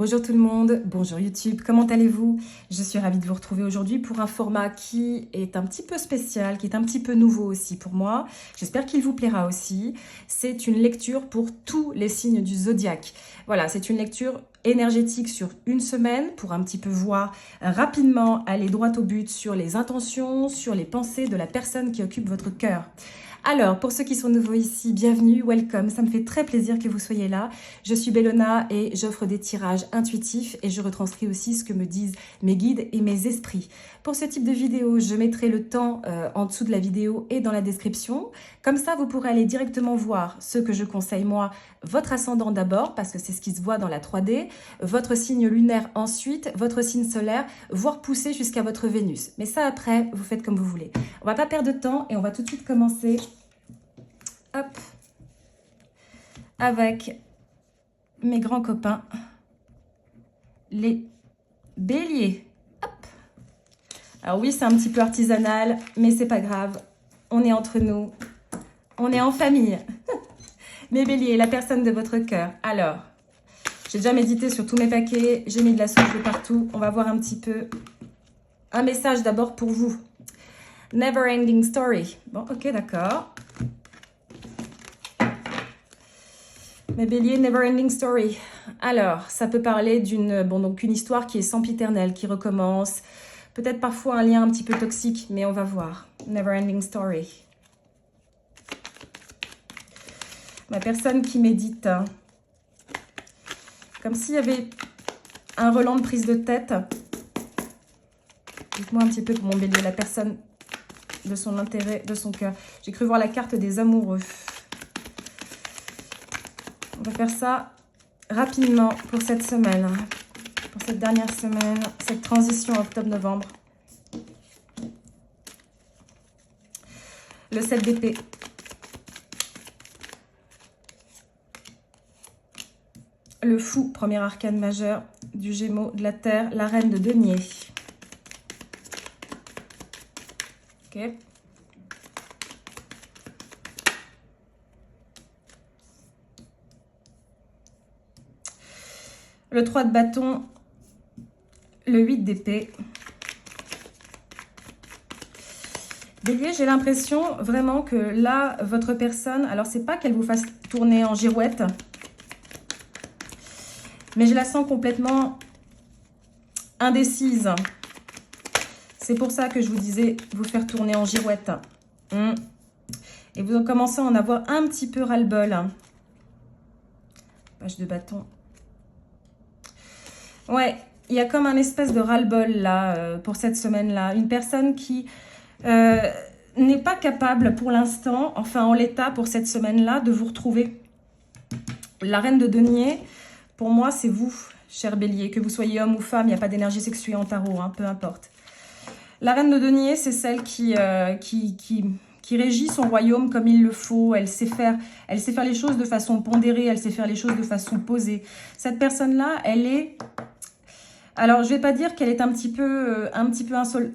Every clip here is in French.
Bonjour tout le monde, bonjour YouTube, comment allez-vous? Je suis ravie de vous retrouver aujourd'hui pour un format qui est un petit peu spécial, qui est un petit peu nouveau aussi pour moi. J'espère qu'il vous plaira aussi. C'est une lecture pour tous les signes du zodiaque. Voilà, c'est une lecture énergétique sur une semaine pour un petit peu voir rapidement, aller droit au but sur les intentions, sur les pensées de la personne qui occupe votre cœur. Alors, pour ceux qui sont nouveaux ici, bienvenue, welcome, ça me fait très plaisir que vous soyez là. Je suis Bellona et j'offre des tirages intuitifs et je retranscris aussi ce que me disent mes guides et mes esprits. Pour ce type de vidéo, je mettrai le temps en dessous de la vidéo et dans la description. Comme ça, vous pourrez aller directement voir ce que je conseille moi, votre ascendant d'abord, parce que c'est ce qui se voit dans la 3D, votre signe lunaire ensuite, votre signe solaire, voire pousser jusqu'à votre Vénus. Mais ça après, vous faites comme vous voulez. On va pas perdre de temps et on va tout de suite commencer. Hop, avec mes grands copains, les béliers. Hop. Alors oui, c'est un petit peu artisanal, mais c'est pas grave. On est entre nous, on est en famille. Mes béliers, la personne de votre cœur. Alors, j'ai déjà médité sur tous mes paquets, j'ai mis de la souffle partout. On va voir un petit peu un message d'abord pour vous. Never ending story. Bon, ok, d'accord. Mes béliers, never ending story. Alors, ça peut parler d'une une histoire qui est sempiternelle, qui recommence. Peut-être parfois un lien un petit peu toxique, mais on va voir. Never ending story. Ma personne qui médite. Comme s'il y avait un relent de prise de tête. Dites-moi un petit peu pour mon bélier, la personne de son intérêt, de son cœur. J'ai cru voir la carte des amoureux. On va faire ça rapidement pour cette semaine, pour cette dernière semaine, cette transition octobre-novembre. Le 7 d'épée. Le fou, premier arcane majeur du Gémeaux, de la Terre, la reine de denier. Ok. Le 3 de bâton, le 8 d'épée. Bélier, j'ai l'impression vraiment que là, votre personne, alors c'est pas qu'elle vous fasse tourner en girouette, mais je la sens complètement indécise. C'est pour ça que je vous disais vous faire tourner en girouette. Et vous commencez à en avoir un petit peu ras-le-bol. Page de bâton. Ouais, il y a comme un espèce de ras-le-bol là, pour cette semaine-là. Une personne qui n'est pas capable pour l'instant, enfin en l'état pour cette semaine-là, de vous retrouver. La reine de denier, pour moi, c'est vous, cher bélier. Que vous soyez homme ou femme, il n'y a pas d'énergie sexuée en tarot, hein, peu importe. La reine de denier, c'est celle qui régit son royaume comme il le faut. Elle sait faire les choses de façon pondérée, elle sait faire les choses de façon posée. Cette personne-là, elle est... Alors, je ne vais pas dire qu'elle est un petit peu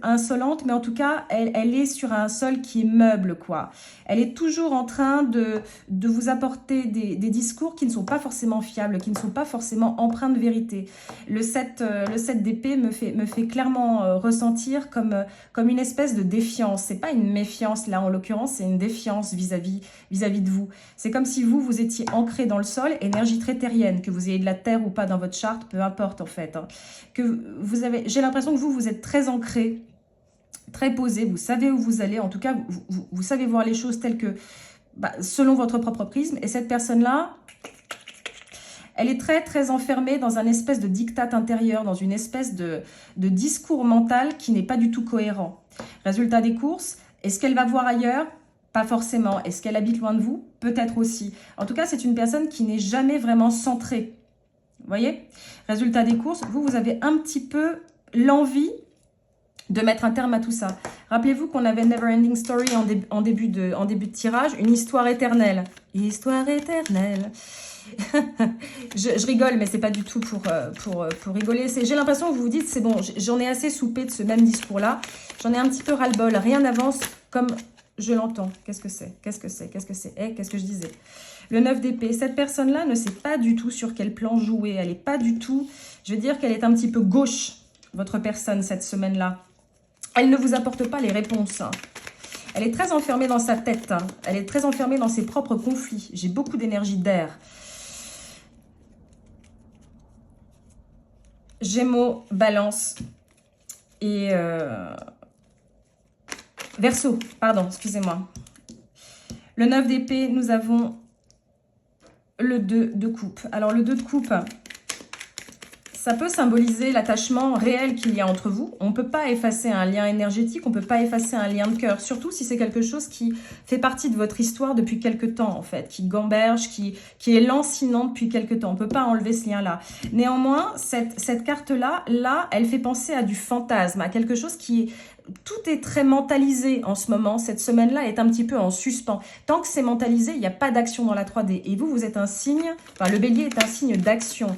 insolente, mais en tout cas, elle est sur un sol qui est meuble, quoi. Elle est toujours en train de vous apporter des discours qui ne sont pas forcément fiables, qui ne sont pas forcément empreints de vérité. Le 7 d'épée me fait clairement ressentir comme une espèce de défiance. C'est pas une méfiance, là, en l'occurrence, c'est une défiance vis-à-vis de vous. C'est comme si vous étiez ancré dans le sol, énergie très terrienne, que vous ayez de la terre ou pas dans votre charte, peu importe, en fait, hein. J'ai l'impression que vous êtes très ancré, très posé, vous savez où vous allez, en tout cas, vous savez voir les choses telles que, selon votre propre prisme. Et cette personne-là, elle est très, très enfermée dans un espèce de diktat intérieur, dans une espèce de discours mental qui n'est pas du tout cohérent. Résultat des courses, est-ce qu'elle va voir ailleurs ? Pas forcément. Est-ce qu'elle habite loin de vous? Peut-être aussi. En tout cas, c'est une personne qui n'est jamais vraiment centrée. Vous voyez? Résultat des courses, vous avez un petit peu l'envie de mettre un terme à tout ça. Rappelez-vous qu'on avait Never Ending Story en début de tirage, une histoire éternelle. Histoire éternelle. je rigole, mais c'est pas du tout pour rigoler. J'ai l'impression que vous vous dites, c'est bon, j'en ai assez soupé de ce même discours-là. J'en ai un petit peu ras-le-bol. Rien n'avance comme Je l'entends. Qu'est-ce que c'est? Qu'est-ce que c'est? Qu'est-ce que c'est? Eh, qu'est-ce que je disais? Le 9 d'épée. Cette personne-là ne sait pas du tout sur quel plan jouer. Elle n'est pas du tout... Je veux dire qu'elle est un petit peu gauche, votre personne, cette semaine-là. Elle ne vous apporte pas les réponses. Elle est très enfermée dans sa tête. Elle est très enfermée dans ses propres conflits. J'ai beaucoup d'énergie d'air. Gémeaux, Balance et Verseau, pardon, excusez-moi. Le 9 d'épée, nous avons le 2 de coupe. Alors le 2 de coupe, ça peut symboliser l'attachement réel qu'il y a entre vous. On ne peut pas effacer un lien énergétique, on ne peut pas effacer un lien de cœur, surtout si c'est quelque chose qui fait partie de votre histoire depuis quelque temps, en fait, qui gamberge, qui est lancinant depuis quelque temps. On ne peut pas enlever ce lien-là. Néanmoins, cette carte-là, elle fait penser à du fantasme, à quelque chose qui est... Tout est très mentalisé en ce moment. Cette semaine-là est un petit peu en suspens. Tant que c'est mentalisé, il n'y a pas d'action dans la 3D. Et vous, vous êtes un signe... Enfin, le bélier est un signe d'action.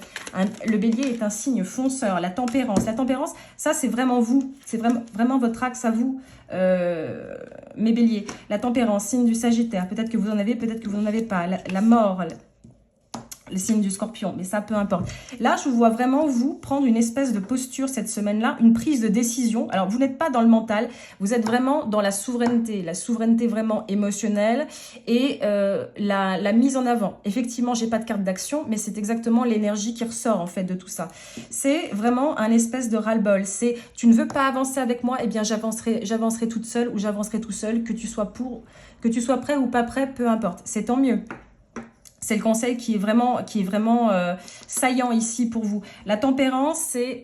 Le bélier est un signe fonceur. La tempérance. La tempérance, ça, c'est vraiment vous. C'est vraiment votre axe à vous, mes béliers. La tempérance, signe du Sagittaire. Peut-être que vous en avez, peut-être que vous n'en avez pas. La mort... le signe du Scorpion, mais ça, peu importe. Là, je vous vois vraiment, vous, prendre une espèce de posture cette semaine-là, une prise de décision. Alors, vous n'êtes pas dans le mental, vous êtes vraiment dans la souveraineté vraiment émotionnelle et la mise en avant. Effectivement, j'ai pas de carte d'action, mais c'est exactement l'énergie qui ressort, en fait, de tout ça. C'est vraiment un espèce de ras-le-bol. C'est, tu ne veux pas avancer avec moi, eh bien, j'avancerai toute seule ou j'avancerai tout seul, que tu sois prêt ou pas prêt, peu importe. C'est tant mieux. C'est le conseil qui est vraiment saillant ici pour vous. La tempérance, c'est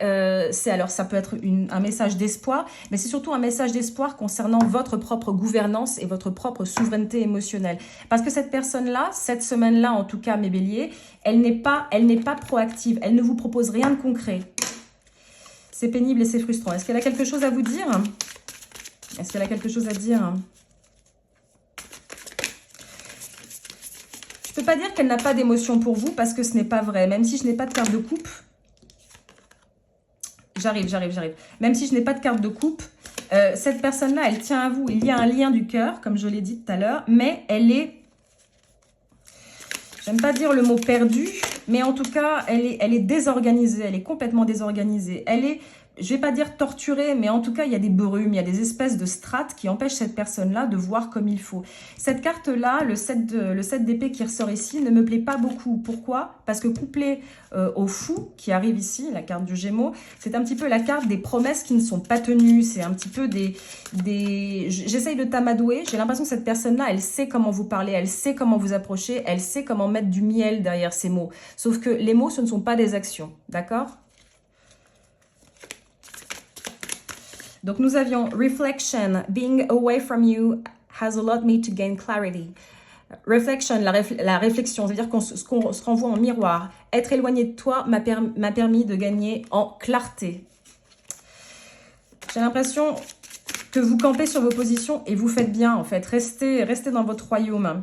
alors ça peut être un message d'espoir, mais c'est surtout un message d'espoir concernant votre propre gouvernance et votre propre souveraineté émotionnelle. Parce que cette personne-là, cette semaine-là, en tout cas mes béliers, elle n'est pas proactive, elle ne vous propose rien de concret. C'est pénible et c'est frustrant. Est-ce qu'elle a quelque chose à vous dire? Est-ce qu'elle a quelque chose à dire? Je ne peux pas dire qu'elle n'a pas d'émotion pour vous parce que ce n'est pas vrai. Même si je n'ai pas de carte de coupe. J'arrive. Même si je n'ai pas de carte de coupe, cette personne-là, elle tient à vous. Il y a un lien du cœur, comme je l'ai dit tout à l'heure. Mais elle est... J'aime pas dire le mot perdu, mais en tout cas, elle est désorganisée. Elle est complètement désorganisée. Elle est... Je vais pas dire torturée, mais en tout cas, il y a des brumes, il y a des espèces de strates qui empêchent cette personne-là de voir comme il faut. Cette carte-là, le 7 d'épée qui ressort ici, ne me plaît pas beaucoup. Pourquoi? Parce que couplé au fou qui arrive ici, la carte du Gémeaux, c'est un petit peu la carte des promesses qui ne sont pas tenues. C'est un petit peu des... J'essaye de t'amadouer. J'ai l'impression que cette personne-là, elle sait comment vous parler, elle sait comment vous approcher, elle sait comment mettre du miel derrière ces mots. Sauf que les mots, ce ne sont pas des actions. D'accord? Donc, nous avions Reflection, being away from you has allowed me to gain clarity. Reflection, la réflexion, c'est-à-dire qu'on se renvoie en miroir. Être éloigné de toi m'a permis de gagner en clarté. J'ai l'impression que vous campez sur vos positions et vous faites bien, en fait. Restez dans votre royaume.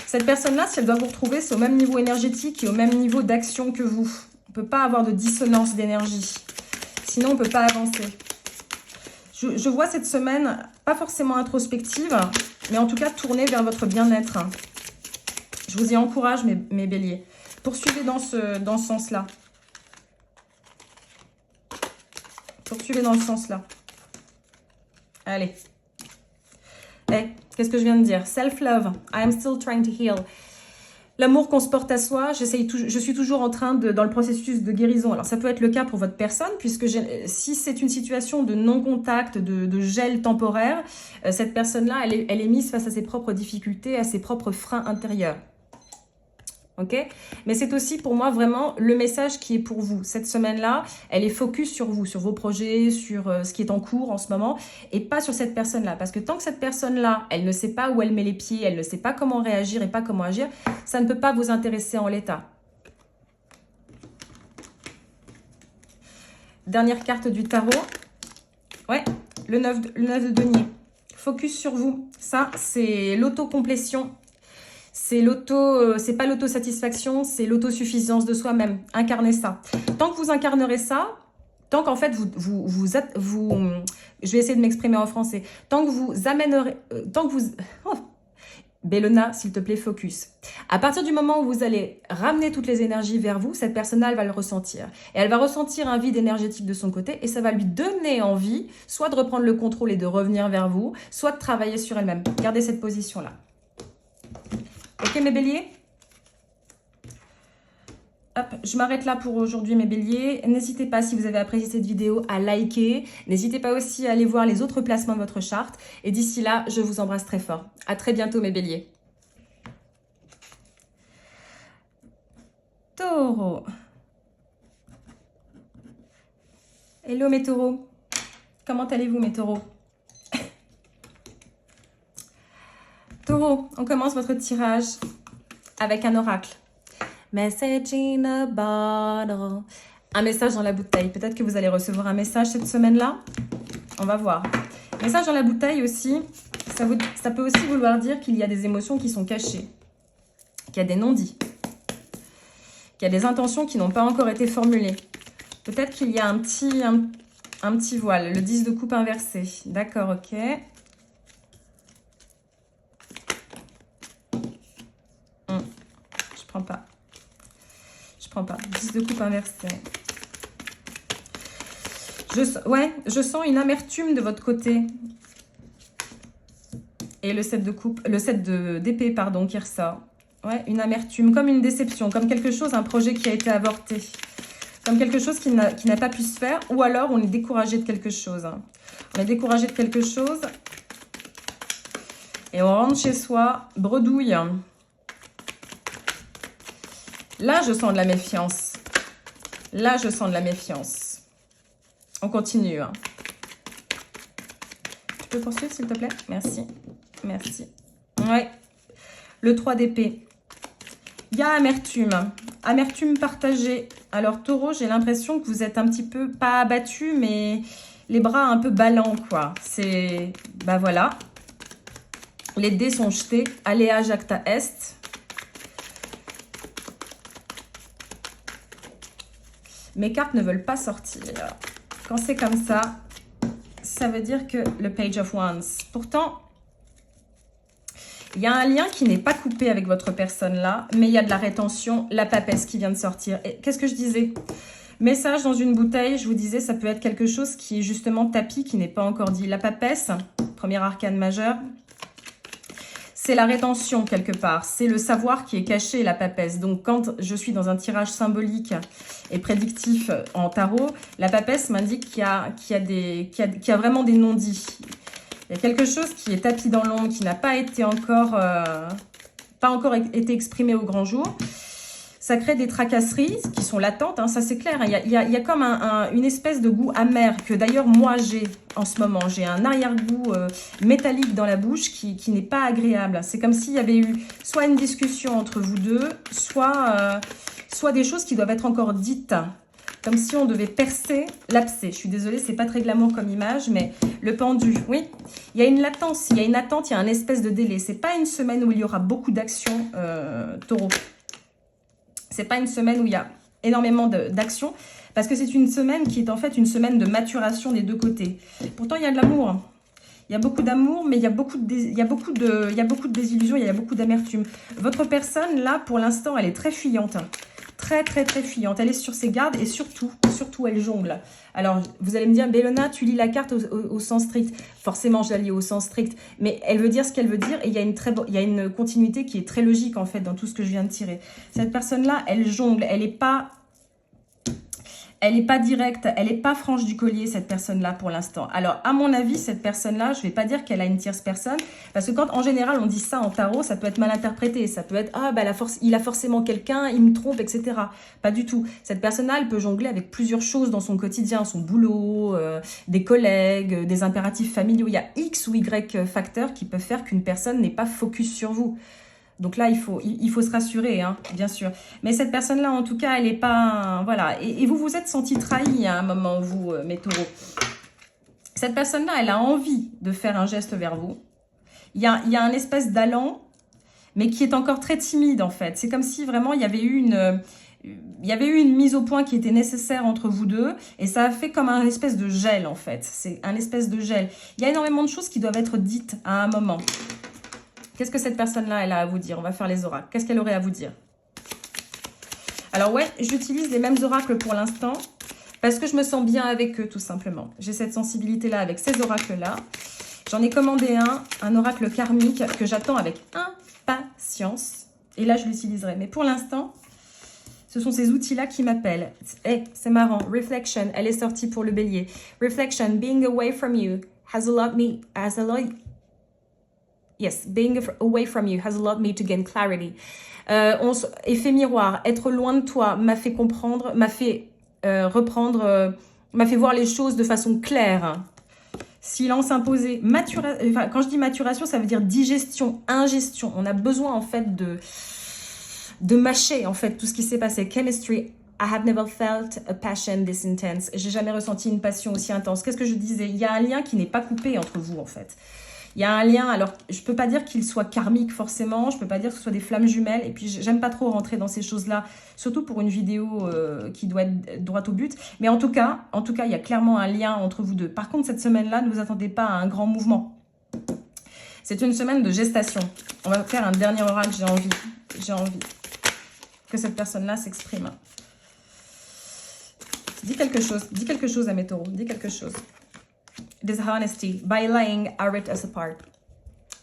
Cette personne-là, si elle doit vous retrouver, c'est au même niveau énergétique et au même niveau d'action que vous. On ne peut pas avoir de dissonance d'énergie. Sinon, on ne peut pas avancer. Je vois cette semaine, pas forcément introspective, mais en tout cas tournée vers votre bien-être. Je vous y encourage, mes béliers. Poursuivez dans ce sens-là. Poursuivez dans ce sens-là. Allez. Hey, qu'est-ce que je viens de dire? Self-love. I am still trying to heal. L'amour qu'on se porte à soi, je suis toujours en train dans le processus de guérison. Alors, ça peut être le cas pour votre personne, puisque si c'est une situation de non-contact, de gel temporaire, cette personne-là, elle est mise face à ses propres difficultés, à ses propres freins intérieurs. Ok? Mais c'est aussi pour moi vraiment le message qui est pour vous. Cette semaine-là, elle est focus sur vous, sur vos projets, sur ce qui est en cours en ce moment, et pas sur cette personne-là. Parce que tant que cette personne-là, elle ne sait pas où elle met les pieds, elle ne sait pas comment réagir et pas comment agir, ça ne peut pas vous intéresser en l'état. Dernière carte du tarot. Ouais, le 9 de denier. Focus sur vous. Ça, c'est l'autocomplétion. C'est pas l'autosatisfaction, c'est l'autosuffisance de soi-même. Incarnez ça. Tant que vous incarnerez ça, tant qu'en fait vous Je vais essayer de m'exprimer en français. Tant que vous amènerez... tant que vous... Oh, Bellona, s'il te plaît, focus. À partir du moment où vous allez ramener toutes les énergies vers vous, cette personne-là, elle va le ressentir. Et elle va ressentir un vide énergétique de son côté et ça va lui donner envie, soit de reprendre le contrôle et de revenir vers vous, soit de travailler sur elle-même. Gardez cette position-là. Ok, mes béliers? Hop, je m'arrête là pour aujourd'hui, mes béliers. N'hésitez pas, si vous avez apprécié cette vidéo, à liker. N'hésitez pas aussi à aller voir les autres placements de votre charte. Et d'ici là, je vous embrasse très fort. À très bientôt, mes béliers. Taureau. Hello, mes taureaux. Comment allez-vous, mes taureaux? Taureau, on commence votre tirage avec un oracle. Message in a bottle. Un message dans la bouteille. Peut-être que vous allez recevoir un message cette semaine-là. On va voir. Message dans la bouteille aussi, ça peut aussi vouloir dire qu'il y a des émotions qui sont cachées, qu'il y a des non-dits, qu'il y a des intentions qui n'ont pas encore été formulées. Peut-être qu'il y a un petit voile, le 10 de coupe inversé. D'accord, ok. Je prends pas. Je prends pas. 10 de coupe inversé. Je sens une amertume de votre côté. Et le 7 de coupe, le 7 d'épée, pardon, qui ressort. Ouais, une amertume, comme une déception, comme quelque chose, un projet qui a été avorté. Comme quelque chose qui n'a pas pu se faire. Ou alors, on est découragé de quelque chose. On est découragé de quelque chose. Et on rentre chez soi, bredouille. Là, je sens de la méfiance. Là, je sens de la méfiance. On continue. Tu peux poursuivre, s'il te plaît? Merci. Merci. Ouais. Le 3 d'épée. Il y a amertume. Amertume partagée. Alors, taureau, j'ai l'impression que vous êtes un petit peu, pas abattu, mais les bras un peu ballants, quoi. C'est... Bah voilà. Les dés sont jetés. Alea jacta est. Mes cartes ne veulent pas sortir. Quand c'est comme ça, ça veut dire que le Page of Wands. Pourtant, il y a un lien qui n'est pas coupé avec votre personne là, mais il y a de la rétention, la papesse qui vient de sortir. Et qu'est-ce que je disais? Message dans une bouteille, je vous disais, ça peut être quelque chose qui est justement tapis, qui n'est pas encore dit. La papesse, premier arcane majeur, c'est la rétention quelque part. C'est le savoir qui est caché, la papesse. Donc, quand je suis dans un tirage symbolique et prédictif en tarot, la papesse m'indique qu'il y a vraiment des non-dits. Il y a quelque chose qui est tapis dans l'ombre, qui n'a pas été encore, été exprimé au grand jour. Ça crée des tracasseries qui sont latentes, hein, ça c'est clair. Il y a comme une espèce de goût amer que d'ailleurs moi j'ai en ce moment. J'ai un arrière-goût métallique dans la bouche qui n'est pas agréable. C'est comme s'il y avait eu soit une discussion entre vous deux, soit des choses qui doivent être encore dites. Comme si on devait percer l'abcès. Je suis désolée, c'est pas très glamour comme image, mais le pendu, oui. Il y a une latence, il y a une attente, il y a un espèce de délai. C'est pas une semaine où il y aura beaucoup d'actions, taureau. C'est pas une semaine où il y a énormément d'actions, parce que c'est une semaine qui est en fait une semaine de maturation des deux côtés. Pourtant, il y a de l'amour. Il y a beaucoup d'amour, mais il y a beaucoup de désillusions, il y a beaucoup d'amertume. Votre personne, là, pour l'instant, elle est très fuyante. Très, très, très fuyante. Elle est sur ses gardes et surtout, elle jongle. Alors, vous allez me dire, Bellona, tu lis la carte au sens strict. Forcément, je la lis au sens strict. Mais elle veut dire ce qu'elle veut dire et il y a une continuité qui est très logique, en fait, dans tout ce que je viens de tirer. Cette personne-là, elle jongle. Elle n'est pas directe, elle n'est pas franche du collier, cette personne-là, pour l'instant. Alors, à mon avis, cette personne-là, je ne vais pas dire qu'elle a une tierce personne, parce que quand, en général, on dit ça en tarot, ça peut être mal interprété. Ça peut être, ah, bah, il a forcément quelqu'un, il me trompe, etc. Pas du tout. Cette personne-là, elle peut jongler avec plusieurs choses dans son quotidien, son boulot, des collègues, des impératifs familiaux. Il y a X ou Y facteurs qui peuvent faire qu'une personne n'est pas focus sur vous. Donc là, il faut se rassurer, hein, bien sûr. Mais cette personne-là, en tout cas, elle n'est pas... Voilà. Et vous vous êtes senti trahi à un moment, vous, mes taureaux. Cette personne-là, elle a envie de faire un geste vers vous. Il y a un espèce d'allant, mais qui est encore très timide, en fait. C'est comme si vraiment, il y avait eu il y avait eu une mise au point qui était nécessaire entre vous deux et ça a fait comme un espèce de gel en fait. C'est un espèce de gel. Il y a énormément de choses qui doivent être dites à un moment. Qu'est-ce que cette personne-là, elle a à vous dire? On va faire les oracles. Qu'est-ce qu'elle aurait à vous dire? Alors ouais, j'utilise les mêmes oracles pour l'instant parce que je me sens bien avec eux tout simplement. J'ai cette sensibilité-là avec ces oracles-là. J'en ai commandé un oracle karmique que j'attends avec impatience. Et là, je l'utiliserai. Mais pour l'instant, ce sont ces outils-là qui m'appellent. Eh, c'est marrant. Reflection, elle est sortie pour le bélier. Reflection, being away from you being away from you has allowed me to gain clarity. Effet miroir, être loin de toi m'a fait comprendre, m'a fait m'a fait voir les choses de façon claire. Silence imposé. Quand je dis maturation, ça veut dire digestion, ingestion. On a besoin en fait de mâcher en fait tout ce qui s'est passé. Chemistry. I have never felt a passion this intense. J'ai jamais ressenti une passion aussi intense. Qu'est-ce que je disais? Il y a un lien qui n'est pas coupé entre vous en fait. Il y a un lien, alors je peux pas dire qu'il soit karmique forcément, je peux pas dire que ce soit des flammes jumelles, et puis j'aime pas trop rentrer dans ces choses-là, surtout pour une vidéo qui doit être droite au but, mais en tout cas, il y a clairement un lien entre vous deux. Par contre, cette semaine-là, ne vous attendez pas à un grand mouvement. C'est une semaine de gestation. On va faire un dernier oracle, j'ai envie que cette personne-là s'exprime. Dis quelque chose à mes taureaux, dis quelque chose. Dishonesty, by lying, I ripped us apart.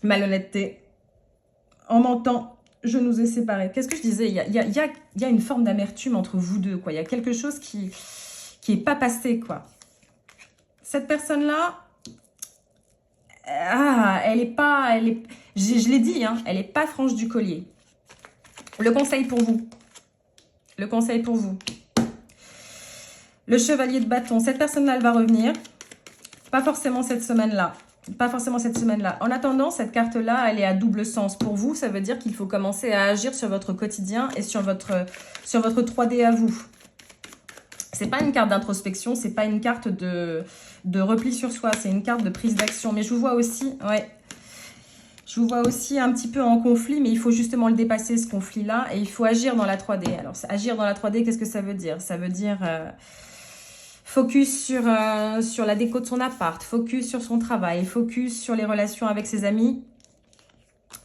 Malhonnêteté, en mentant, je nous ai séparés. Qu'est-ce que je disais? Il y a une forme d'amertume entre vous deux, quoi. Il y a quelque chose qui est pas passé, quoi. Cette personne-là, je l'ai dit, hein, elle est pas franche du collier. Le conseil pour vous. Le chevalier de bâton, cette personne-là, elle va revenir. Pas forcément cette semaine-là. En attendant, cette carte-là, elle est à double sens. Pour vous, ça veut dire qu'il faut commencer à agir sur votre quotidien et sur votre 3D à vous. C'est pas une carte d'introspection, c'est pas une carte de repli sur soi, c'est une carte de prise d'action. Mais je vous vois aussi, un petit peu en conflit, mais il faut justement le dépasser, ce conflit-là, et il faut agir dans la 3D. Alors, agir dans la 3D, qu'est-ce que ça veut dire? Ça veut dire... focus sur la déco de son appart, focus sur son travail, focus sur les relations avec ses amis.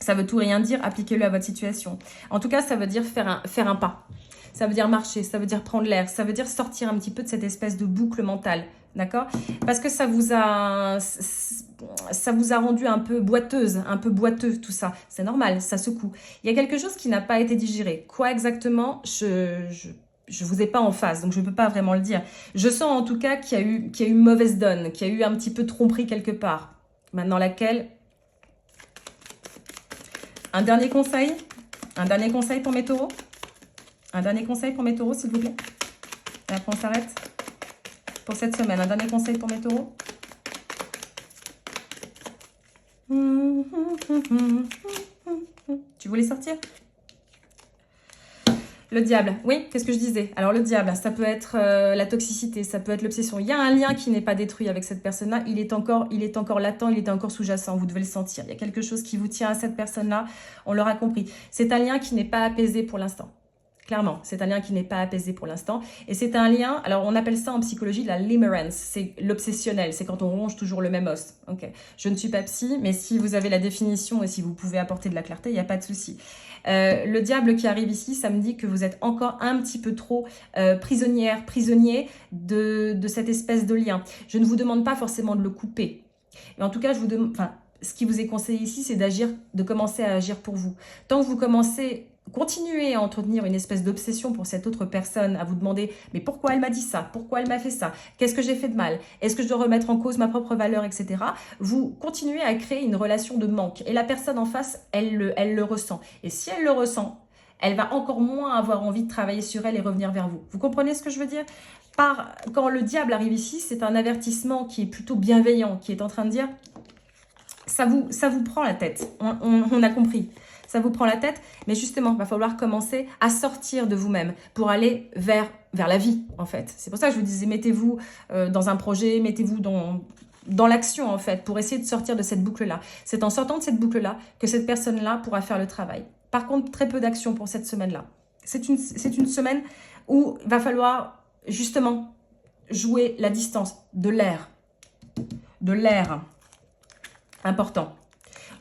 Ça veut tout rien dire, appliquez-le à votre situation. En tout cas, ça veut dire faire un pas. Ça veut dire marcher, ça veut dire prendre l'air, ça veut dire sortir un petit peu de cette espèce de boucle mentale. D'accord? Parce que ça vous a rendu un peu boiteuse, un peu boiteux, tout ça. C'est normal, ça secoue. Il y a quelque chose qui n'a pas été digéré. Quoi exactement? Je vous ai pas en face, donc je ne peux pas vraiment le dire. Je sens en tout cas qu'il y a eu mauvaise donne, qu'il y a eu un petit peu tromperie quelque part. Maintenant laquelle? Un dernier conseil pour mes taureaux? Un dernier conseil pour mes taureaux, s'il vous plaît? Et après, on s'arrête pour cette semaine. Un dernier conseil pour mes taureaux? Tu voulais sortir? Le diable, oui, qu'est-ce que je disais? Alors le diable, ça peut être la toxicité, ça peut être l'obsession. Il y a un lien qui n'est pas détruit avec cette personne-là, il est encore latent, il est encore sous-jacent, vous devez le sentir. Il y a quelque chose qui vous tient à cette personne-là, on l'aura compris. C'est un lien qui n'est pas apaisé pour l'instant. Clairement, c'est un lien qui n'est pas apaisé pour l'instant. Et c'est un lien, alors on appelle ça en psychologie la limerence, c'est l'obsessionnel, c'est quand on ronge toujours le même os. Ok. Je ne suis pas psy, mais si vous avez la définition et si vous pouvez apporter de la clarté, il n'y a pas de souci. Le diable qui arrive ici, ça me dit que vous êtes encore un petit peu trop prisonnier de cette espèce de lien. Je ne vous demande pas forcément de le couper. Mais en tout cas, ce qui vous est conseillé ici, c'est de commencer à agir pour vous. Tant que vous continuez à entretenir une espèce d'obsession pour cette autre personne, à vous demander « mais pourquoi elle m'a dit ça? Pourquoi elle m'a fait ça? Qu'est-ce que j'ai fait de mal? Est-ce que je dois remettre en cause ma propre valeur, etc. » Vous continuez à créer une relation de manque. Et la personne en face, elle le ressent. Et si elle le ressent, elle va encore moins avoir envie de travailler sur elle et revenir vers vous. Vous comprenez ce que je veux dire? Quand le diable arrive ici, c'est un avertissement qui est plutôt bienveillant, qui est en train de dire « ça vous prend la tête, on a compris ». Ça vous prend la tête, mais justement, il va falloir commencer à sortir de vous-même pour aller vers la vie, en fait. C'est pour ça que je vous disais, mettez-vous dans un projet, mettez-vous dans l'action, en fait, pour essayer de sortir de cette boucle-là. C'est en sortant de cette boucle-là que cette personne-là pourra faire le travail. Par contre, très peu d'action pour cette semaine-là. C'est une semaine où il va falloir justement jouer la distance, de l'air. De l'air. Important.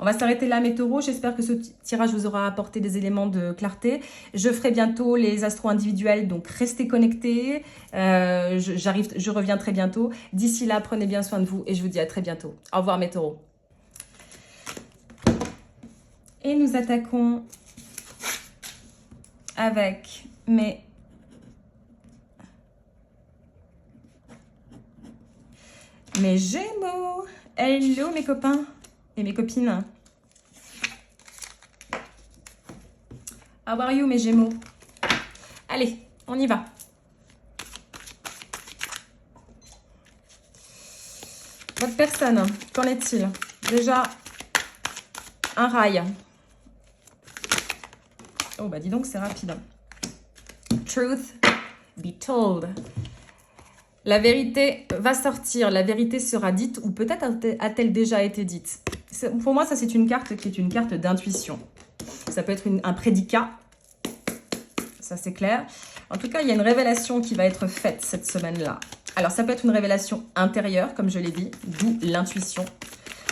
On va s'arrêter là, mes taureaux. J'espère que ce tirage vous aura apporté des éléments de clarté. Je ferai bientôt les astros individuels, donc restez connectés. Je reviens très bientôt. D'ici là, prenez bien soin de vous et je vous dis à très bientôt. Au revoir, mes taureaux. Et nous attaquons avec mes Gémeaux. Hello, mes copains et mes copines. How are you, mes Gémeaux? Allez, on y va. Votre personne, qu'en est-il? Déjà, un rail. Oh, bah dis donc, c'est rapide. Truth be told. La vérité va sortir, la vérité sera dite, ou peut-être a-t-elle déjà été dite. Pour moi, ça, c'est une carte qui est une carte d'intuition. Ça peut être un prédicat, ça c'est clair. En tout cas, il y a une révélation qui va être faite cette semaine-là. Alors, ça peut être une révélation intérieure, comme je l'ai dit, d'où l'intuition.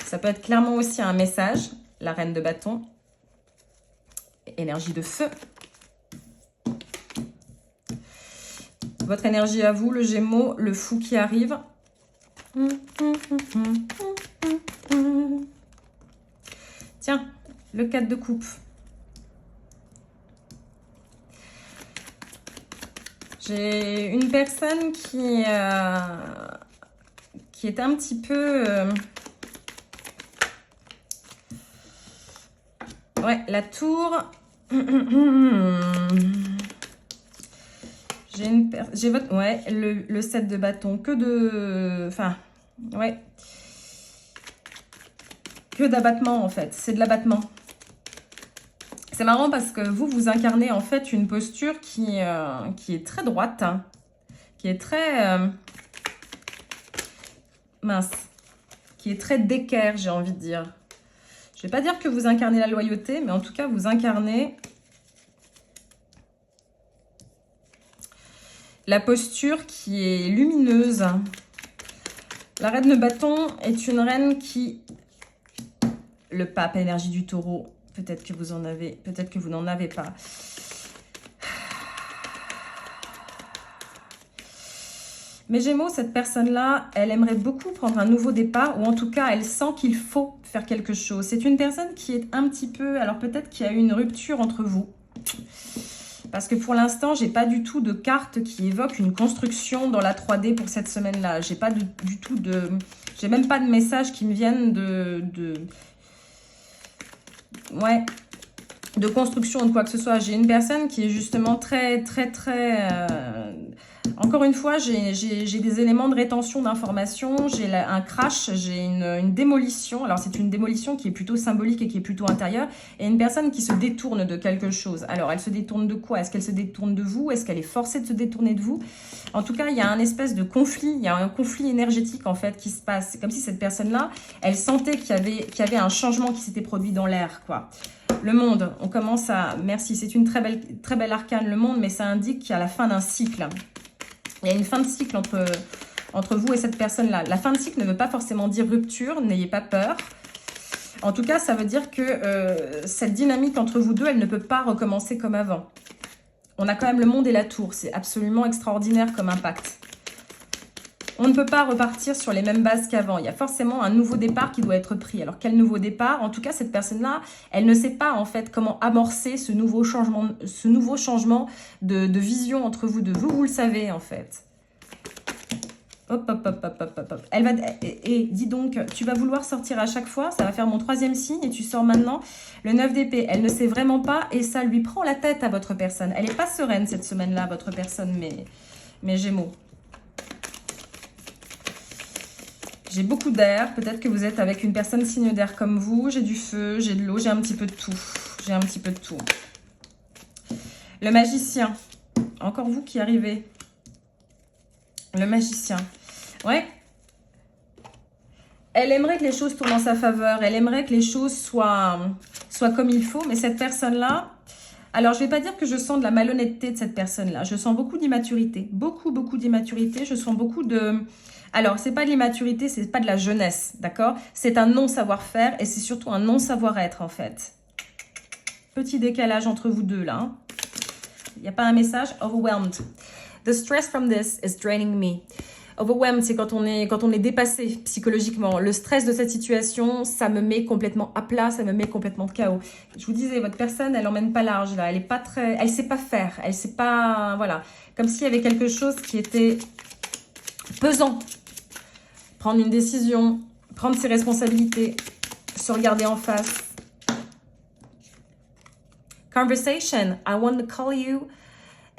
Ça peut être clairement aussi un message, la reine de bâton, énergie de feu. Votre énergie à vous, le Gémeaux, le fou qui arrive. Tiens, le 4 de coupe. J'ai une personne qui est un petit peu... ouais, la tour. J'ai votre... Ouais, le 7 de bâton. Que de... Enfin, ouais. Que d'abattement, en fait. C'est de l'abattement. C'est marrant parce que vous incarnez, en fait, une posture qui est très droite. Hein, qui est très... mince. Qui est très d'équerre, j'ai envie de dire. Je ne vais pas dire que vous incarnez la loyauté, mais en tout cas, vous incarnez... la posture qui est lumineuse. La reine de bâton est une reine qui... Le pape, énergie du taureau. Peut-être que vous en avez, peut-être que vous n'en avez pas. Mais Gémeaux, cette personne-là, elle aimerait beaucoup prendre un nouveau départ, ou en tout cas, elle sent qu'il faut faire quelque chose. C'est une personne qui est un petit peu... Alors peut-être qu'il y a eu une rupture entre vous. Parce que pour l'instant, j'ai pas du tout de carte qui évoque une construction dans la 3D pour cette semaine-là. J'ai pas du tout de... J'ai même pas de message qui me viennent ouais, de construction ou de quoi que ce soit. J'ai une personne qui est justement très... Encore une fois, j'ai des éléments de rétention d'informations, j'ai un crash, j'ai une démolition. Alors, c'est une démolition qui est plutôt symbolique et qui est plutôt intérieure. Et une personne qui se détourne de quelque chose. Alors, elle se détourne de quoi? Est-ce qu'elle se détourne de vous? Est-ce qu'elle est forcée de se détourner de vous? En tout cas, il y a un espèce de conflit. Il y a un conflit énergétique, en fait, qui se passe. C'est comme si cette personne-là, elle sentait qu'il y avait un changement qui s'était produit dans l'air, quoi. Le monde, on commence à... Merci, c'est une très belle arcane, le monde, mais ça indique qu'il y a la fin d'un cycle. Il y a une fin de cycle entre vous et cette personne-là. La fin de cycle ne veut pas forcément dire rupture, n'ayez pas peur. En tout cas, ça veut dire que cette dynamique entre vous deux, elle ne peut pas recommencer comme avant. On a quand même le monde et la tour. C'est absolument extraordinaire comme impact. On ne peut pas repartir sur les mêmes bases qu'avant. Il y a forcément un nouveau départ qui doit être pris. Alors, quel nouveau départ? En tout cas, cette personne-là, elle ne sait pas, en fait, comment amorcer ce nouveau changement de vision entre vous deux. Vous le savez, en fait. Hop, hop, hop, hop, hop, hop, hop. Elle va... Et dis donc, tu vas vouloir sortir à chaque fois. Ça va faire mon 3e signe et tu sors maintenant. Le 9 d'épée, elle ne sait vraiment pas et ça lui prend la tête à votre personne. Elle n'est pas sereine cette semaine-là, votre personne, mais Gémeaux. J'ai beaucoup d'air, peut-être que vous êtes avec une personne signe d'air comme vous. J'ai du feu, j'ai de l'eau, j'ai un petit peu de tout. J'ai un petit peu de tout. Le magicien, encore vous qui arrivez. Le magicien, ouais. Elle aimerait que les choses tournent en sa faveur. Elle aimerait que les choses soient comme il faut. Mais cette personne-là Alors, je ne vais pas dire que je sens de la malhonnêteté de cette personne-là. Je sens beaucoup d'immaturité. Beaucoup, beaucoup d'immaturité. Je sens beaucoup de... Alors, c'est pas de l'immaturité, c'est pas de la jeunesse, d'accord? C'est un non-savoir-faire et c'est surtout un non-savoir-être, en fait. Petit décalage entre vous deux, là. Hein. Il n'y a pas un message? Overwhelmed. The stress from this is draining me. Overwhelmed, c'est quand on est dépassé psychologiquement. Le stress de cette situation, ça me met complètement à plat, ça me met complètement de chaos. Je vous disais, votre personne, elle emmène pas large, là. Elle est pas très... Elle sait pas faire. Elle sait pas... Voilà. Comme s'il y avait quelque chose qui était pesant. Prendre une décision, prendre ses responsabilités, se regarder en face. Conversation, I want to call you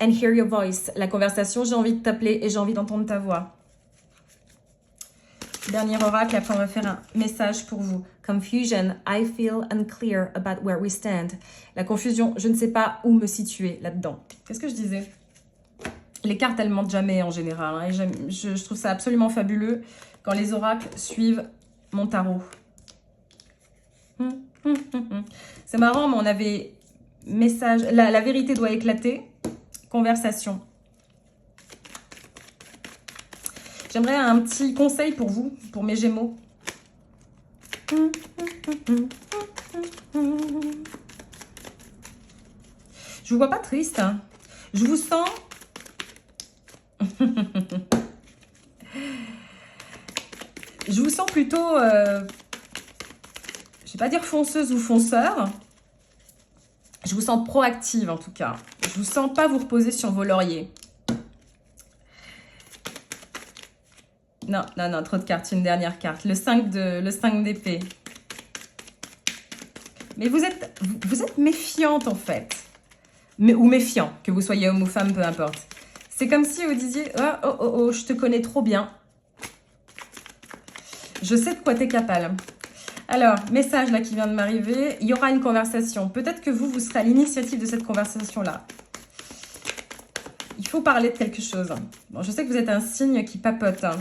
and hear your voice. La conversation, j'ai envie de t'appeler et j'ai envie d'entendre ta voix. Dernier oracle, après on va faire un message pour vous. Confusion, I feel unclear about where we stand. La confusion, je ne sais pas où me situer là-dedans. Qu'est-ce que je disais? Les cartes, elles mentent jamais en général. Hein, et je trouve ça absolument fabuleux quand les oracles suivent mon tarot. C'est marrant, mais on avait message, la vérité doit éclater. Conversation. J'aimerais un petit conseil pour vous, pour mes Gémeaux. Je vous vois pas triste. Hein. Je vous sens... je vous sens plutôt... je vais pas dire fonceuse ou fonceur. Je vous sens proactive en tout cas. Je vous sens pas vous reposer sur vos lauriers. Non, non, non, trop de cartes, une dernière carte. Le 5 d'épée. Mais vous êtes méfiante en fait. Ou méfiant, que vous soyez homme ou femme, peu importe. C'est comme si vous disiez, oh, je te connais trop bien. Je sais de quoi tu es capable. Alors, message là qui vient de m'arriver. Il y aura une conversation. Peut-être que vous serez à l'initiative de cette conversation-là. Il faut parler de quelque chose. Bon, je sais que vous êtes un signe qui papote. Hein.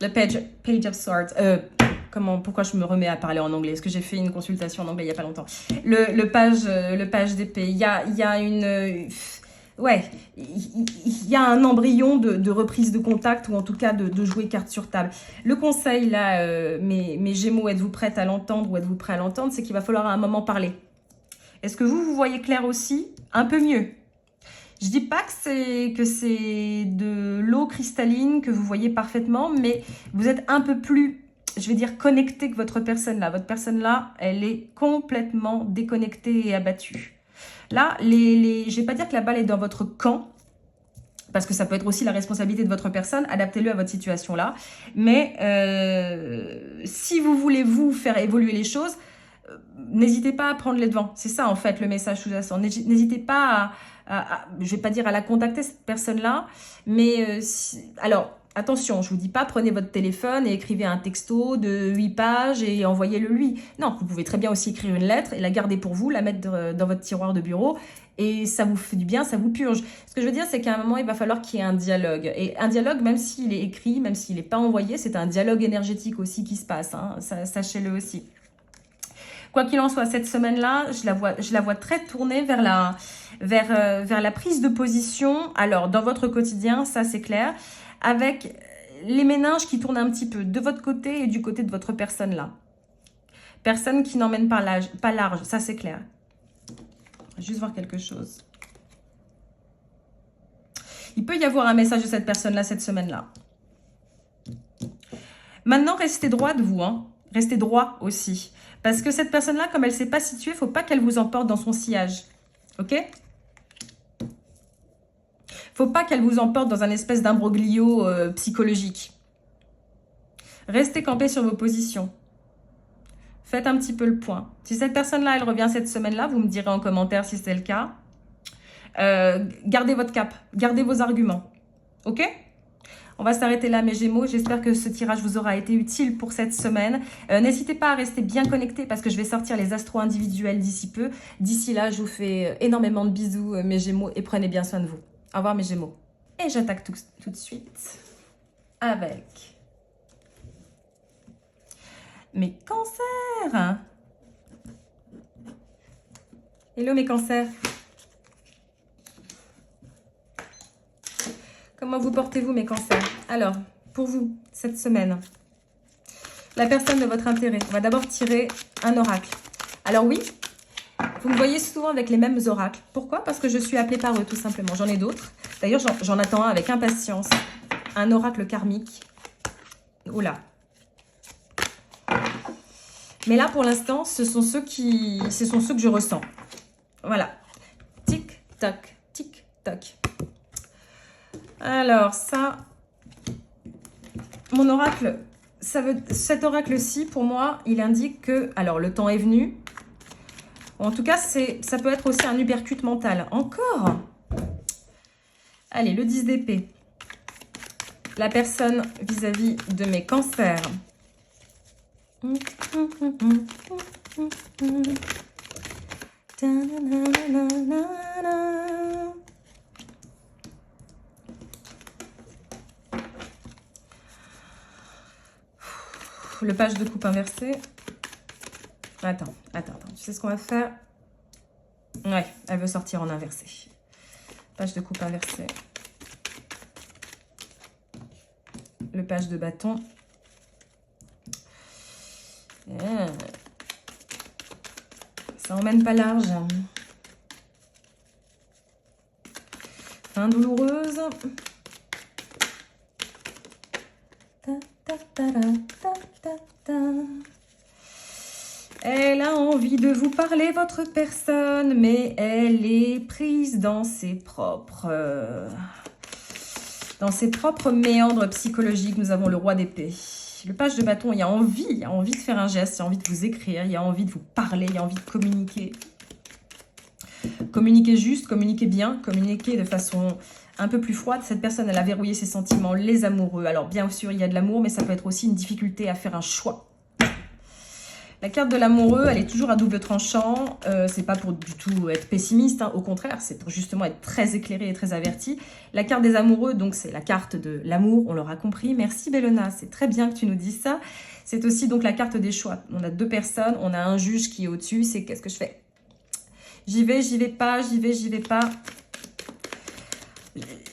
Le page of Swords. Pourquoi je me remets à parler en anglais? Est-ce que j'ai fait une consultation en anglais il n'y a pas longtemps? Le page d'épée. Il y a une... ouais, il y a un embryon de reprise de contact ou en tout cas de jouer carte sur table. Le conseil là, mes Gémeaux, êtes-vous prête à l'entendre ou êtes-vous prêt à l'entendre? C'est qu'il va falloir à un moment parler. Est-ce que vous voyez clair aussi? Un peu mieux. Je dis pas que c'est de l'eau cristalline, que vous voyez parfaitement, mais vous êtes un peu plus, je vais dire, connecté que votre personne là. Votre personne là, elle est complètement déconnectée et abattue. Là, je ne vais pas dire que la balle est dans votre camp, parce que ça peut être aussi la responsabilité de votre personne, adaptez-le à votre situation là. Mais si vous voulez vous faire évoluer les choses, n'hésitez pas à prendre les devants. C'est ça en fait le message sous-jacent. N'hésitez pas je ne vais pas dire à la contacter cette personne-là, mais alors attention, je ne vous dis pas prenez votre téléphone et écrivez un texto de 8 pages et envoyez-le lui. Non, vous pouvez très bien aussi écrire une lettre et la garder pour vous, la mettre dans votre tiroir de bureau et ça vous fait du bien, ça vous purge. Ce que je veux dire, c'est qu'à un moment, il va falloir qu'il y ait un dialogue. Et un dialogue, même s'il est écrit, même s'il n'est pas envoyé, c'est un dialogue énergétique aussi qui se passe. Hein, sachez-le aussi. Quoi qu'il en soit, cette semaine-là, je la vois très tournée vers la prise de position. Alors, dans votre quotidien, ça c'est clair, avec les méninges qui tournent un petit peu de votre côté et du côté de votre personne-là. Personne qui n'emmène pas large, ça c'est clair. Juste voir quelque chose. Il peut y avoir un message de cette personne-là cette semaine-là. Maintenant, restez droit de vous, hein. Restez droit aussi. Parce que cette personne-là, comme elle ne s'est pas située, il ne faut pas qu'elle vous emporte dans son sillage. Ok? Il ne faut pas qu'elle vous emporte dans un espèce d'imbroglio psychologique. Restez campé sur vos positions. Faites un petit peu le point. Si cette personne-là, elle revient cette semaine-là, vous me direz en commentaire si c'est le cas. Gardez votre cap. Gardez vos arguments. Ok? On va s'arrêter là, mes Gémeaux. J'espère que ce tirage vous aura été utile pour cette semaine. N'hésitez pas à rester bien connectés parce que je vais sortir les astros individuels d'ici peu. D'ici là, je vous fais énormément de bisous, mes Gémeaux, et prenez bien soin de vous. Au revoir, mes Gémeaux. Et j'attaque tout de suite avec mes cancers. Hello mes cancers. Comment vous portez-vous mes cancers? Alors, pour vous, cette semaine, la personne de votre intérêt, on va d'abord tirer un oracle. Alors oui, vous me voyez souvent avec les mêmes oracles. Pourquoi? Parce que je suis appelée par eux, tout simplement. J'en ai d'autres. D'ailleurs, j'en attends un avec impatience. Un oracle karmique. Oula. Mais là, pour l'instant, ce sont ceux que je ressens. Voilà. Tic, tac, tic, tac. Alors, ça, mon oracle, cet oracle-ci, pour moi, il indique que, alors, le temps est venu. En tout cas, ça peut être aussi un uppercut mental. Encore. Allez, le 10 d'épée. La personne vis-à-vis de mes cancers. Le page de coupe inversé. Attends. Tu sais ce qu'on va faire? Ouais, elle veut sortir en inversé. Page de coupe inversée. Le page de bâton. Yeah. Ça emmène pas large. Fin douloureuse. Elle a envie de vous parler, votre personne, mais elle est prise dans ses propres méandres psychologiques. Nous avons le roi d'épée. Le page de bâton, il y a envie de faire un geste, il y a envie de vous écrire, il y a envie de vous parler, il y a envie de communiquer. Communiquer juste, communiquer bien, communiquer de façon un peu plus froide. Cette personne, elle a verrouillé ses sentiments, les amoureux. Alors bien sûr, il y a de l'amour, mais ça peut être aussi une difficulté à faire un choix. La carte de l'amoureux, elle est toujours à double tranchant. C'est pas pour du tout être pessimiste, hein. Au contraire, c'est pour justement être très éclairé et très averti. La carte des amoureux, donc c'est la carte de l'amour, on l'aura compris. Merci Bellona, c'est très bien que tu nous dises ça. C'est aussi donc la carte des choix. On a deux personnes, on a un juge qui est au-dessus. C'est qu'est-ce que je fais? J'y vais pas, j'y vais pas.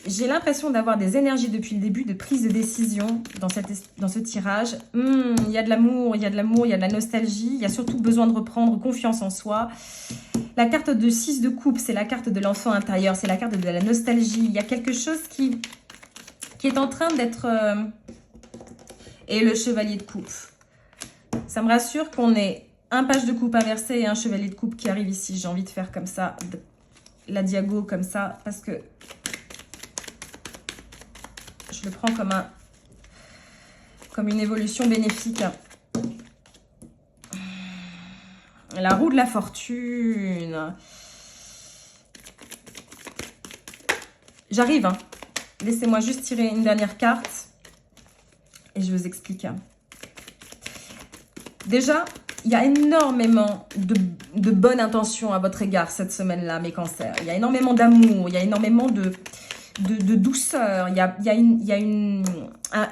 J'ai l'impression d'avoir des énergies depuis le début de prise de décision dans ce tirage. Il y a de l'amour, il y a de la nostalgie. Il y a surtout besoin de reprendre confiance en soi. La carte de 6 de coupe, c'est la carte de l'enfant intérieur. C'est la carte de la nostalgie. Il y a quelque chose qui est en train d'être... Et le chevalier de coupe. Ça me rassure qu'on ait un page de coupe inversé et un chevalier de coupe qui arrive ici. J'ai envie de faire comme ça, la diago comme ça, parce que... Je le prends comme une évolution bénéfique. La roue de la fortune. J'arrive. Hein. Laissez-moi juste tirer une dernière carte. Et je vous explique. Déjà, il y a énormément de bonnes intentions à votre égard cette semaine-là, mes cancers. Il y a énormément d'amour, il y a énormément de douceur, il y a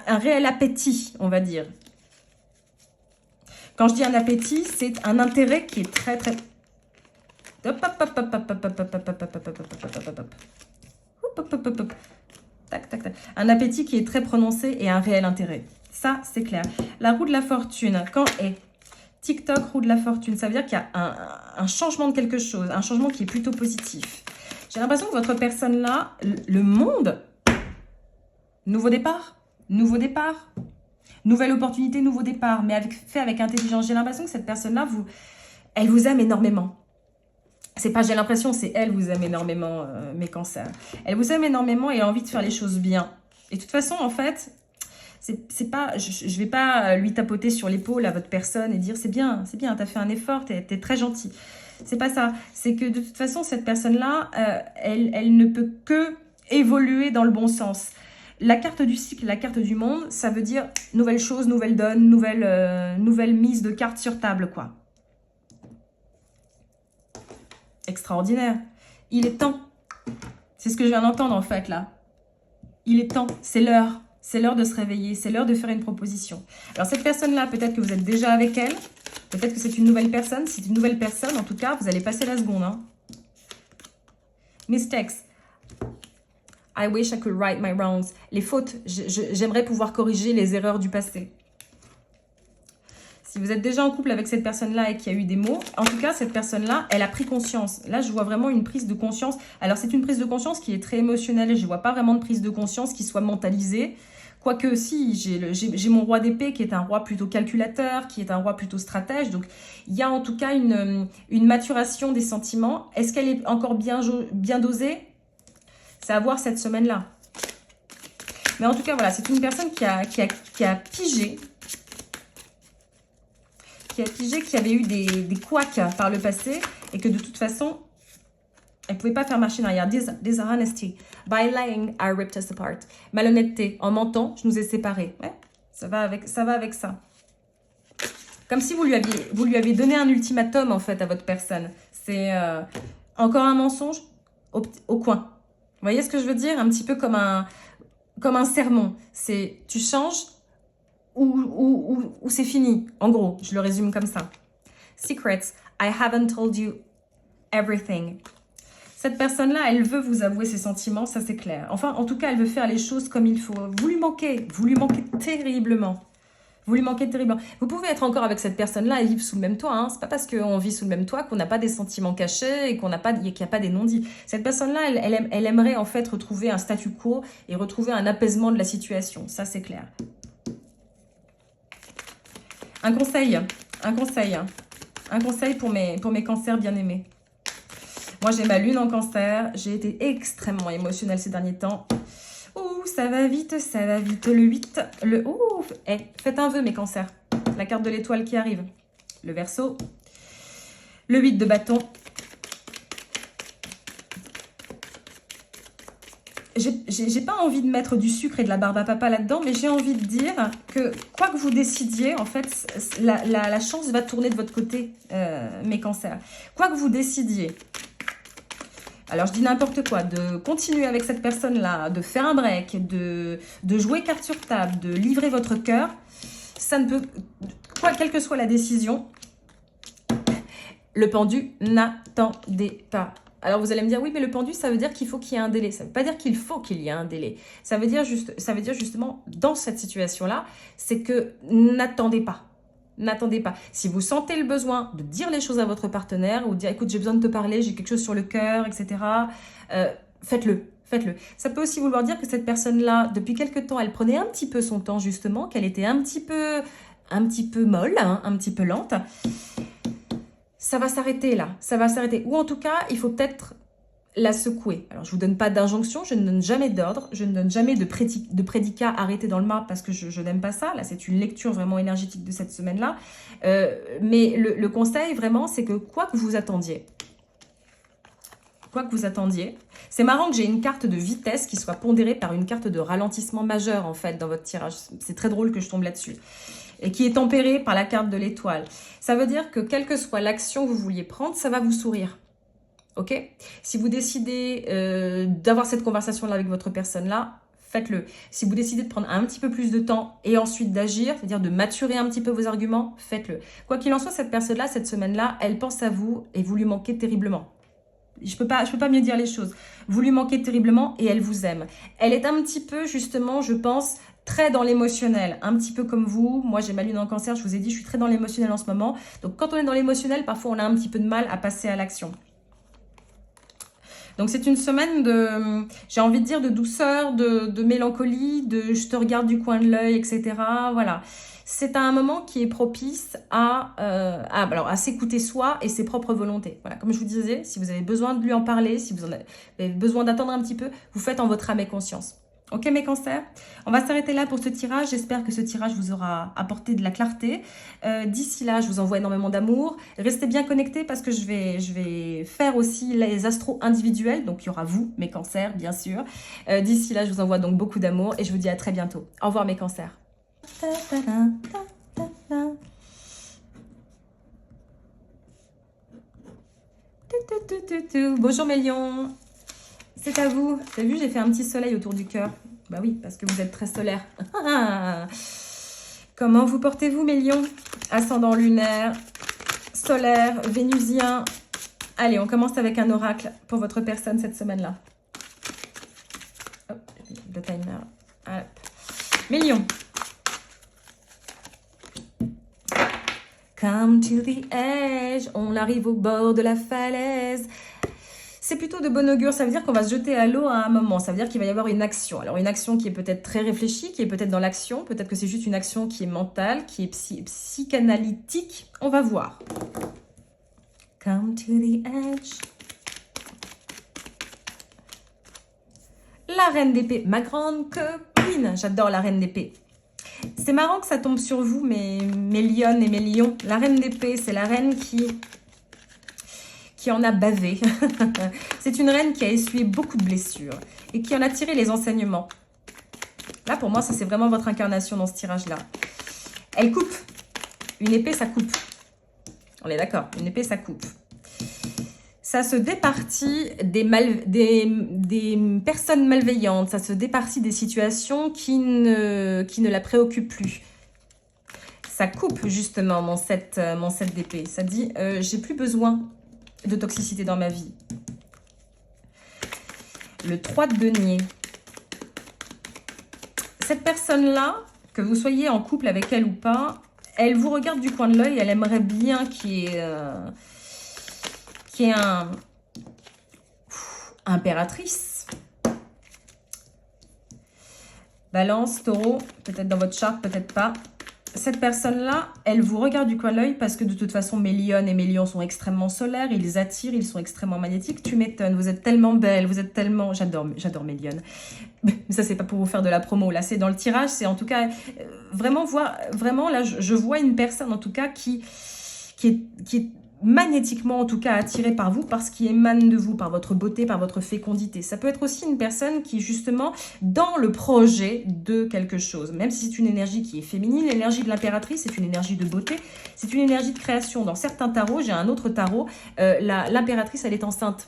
un réel appétit, on va dire. Quand je dis un appétit, c'est un intérêt qui est très, très... Un appétit qui est très prononcé et un réel intérêt. Ça, c'est clair. La roue de la fortune, quand est TikTok, roue de la fortune, ça veut dire qu'il y a un changement de quelque chose, un changement qui est plutôt positif. J'ai l'impression que votre personne-là, le monde, nouveau départ, nouvelle opportunité, nouveau départ, mais fait avec intelligence. J'ai l'impression que cette personne-là, elle vous aime énormément. C'est pas j'ai l'impression, c'est elle vous aime énormément, mes cancers. Elle vous aime énormément et elle a envie de faire les choses bien. Et de toute façon, en fait, c'est pas, je vais pas lui tapoter sur l'épaule à votre personne et dire c'est bien, t'as fait un effort, t'es très gentil. C'est pas ça. C'est que de toute façon, cette personne-là, elle ne peut que évoluer dans le bon sens. La carte du cycle, la carte du monde, ça veut dire nouvelle chose, nouvelle donne, nouvelle mise de cartes sur table, quoi. Extraordinaire. Il est temps. C'est ce que je viens d'entendre, en fait, là. Il est temps. C'est l'heure. C'est l'heure de se réveiller. C'est l'heure de faire une proposition. Alors, cette personne-là, peut-être que vous êtes déjà avec elle. Peut-être que c'est une nouvelle personne. Si c'est une nouvelle personne, en tout cas, vous allez passer la seconde. Hein. Mistakes. I wish I could right my wrongs. Les fautes, j'aimerais pouvoir corriger les erreurs du passé. Si vous êtes déjà en couple avec cette personne-là et qu'il y a eu des mots, en tout cas, cette personne-là, elle a pris conscience. Là, je vois vraiment une prise de conscience. Alors, c'est une prise de conscience qui est très émotionnelle. Je ne vois pas vraiment de prise de conscience qui soit mentalisée. Quoique, si, j'ai mon roi d'épée qui est un roi plutôt calculateur, qui est un roi plutôt stratège. Donc, il y a en tout cas une maturation des sentiments. Est-ce qu'elle est encore bien dosée? C'est à voir cette semaine-là. Mais en tout cas, voilà, c'est une personne qui a pigé. Qui a pigé qu'il y avait eu des couacs par le passé et que de toute façon, elle ne pouvait pas faire marcher en arrière. Dishonesty. By lying, I ripped us apart. Malhonnêteté. En mentant, je nous ai séparés. Ouais, ça va avec ça. Comme si vous lui aviez donné un ultimatum, en fait, à votre personne. C'est encore un mensonge au coin. Vous voyez ce que je veux dire? Un petit peu comme un sermon. C'est tu changes ou c'est fini. En gros, je le résume comme ça. Secrets. I haven't told you everything. Cette personne-là, elle veut vous avouer ses sentiments, ça c'est clair. Enfin, en tout cas, elle veut faire les choses comme il faut. Vous lui manquez terriblement. Vous lui manquez terriblement. Vous pouvez être encore avec cette personne-là et vivre sous le même toit. Hein. C'est pas parce qu'on vit sous le même toit qu'on n'a pas des sentiments cachés et qu'il n'y a pas des non-dits. Cette personne-là, elle aimerait en fait retrouver un statu quo et retrouver un apaisement de la situation. Ça, c'est clair. Un conseil pour mes cancers bien-aimés. Moi, j'ai ma lune en cancer. J'ai été extrêmement émotionnelle ces derniers temps. Ouh, ça va vite. Le 8, faites un vœu, mes cancers. La carte de l'étoile qui arrive. Le Verseau. Le 8 de bâton. J'ai pas envie de mettre du sucre et de la barbe à papa là-dedans, mais j'ai envie de dire que quoi que vous décidiez, en fait, la chance va tourner de votre côté, mes cancers. Quoi que vous décidiez. Alors, je dis n'importe quoi, de continuer avec cette personne-là, de faire un break, de jouer carte sur table, de livrer votre cœur, ça ne peut... quelle que soit la décision, le pendu, n'attendez pas. Alors, vous allez me dire, oui, mais le pendu, ça veut dire qu'il faut qu'il y ait un délai. Ça ne veut pas dire qu'il faut qu'il y ait un délai. Ça veut dire justement, dans cette situation-là, c'est que n'attendez pas. N'attendez pas. Si vous sentez le besoin de dire les choses à votre partenaire ou de dire, écoute, j'ai besoin de te parler, j'ai quelque chose sur le cœur, etc., faites-le. Ça peut aussi vouloir dire que cette personne-là, depuis quelque temps, elle prenait un petit peu son temps, justement, qu'elle était un petit peu molle, hein, un petit peu lente. Ça va s'arrêter là, Ou en tout cas, il faut peut-être la secouer. Alors, je ne vous donne pas d'injonction, je ne donne jamais d'ordre, je ne donne jamais de prédicat arrêté dans le marbre parce que je n'aime pas ça. Là, c'est une lecture vraiment énergétique de cette semaine-là. Mais le conseil, vraiment, c'est que quoi que vous attendiez, c'est marrant que j'ai une carte de vitesse qui soit pondérée par une carte de ralentissement majeur, en fait, dans votre tirage. C'est très drôle que je tombe là-dessus. Et qui est tempérée par la carte de l'étoile. Ça veut dire que quelle que soit l'action que vous vouliez prendre, ça va vous sourire. Ok? Si vous décidez d'avoir cette conversation-là avec votre personne-là, faites-le. Si vous décidez de prendre un petit peu plus de temps et ensuite d'agir, c'est-à-dire de maturer un petit peu vos arguments, faites-le. Quoi qu'il en soit, cette personne-là, cette semaine-là, elle pense à vous et vous lui manquez terriblement. Je peux pas mieux dire les choses. Vous lui manquez terriblement et elle vous aime. Elle est un petit peu, justement, je pense, très dans l'émotionnel, un petit peu comme vous. Moi, j'ai ma lune en cancer, je vous ai dit, je suis très dans l'émotionnel en ce moment. Donc, quand on est dans l'émotionnel, parfois, on a un petit peu de mal à passer à l'action. Donc, c'est une semaine de, j'ai envie de dire, de douceur, de mélancolie, de je te regarde du coin de l'œil, etc. Voilà. C'est un moment qui est propice à s'écouter soi et ses propres volontés. Voilà, comme je vous disais, si vous avez besoin de lui en parler, si vous avez besoin d'attendre un petit peu, vous faites en votre âme et conscience. Ok mes cancers, on va s'arrêter là pour ce tirage. J'espère que ce tirage vous aura apporté de la clarté. D'ici là, je vous envoie énormément d'amour. Restez bien connectés parce que je vais faire aussi les astros individuels. Donc, il y aura vous, mes cancers, bien sûr. D'ici là, je vous envoie donc beaucoup d'amour et je vous dis à très bientôt. Au revoir mes cancers. Bonjour mes lions. C'est à vous. T'as vu, j'ai fait un petit soleil autour du cœur. Bah oui, parce que vous êtes très solaire. Comment vous portez-vous, mes lions? Ascendant lunaire, solaire, vénusien. Allez, on commence avec un oracle pour votre personne cette semaine-là. Hop, le timer. Hop. Million. Come to the edge. On arrive au bord de la falaise. C'est plutôt de bon augure, ça veut dire qu'on va se jeter à l'eau à un moment, ça veut dire qu'il va y avoir une action. Alors une action qui est peut-être très réfléchie, qui est peut-être dans l'action, peut-être que c'est juste une action qui est mentale, qui est psychanalytique, on va voir. Come to the edge. La reine d'épée, ma grande copine, j'adore la reine d'épée. C'est marrant que ça tombe sur vous, mes lionnes et mes lions. La reine d'épée, c'est la reine qui en a bavé. C'est une reine qui a essuyé beaucoup de blessures et qui en a tiré les enseignements. Là, pour moi, ça c'est vraiment votre incarnation dans ce tirage-là. Elle coupe. Une épée, ça coupe. On est d'accord, une épée, ça coupe. Ça se départit des personnes malveillantes, ça se départit des situations qui ne la préoccupent plus. Ça coupe justement mon 7 d'épée. Ça dit, j'ai plus besoin de toxicité dans ma vie. Le 3 de denier. Cette personne-là, que vous soyez en couple avec elle ou pas, elle vous regarde du coin de l'œil, elle aimerait bien qu'il y ait un impératrice. Balance, taureau, peut-être dans votre charte, peut-être pas. Cette personne-là, elle vous regarde du coin de l'œil parce que de toute façon, mes lionnes et mes lions sont extrêmement solaires, ils attirent, ils sont extrêmement magnétiques. Tu m'étonnes, vous êtes tellement belle, vous êtes tellement... J'adore mes lionnes. Mais ça, c'est pas pour vous faire de la promo, là, c'est dans le tirage, c'est en tout cas... Vraiment, là, je vois une personne, en tout cas, qui est magnétiquement en tout cas attiré par vous, par ce qui émane de vous, par votre beauté, par votre fécondité. Ça peut être aussi une personne qui justement dans le projet de quelque chose, même si c'est une énergie qui est féminine, l'énergie de l'impératrice, c'est une énergie de beauté, c'est une énergie de création. Dans certains tarots, j'ai un autre tarot, l'impératrice elle est enceinte.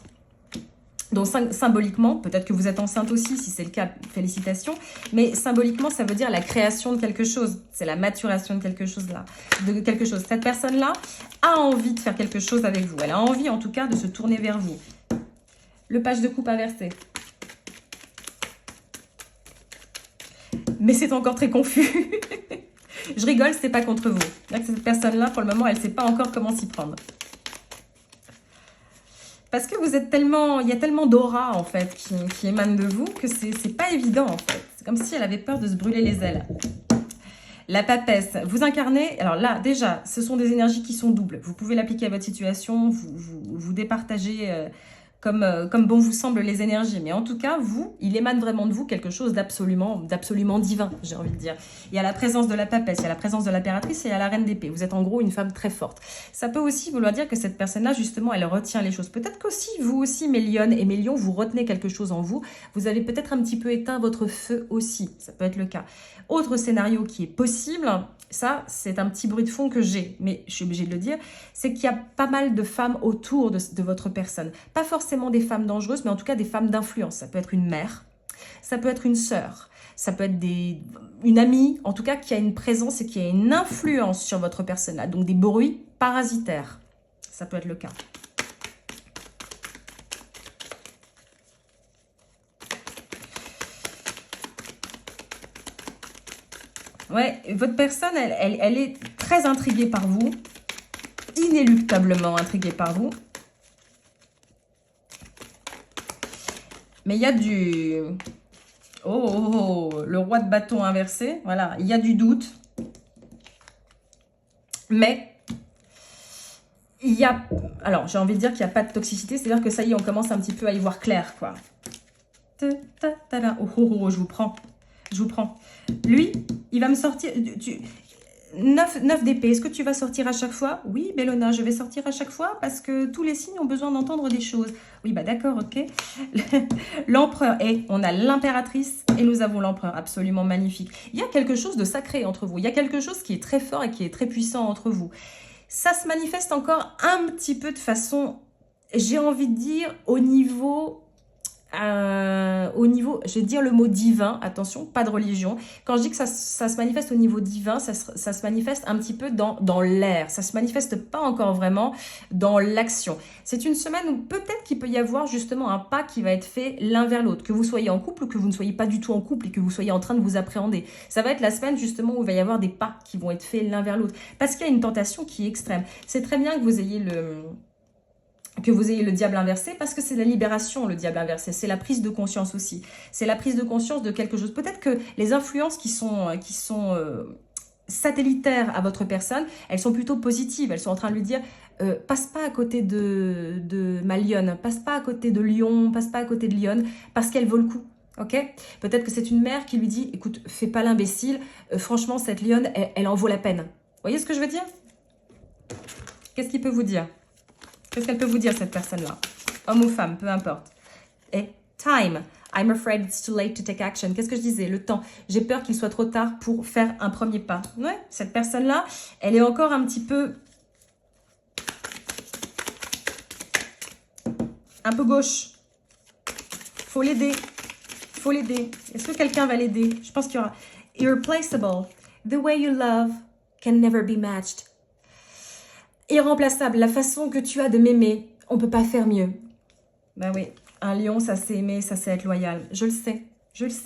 Donc symboliquement, peut-être que vous êtes enceinte aussi, si c'est le cas, félicitations. Mais symboliquement, ça veut dire la création de quelque chose. C'est la maturation de quelque chose là. Cette personne-là a envie de faire quelque chose avec vous. Elle a envie en tout cas de se tourner vers vous. Le page de coupe inversé. Mais c'est encore très confus. Je rigole, c'est pas contre vous. Cette personne-là, pour le moment, elle ne sait pas encore comment s'y prendre. Parce que vous êtes tellement, il y a tellement d'aura en fait qui émane de vous que c'est pas évident en fait. C'est comme si elle avait peur de se brûler les ailes. La papesse, vous incarnez, alors là déjà, ce sont des énergies qui sont doubles. Vous pouvez l'appliquer à votre situation, vous départagez comme bon vous semble les énergies. Mais en tout cas, il émane vraiment de vous quelque chose d'absolument divin, j'ai envie de dire. Il y a la présence de la papesse, il y a la présence de l'impératrice et il y a la reine d'épée. Vous êtes en gros une femme très forte. Ça peut aussi vouloir dire que cette personne-là, justement, elle retient les choses. Peut-être qu'aussi, vous aussi, mes lionnes et mes lions, vous retenez quelque chose en vous. Vous avez peut-être un petit peu éteint votre feu aussi. Ça peut être le cas. Autre scénario qui est possible, ça, c'est un petit bruit de fond que j'ai, mais je suis obligée de le dire, c'est qu'il y a pas mal de femmes autour de votre personne. Pas forcément des femmes dangereuses, mais en tout cas des femmes d'influence. Ça peut être une mère, ça peut être une sœur, ça peut être une amie, en tout cas qui a une présence et qui a une influence sur votre personne-là. Donc des bruits parasitaires, ça peut être le cas. Ouais, votre personne, elle est très intriguée par vous, inéluctablement intriguée par vous. Mais il y a du... Oh, le roi de bâton inversé, voilà, il y a du doute. Mais, il y a... Alors, j'ai envie de dire qu'il n'y a pas de toxicité, c'est-à-dire que ça y est, on commence un petit peu à y voir clair, quoi. Oh, je vous prends. Je vous prends. Lui, il va me sortir... 9 d'épée. Est-ce que tu vas sortir à chaque fois? Oui, Bellona, je vais sortir à chaque fois parce que tous les signes ont besoin d'entendre des choses. Oui, bah d'accord, ok. L'empereur. Et on a l'impératrice et nous avons l'empereur. Absolument magnifique. Il y a quelque chose de sacré entre vous. Il y a quelque chose qui est très fort et qui est très puissant entre vous. Ça se manifeste encore un petit peu de façon, j'ai envie de dire, au niveau... au niveau, je vais dire le mot divin, attention, pas de religion. Quand je dis que ça se manifeste au niveau divin, ça se manifeste un petit peu dans l'air. Ça se manifeste pas encore vraiment dans l'action. C'est une semaine où peut-être qu'il peut y avoir justement un pas qui va être fait l'un vers l'autre. Que vous soyez en couple ou que vous ne soyez pas du tout en couple et que vous soyez en train de vous appréhender. Ça va être la semaine justement où il va y avoir des pas qui vont être faits l'un vers l'autre. Parce qu'il y a une tentation qui est extrême. C'est très bien que vous ayez le diable inversé, parce que c'est la libération, le diable inversé. C'est la prise de conscience aussi. C'est la prise de conscience de quelque chose. Peut-être que les influences qui sont satellitaires à votre personne, elles sont plutôt positives. Elles sont en train de lui dire passe pas à côté de ma lionne, passe pas à côté de Lion, passe pas à côté de Lionne, parce qu'elle vaut le coup. Ok. Peut-être que c'est une mère qui lui dit écoute, fais pas l'imbécile, franchement, cette lionne, elle en vaut la peine. Vous voyez ce que je veux dire? Qu'est-ce qu'il peut vous dire? Qu'est-ce qu'elle peut vous dire, cette personne-là? Homme ou femme, peu importe. Et time. I'm afraid it's too late to take action. Qu'est-ce que je disais? Le temps. J'ai peur qu'il soit trop tard pour faire un premier pas. Ouais, cette personne-là, elle est encore un petit peu... un peu gauche. Faut l'aider. Faut l'aider. Est-ce que quelqu'un va l'aider? Je pense qu'il y aura... Irreplaceable. The way you love can never be matched. Irremplaçable, la façon que tu as de m'aimer, on ne peut pas faire mieux. Ben oui, un lion, ça sait aimer, ça sait être loyal. Je le sais,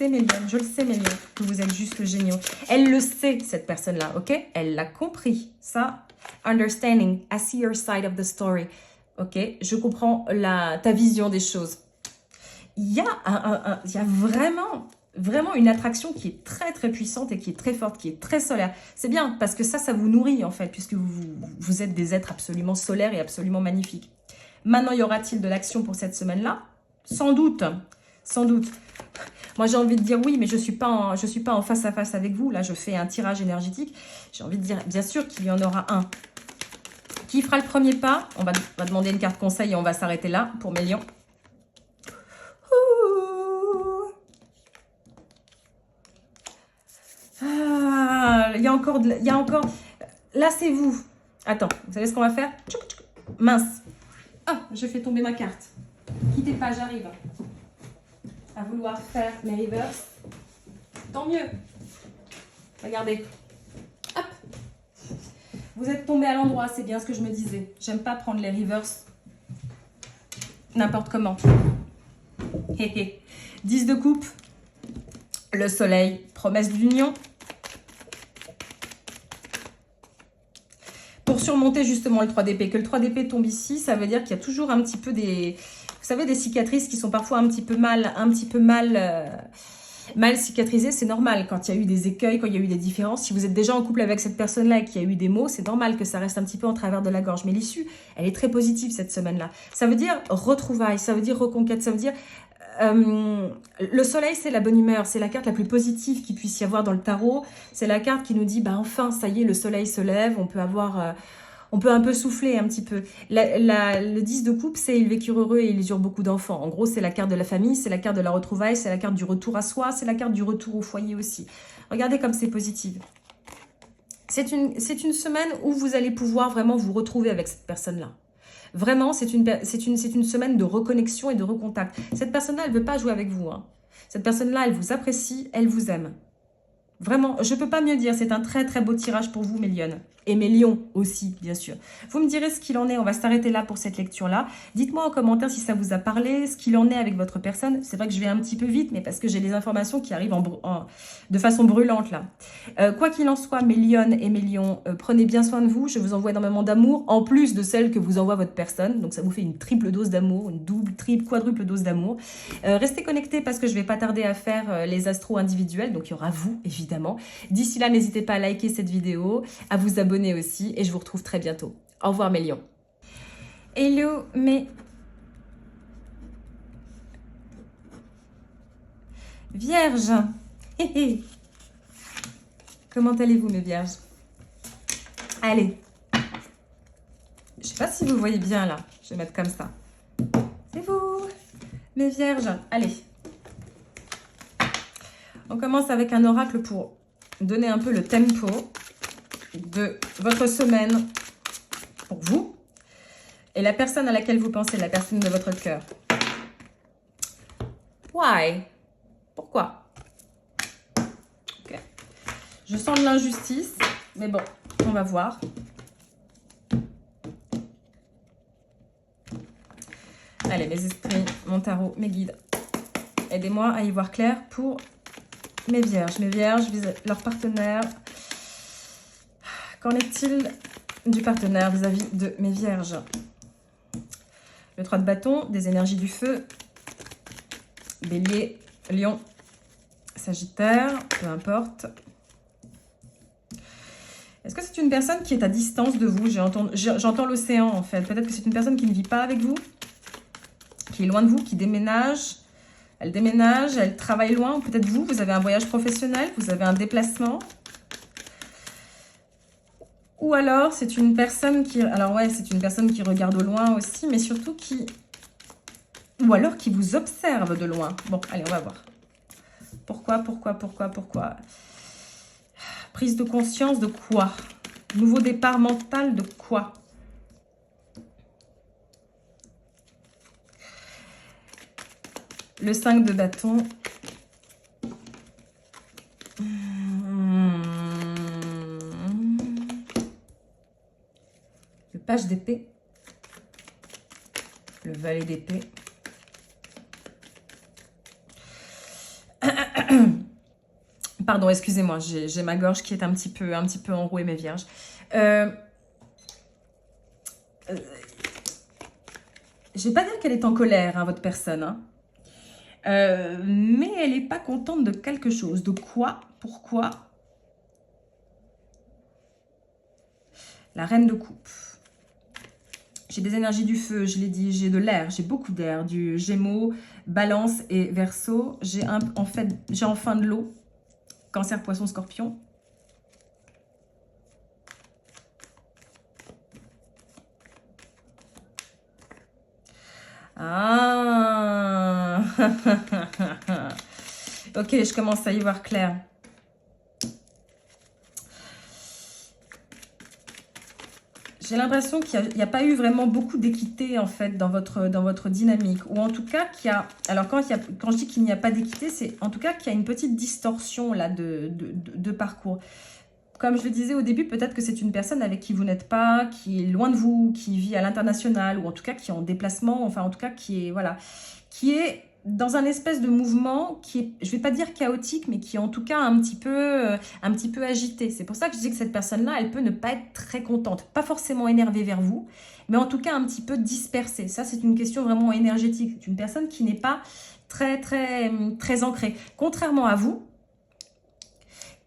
mes lions, je le sais, mes lions, que vous êtes juste géniaux. Elle le sait, cette personne-là, ok? Elle l'a compris, ça. Understanding, I see your side of the story. Ok, je comprends ta vision des choses. Il y a vraiment une attraction qui est très très puissante et qui est très forte, qui est très solaire. C'est bien parce que ça vous nourrit en fait, puisque vous êtes des êtres absolument solaires et absolument magnifiques. Maintenant, y aura-t-il de l'action pour cette semaine-là? Sans doute, sans doute. Moi, j'ai envie de dire oui, mais je suis pas en face à face avec vous. Là, je fais un tirage énergétique. J'ai envie de dire, bien sûr qu'il y en aura un. Qui fera le premier pas? On va demander une carte conseil et on va s'arrêter là pour mes lions. Il y a encore... Là, c'est vous. Attends, vous savez ce qu'on va faire? Mince. Ah, je fais tomber ma carte. Quittez pas, j'arrive. À vouloir faire mes reverse. Tant mieux. Regardez. Hop. Vous êtes tombé à l'endroit, c'est bien ce que je me disais. J'aime pas prendre les reverse n'importe comment. 10 de coupe. Le soleil, promesse d'union. Pour surmonter justement le 3 d'épée, que le 3 d'épée tombe ici, ça veut dire qu'il y a toujours un petit peu des... Vous savez, des cicatrices qui sont parfois un petit peu mal cicatrisées. C'est normal quand il y a eu des écueils, quand il y a eu des différences. Si vous êtes déjà en couple avec cette personne-là et qu'il y a eu des mots, c'est normal que ça reste un petit peu en travers de la gorge. Mais l'issue, elle est très positive cette semaine-là. Ça veut dire retrouvailles, ça veut dire reconquête, ça veut dire... le soleil, c'est la bonne humeur, c'est la carte la plus positive qu'il puisse y avoir dans le tarot. C'est la carte qui nous dit, bah enfin, ça y est, le soleil se lève, on peut un peu souffler un petit peu. Le 10 de coupe, c'est ils vécurent heureux et ils eurent beaucoup d'enfants. En gros, c'est la carte de la famille, c'est la carte de la retrouvaille, c'est la carte du retour à soi, c'est la carte du retour au foyer aussi. Regardez comme c'est positif. C'est une semaine où vous allez pouvoir vraiment vous retrouver avec cette personne-là. Vraiment, c'est une semaine de reconnexion et de recontact. Cette personne-là, elle ne veut pas jouer avec vous. Hein. Cette personne-là, elle vous apprécie, elle vous aime. Vraiment, je ne peux pas mieux dire. C'est un très très beau tirage pour vous, mes lionnes. Et mes lions aussi, bien sûr. Vous me direz ce qu'il en est. On va s'arrêter là pour cette lecture-là. Dites-moi en commentaire si ça vous a parlé, ce qu'il en est avec votre personne. C'est vrai que je vais un petit peu vite, mais parce que j'ai des informations qui arrivent de façon brûlante là. Quoi qu'il en soit, mes lionnes et mes lions, prenez bien soin de vous. Je vous envoie énormément d'amour, en plus de celle que vous envoie votre personne. Donc ça vous fait une triple dose d'amour, une double, triple, quadruple dose d'amour. Restez connectés parce que je ne vais pas tarder à faire les astros individuels. Donc il y aura vous, évidemment. D'ici là, n'hésitez pas à liker cette vidéo, à vous abonner aussi et je vous retrouve très bientôt. Au revoir mes lions. Hello mes vierges. Comment allez-vous mes vierges? Allez. Je sais pas si vous voyez bien là. Je vais mettre comme ça. C'est vous mes vierges. Allez. On commence avec un oracle pour donner un peu le tempo de votre semaine pour vous et la personne à laquelle vous pensez, la personne de votre cœur. Why? Pourquoi? Ok. Je sens de l'injustice, mais bon, on va voir. Allez, mes esprits, mon tarot, mes guides, aidez-moi à y voir clair pour mes vierges. Mes vierges visent leur partenaire. Qu'en est-il du partenaire vis-à-vis de mes vierges? Le 3 de bâton, des énergies du feu, Bélier, Lion, Sagittaire, peu importe. Est-ce que c'est une personne qui est à distance de vous? J'entends l'océan en fait. Peut-être que c'est une personne qui ne vit pas avec vous, qui est loin de vous, qui déménage. Elle déménage, elle travaille loin. Peut-être vous, vous avez un voyage professionnel, vous avez un déplacement. Ou alors, c'est une personne qui... Alors ouais, c'est une personne qui regarde au loin aussi, mais surtout qui... Ou alors qui vous observe de loin. Bon, allez, on va voir. Pourquoi? Prise de conscience de quoi? Nouveau départ mental de quoi? Le 5 de bâton. Le page d'épée. Le valet d'épée. Pardon, excusez-moi, j'ai ma gorge qui est un petit peu enrouée, mes vierges. Je vais pas dire qu'elle est en colère, hein, votre personne. Hein. Mais elle n'est pas contente de quelque chose. De quoi? Pourquoi? La reine de coupe. J'ai des énergies du feu, je l'ai dit, j'ai de l'air, j'ai beaucoup d'air, du Gémeaux, Balance et Verseau. J'ai enfin de l'eau, Cancer, Poisson, Scorpion. Ah. Ok, je commence à y voir clair. J'ai l'impression qu'il n'y a pas eu vraiment beaucoup d'équité en fait dans votre dynamique. Ou en tout cas qu'il y a... Alors quand je dis qu'il n'y a pas d'équité, c'est en tout cas qu'il y a une petite distorsion là de parcours. Comme je le disais au début, peut-être que c'est une personne avec qui vous n'êtes pas, qui est loin de vous, qui vit à l'international, ou en tout cas qui est en déplacement, enfin en tout cas qui est, voilà, qui est dans un espèce de mouvement qui est, je ne vais pas dire chaotique, mais qui est en tout cas un petit peu agité. C'est pour ça que je dis que cette personne-là, elle peut ne pas être très contente, pas forcément énervée vers vous, mais en tout cas un petit peu dispersée. Ça, c'est une question vraiment énergétique. C'est une personne qui n'est pas très ancrée. Contrairement à vous,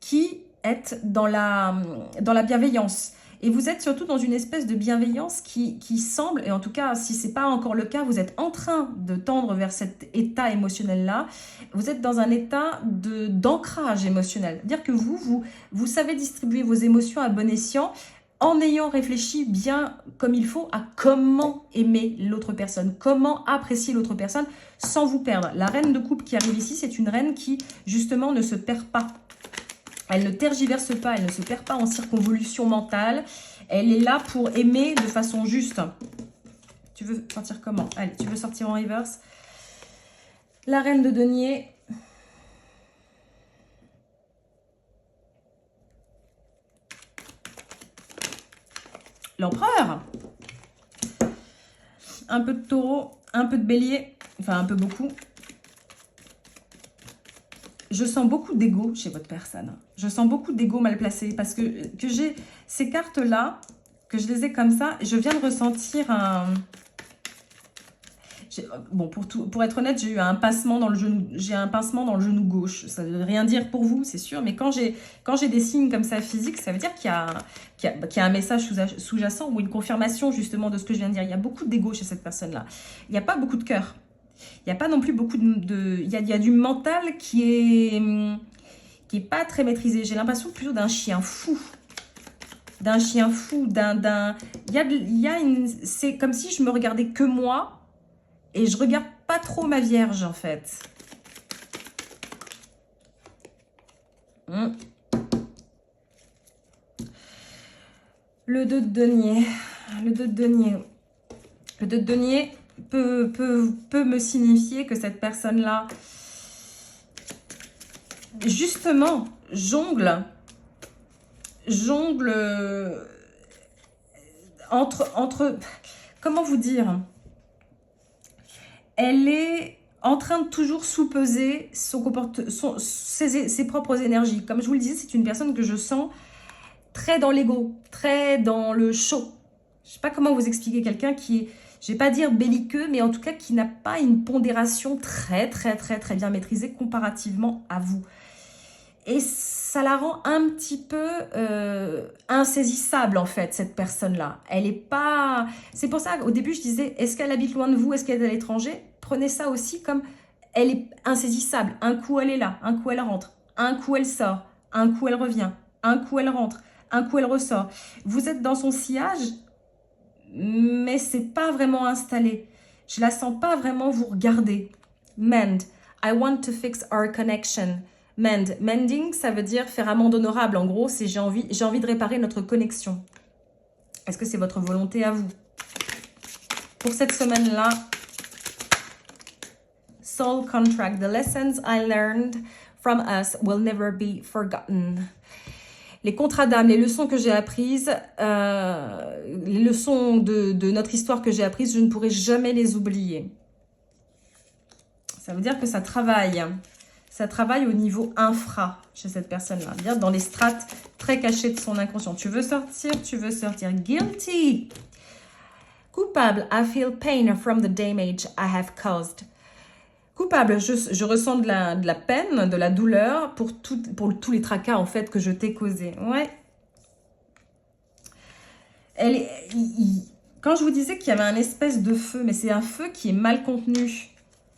qui êtes dans la bienveillance. Et vous êtes surtout dans une espèce de bienveillance qui semble, et en tout cas, si ce n'est pas encore le cas, vous êtes en train de tendre vers cet état émotionnel-là. Vous êtes dans un état d'ancrage émotionnel. C'est-à-dire que vous savez distribuer vos émotions à bon escient en ayant réfléchi bien comme il faut à comment aimer l'autre personne, comment apprécier l'autre personne sans vous perdre. La reine de coupe qui arrive ici, c'est une reine qui, justement, ne se perd pas. Elle ne tergiverse pas, elle ne se perd pas en circonvolution mentale. Elle est là pour aimer de façon juste. Tu veux sortir comment? Allez, tu veux sortir en reverse. La reine de denier. L'empereur. Un peu de taureau, un peu de bélier. Enfin, un peu beaucoup. Je sens beaucoup d'ego chez votre personne. Je sens beaucoup d'ego mal placé parce que j'ai ces cartes-là, que je les ai comme ça, je viens de ressentir un... Bon, pour être honnête, j'ai eu un pincement dans le genou. J'ai un pincement dans le genou gauche. Ça ne veut rien dire pour vous, c'est sûr. Mais quand j'ai des signes comme ça physiques, ça veut dire qu'il y a un message sous-jacent ou une confirmation justement de ce que je viens de dire. Il y a beaucoup d'ego chez cette personne-là. Il n'y a pas beaucoup de cœur. Il n'y a pas non plus beaucoup de... Il y a du mental qui est pas très maîtrisé. J'ai l'impression plutôt d'un chien fou. D'un chien fou, c'est comme si je me regardais que moi et je regarde pas trop ma vierge en fait. Le 2 de denier. Le 2 de denier. Le 2 de denier peut me signifier que cette personne-là justement, jongle entre, comment vous dire, elle est en train de toujours sous-peser ses propres énergies. Comme je vous le disais, c'est une personne que je sens très dans l'ego, très dans le show. Je ne sais pas comment vous expliquer quelqu'un qui est, je ne vais pas dire belliqueux, mais en tout cas qui n'a pas une pondération très bien maîtrisée comparativement à vous. Et ça la rend un petit peu insaisissable en fait, cette personne-là. Elle est pas... C'est pour ça qu'au début je disais, est-ce qu'elle habite loin de vous, est-ce qu'elle est à l'étranger? Prenez ça aussi comme, elle est insaisissable. Un coup elle est là, un coup elle rentre, un coup elle sort, un coup elle revient, un coup elle rentre, un coup elle ressort. Vous êtes dans son sillage, mais c'est pas vraiment installé. Je la sens pas vraiment vous regarder. Mend. I want to fix our connection. Mend. Mending, ça veut dire faire amende honorable. En gros, c'est j'ai envie de réparer notre connexion. Est-ce que c'est votre volonté à vous? Pour cette semaine-là, Soul Contract. The lessons I learned from us will never be forgotten. Les contrats d'âme, les leçons que j'ai apprises, les leçons de notre histoire que j'ai apprises, je ne pourrai jamais les oublier. Ça veut dire que ça travaille. Ça travaille au niveau infra chez cette personne-là. C'est-à-dire dans les strates très cachées de son inconscient. Tu veux sortir, Guilty. Coupable, I feel pain from the damage I have caused. Coupable, je ressens de la peine, de la douleur pour tous les tracas en fait que je t'ai causés. Ouais. Quand je vous disais qu'il y avait un espèce de feu, mais c'est un feu qui est mal contenu,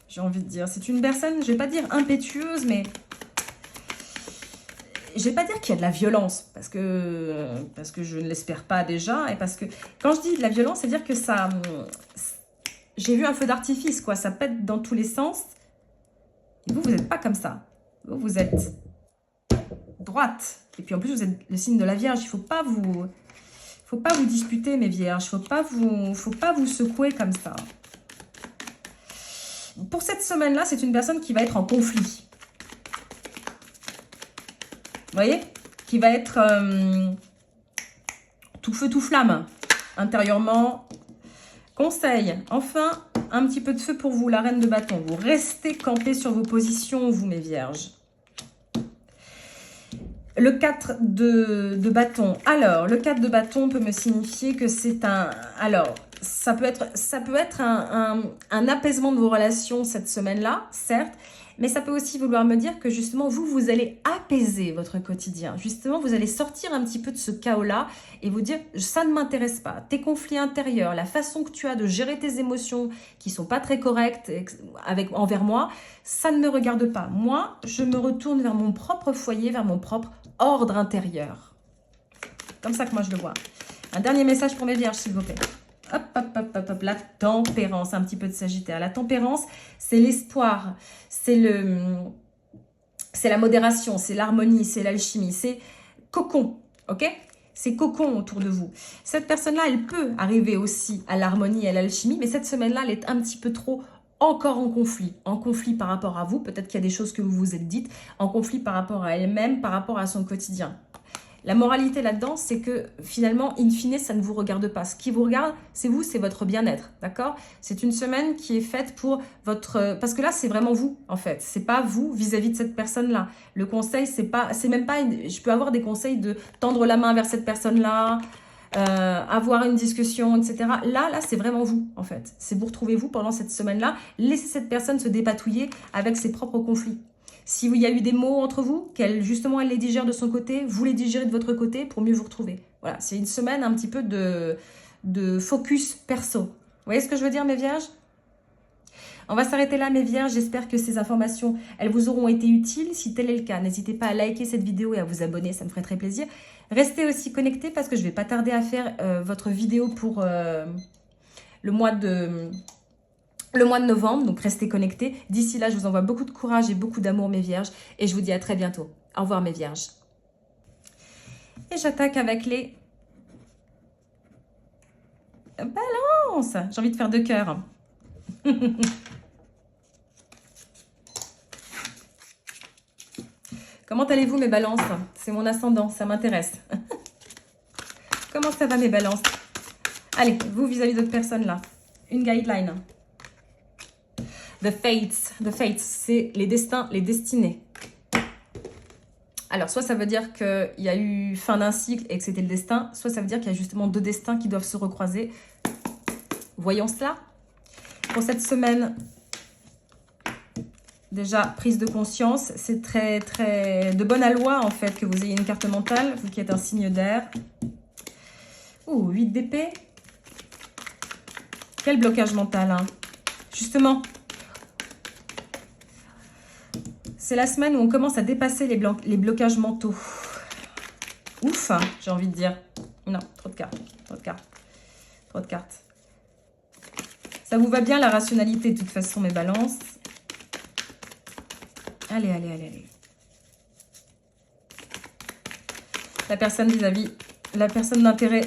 j'ai envie de dire. C'est une personne, je vais pas dire impétueuse, mais je vais pas dire qu'il y a de la violence, parce que je ne l'espère pas déjà, et parce que quand je dis de la violence, c'est-à-dire que ça... J'ai vu un feu d'artifice, quoi. Ça pète dans tous les sens. Et vous n'êtes pas comme ça. Vous êtes droite. Et puis en plus, vous êtes le signe de la Vierge. Il ne faut pas vous disputer, mes vierges. Il ne faut pas vous secouer comme ça. Pour cette semaine-là, c'est une personne qui va être en conflit. Vous voyez? Qui va être tout feu, tout flamme. Intérieurement. Conseil, enfin, un petit peu de feu pour vous, la reine de bâton. Vous restez campé sur vos positions, vous, mes vierges. Le 4 de bâton. Alors, le 4 de bâton peut me signifier que c'est un... Alors, ça peut être un apaisement de vos relations cette semaine-là, certes, mais ça peut aussi vouloir me dire que justement, vous allez apaiser votre quotidien. Justement, vous allez sortir un petit peu de ce chaos-là et vous dire, ça ne m'intéresse pas. Tes conflits intérieurs, la façon que tu as de gérer tes émotions qui ne sont pas très correctes envers moi, ça ne me regarde pas. Moi, je me retourne vers mon propre foyer, vers mon propre ordre intérieur. Comme ça que moi je le vois. Un dernier message pour mes vierges, s'il vous plaît. Hop, hop, hop, hop, hop. La tempérance, un petit peu de Sagittaire. La tempérance, c'est l'espoir, c'est la modération, c'est l'harmonie, c'est l'alchimie, c'est cocon, ok? C'est cocon autour de vous. Cette personne-là, elle peut arriver aussi à l'harmonie et à l'alchimie, mais cette semaine-là, elle est un petit peu trop encore en conflit par rapport à vous. Peut-être qu'il y a des choses que vous vous êtes dites, en conflit par rapport à elle-même, par rapport à son quotidien. La moralité là-dedans, c'est que finalement, in fine, ça ne vous regarde pas. Ce qui vous regarde, c'est vous, c'est votre bien-être, d'accord? C'est une semaine qui est faite pour votre... Parce que là, c'est vraiment vous, en fait. C'est pas vous vis-à-vis de cette personne-là. Le conseil, c'est même pas... Je peux avoir des conseils de tendre la main vers cette personne-là, avoir une discussion, etc. Là, c'est vraiment vous, en fait. C'est vous retrouvez vous pendant cette semaine-là. Laissez cette personne se dépatouiller avec ses propres conflits. Si il y a eu des mots entre vous, qu'elle justement elle les digère de son côté, vous les digérez de votre côté pour mieux vous retrouver. Voilà, c'est une semaine un petit peu de focus perso. Vous voyez ce que je veux dire, mes vierges? On va s'arrêter là, mes vierges. J'espère que ces informations, elles vous auront été utiles. Si tel est le cas, n'hésitez pas à liker cette vidéo et à vous abonner, ça me ferait très plaisir. Restez aussi connectés parce que je ne vais pas tarder à faire votre vidéo pour le mois de novembre, donc restez connectés. D'ici là, je vous envoie beaucoup de courage et beaucoup d'amour, mes vierges. Et je vous dis à très bientôt. Au revoir, mes vierges. Et j'attaque avec les balances. J'ai envie de faire 2 cœurs. Comment allez-vous mes balances? C'est mon ascendant, ça m'intéresse. Comment ça va mes balances? Allez, vous vis-à-vis d'autres personnes là. Une guideline. The Fates, c'est les destins, les destinées. Alors, soit ça veut dire qu'il y a eu fin d'un cycle et que c'était le destin, soit ça veut dire qu'il y a justement deux destins qui doivent se recroiser. Voyons cela. Pour cette semaine, déjà, prise de conscience. C'est très, très de bonne aloi, en fait, que vous ayez une carte mentale, vous qui êtes un signe d'air. Ouh, 8 d'épée. Quel blocage mental, hein. Justement, c'est la semaine où on commence à dépasser les blocages mentaux. Ouf, hein, j'ai envie de dire. Non, trop de cartes, trop de cartes, trop de cartes. Ça vous va bien la rationalité de toute façon, mes balances. Allez, allez, allez, allez. La personne vis-à-vis, la personne d'intérêt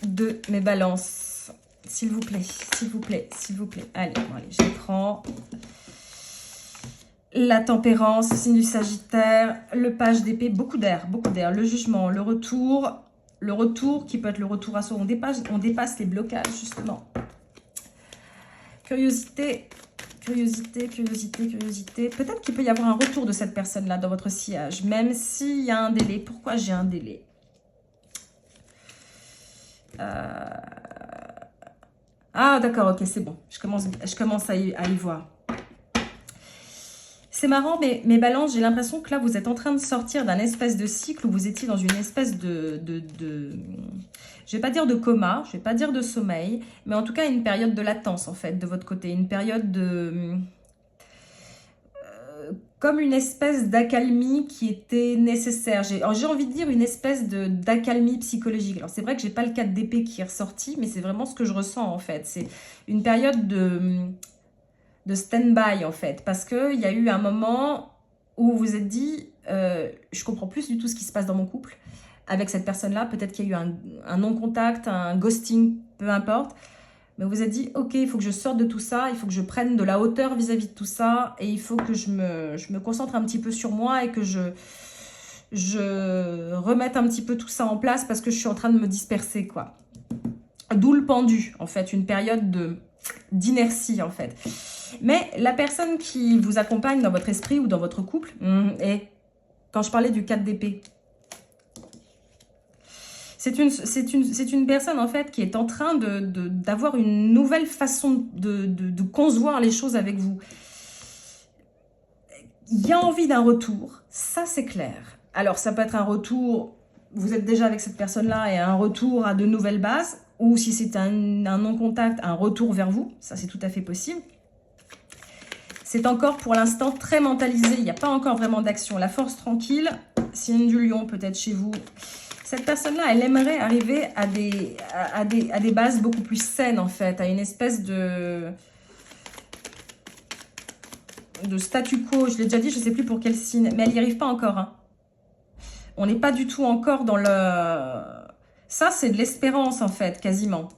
de mes balances. S'il vous plaît, s'il vous plaît, s'il vous plaît. Allez, bon, allez, j'écran. La tempérance, signe du Sagittaire, le page d'épée, beaucoup d'air, le jugement, le retour qui peut être le retour à soi, on dépasse les blocages justement. Curiosité, curiosité, curiosité, curiosité. Peut-être qu'il peut y avoir un retour de cette personne-là dans votre sillage, même s'il y a un délai. Pourquoi j'ai un délai? Ah d'accord, ok, c'est bon, je commence à y voir. C'est marrant, mais mes balances, j'ai l'impression que là, vous êtes en train de sortir d'un espèce de cycle où vous étiez dans une espèce je vais pas dire de coma, je vais pas dire de sommeil, mais en tout cas, une période de latence, en fait, de votre côté. Une période de... comme une espèce d'accalmie qui était nécessaire. J'ai envie de dire une espèce d'accalmie psychologique. Alors, c'est vrai que j'ai pas le 4 d'épée qui est ressorti, mais c'est vraiment ce que je ressens, en fait. C'est une période de stand-by en fait, parce qu'il y a eu un moment où vous vous êtes dit je comprends plus du tout ce qui se passe dans mon couple avec cette personne-là, peut-être qu'il y a eu un non-contact, un ghosting, peu importe, mais vous vous êtes dit ok, il faut que je sorte de tout ça, il faut que je prenne de la hauteur vis-à-vis de tout ça, et il faut que je me concentre un petit peu sur moi et que je remette un petit peu tout ça en place parce que je suis en train de me disperser quoi. D'où le pendu en fait, une période d'inertie en fait. Mais la personne qui vous accompagne dans votre esprit ou dans votre couple, et quand je parlais du 4 d'épée, c'est une personne en fait qui est en train d'avoir une nouvelle façon de concevoir les choses avec vous. Il y a envie d'un retour, ça c'est clair. Alors ça peut être un retour, vous êtes déjà avec cette personne-là et un retour à de nouvelles bases, ou si c'est un non-contact, un retour vers vous, ça c'est tout à fait possible. C'est encore pour l'instant très mentalisé, il n'y a pas encore vraiment d'action. La force tranquille, signe du lion peut-être chez vous. Cette personne-là, elle aimerait arriver à des bases beaucoup plus saines en fait, à une espèce de statu quo. Je l'ai déjà dit, je ne sais plus pour quel signe, mais elle n'y arrive pas encore. Hein. On n'est pas du tout encore dans le... Ça, c'est de l'espérance en fait, quasiment,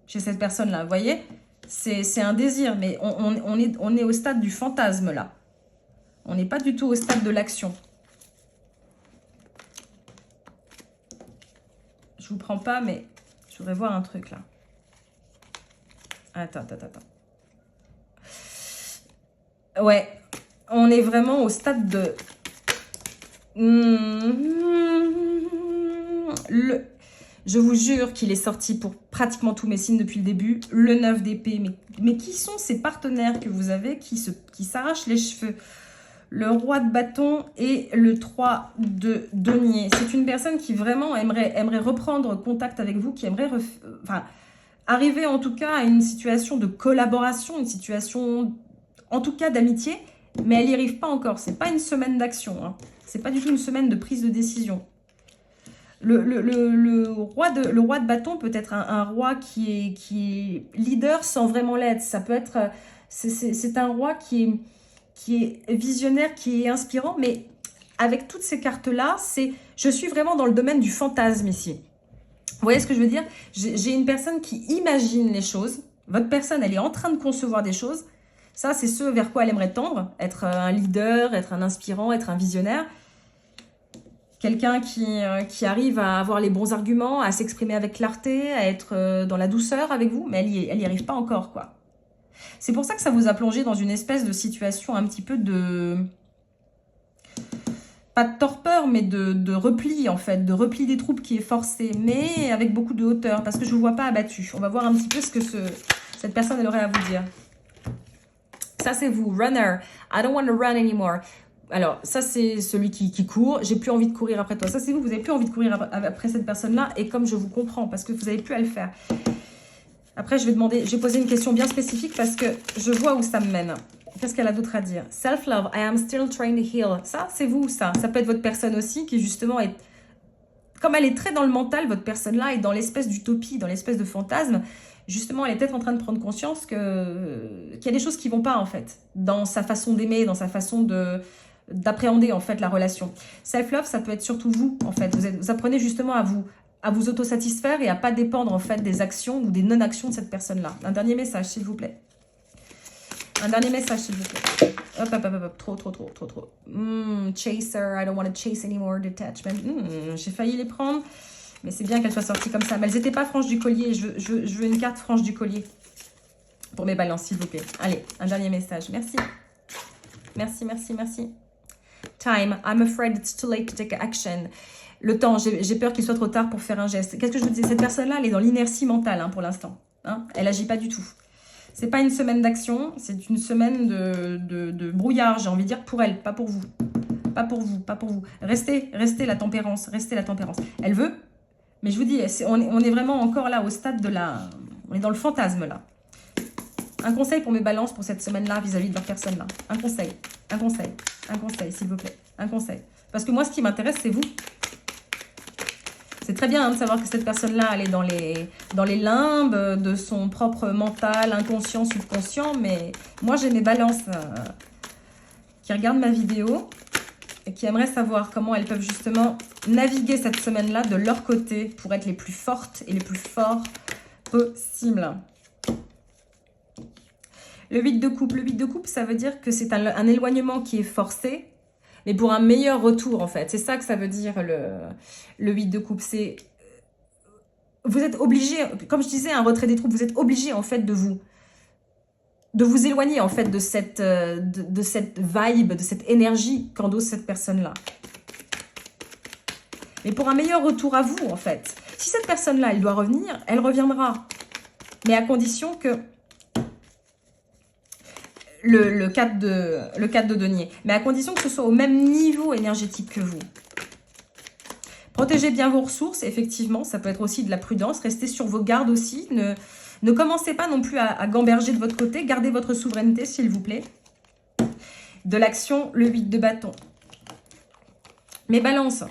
chez cette personne-là, vous voyez ? C'est un désir, mais on est au stade du fantasme, là. On n'est pas du tout au stade de l'action. Je vous prends pas, mais je voudrais voir un truc, là. Attends. Ouais, on est vraiment au stade de... Je vous jure qu'il est sorti pour pratiquement tous mes signes depuis le début. Le 9 d'épée. Mais qui sont ces partenaires que vous avez qui s'arrachent les cheveux? Le roi de bâton et le 3 de denier. C'est une personne qui vraiment aimerait reprendre contact avec vous, qui aimerait arriver en tout cas à une situation de collaboration, une situation en tout cas d'amitié, mais elle n'y arrive pas encore. C'est pas une semaine d'action. Hein. C'est pas du tout une semaine de prise de décision. Le roi de bâton peut être un roi qui est leader sans vraiment l'être. Ça peut être... C'est un roi qui est visionnaire, qui est inspirant, mais avec toutes ces cartes-là, je suis vraiment dans le domaine du fantasme ici. Vous voyez ce que je veux dire? J'ai une personne qui imagine les choses. Votre personne, elle est en train de concevoir des choses. Ça, c'est ce vers quoi elle aimerait tendre. Être un leader, être un inspirant, être un visionnaire. Quelqu'un qui arrive à avoir les bons arguments, à s'exprimer avec clarté, à être dans la douceur avec vous, mais elle y arrive pas encore, quoi. C'est pour ça que ça vous a plongé dans une espèce de situation un petit peu de... Pas de torpeur, mais de repli, en fait, de repli des troupes qui est forcé, mais avec beaucoup de hauteur, parce que je ne vous vois pas abattu. On va voir un petit peu ce que cette personne elle aurait à vous dire. Ça, c'est vous, runner. I don't want to run anymore. Alors, ça, c'est celui qui court. J'ai plus envie de courir après toi. Ça, c'est vous. Vous n'avez plus envie de courir après cette personne-là. Et comme je vous comprends, parce que vous n'avez plus à le faire. Après, je vais poser une question bien spécifique parce que je vois où ça me mène. Qu'est-ce qu'elle a d'autre à dire? Self-love, I am still trying to heal. Ça, c'est vous, ça. Ça peut être votre personne aussi qui, justement, est... Comme elle est très dans le mental, votre personne-là, est dans l'espèce d'utopie, dans l'espèce de fantasme. Justement, elle est peut-être en train de prendre conscience qu'il y a des choses qui vont pas, en fait, dans sa façon d'aimer, dans sa façon d'appréhender, en fait, la relation. Self-love, ça peut être surtout vous, en fait. Vous apprenez justement à vous autosatisfaire et à pas dépendre, en fait, des actions ou des non-actions de cette personne-là. Un dernier message, s'il vous plaît. Un dernier message, s'il vous plaît. Hop, hop, hop, hop. Trop. Chaser, I don't want to chase anymore. Detachment. J'ai failli les prendre. Mais c'est bien qu'elles soient sorties comme ça. Mais elles n'étaient pas franches du collier. Je veux une carte franche du collier. Pour mes balances, s'il vous plaît. Allez, un dernier message. Merci. Merci. Time. I'm afraid it's too late to take action. Le temps. J'ai peur qu'il soit trop tard pour faire un geste. Qu'est-ce que je vous dis? Cette personne-là, elle est dans l'inertie mentale pour l'instant. Elle n'agit pas du tout. C'est pas une semaine d'action. C'est une semaine de brouillard, j'ai envie de dire, pour elle, pas pour vous. Pas pour vous. Restez la tempérance. Elle veut. Mais je vous dis, on est vraiment encore là au stade de la... On est dans le fantasme là. Un conseil pour mes balances pour cette semaine-là vis-à-vis de leur personne-là. Un conseil, s'il vous plaît. Un conseil. Parce que moi, ce qui m'intéresse, c'est vous. C'est très bien de savoir que cette personne-là, elle est dans les limbes de son propre mental, inconscient, subconscient. Mais moi, j'ai mes balances qui regardent ma vidéo et qui aimeraient savoir comment elles peuvent justement naviguer cette semaine-là de leur côté pour être les plus fortes et les plus forts possibles. Le 8 de coupe. Le 8 de coupe, ça veut dire que c'est un éloignement qui est forcé, mais pour un meilleur retour, en fait. C'est ça que ça veut dire, le 8 de coupe. C'est... Vous êtes obligé, comme je disais, un retrait des troupes, vous êtes obligé, en fait, de vous éloigner, en fait, de cette vibe, de cette énergie qu'endosse cette personne-là. Mais pour un meilleur retour à vous, en fait. Si cette personne-là, elle doit revenir, elle reviendra. Mais à condition que... Le 4 de denier. Mais à condition que ce soit au même niveau énergétique que vous. Protégez bien vos ressources, effectivement. Ça peut être aussi de la prudence. Restez sur vos gardes aussi. Ne commencez pas non plus à gamberger de votre côté. Gardez votre souveraineté, s'il vous plaît. De l'action, le 8 de bâton. Mes balances.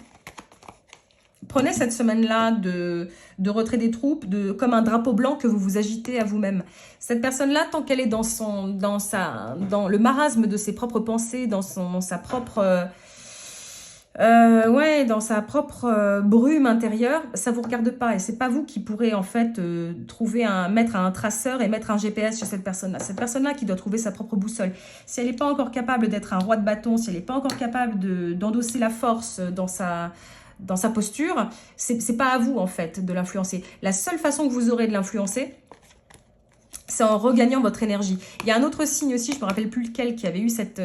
Prenez cette semaine-là de retrait des troupes, comme un drapeau blanc que vous vous agitez à vous-même. Cette personne-là, tant qu'elle est dans le marasme de ses propres pensées, dans sa propre brume intérieure, ça ne vous regarde pas. Et c'est pas vous qui pourrez en fait mettre un traceur et mettre un GPS chez cette personne-là. Cette personne-là qui doit trouver sa propre boussole. Si elle n'est pas encore capable d'être un roi de bâton, si elle n'est pas encore capable d'endosser la force dans sa posture, c'est pas à vous, en fait, de l'influencer. La seule façon que vous aurez de l'influencer, c'est en regagnant votre énergie. Il y a un autre signe aussi, je ne me rappelle plus lequel, qui avait eu cette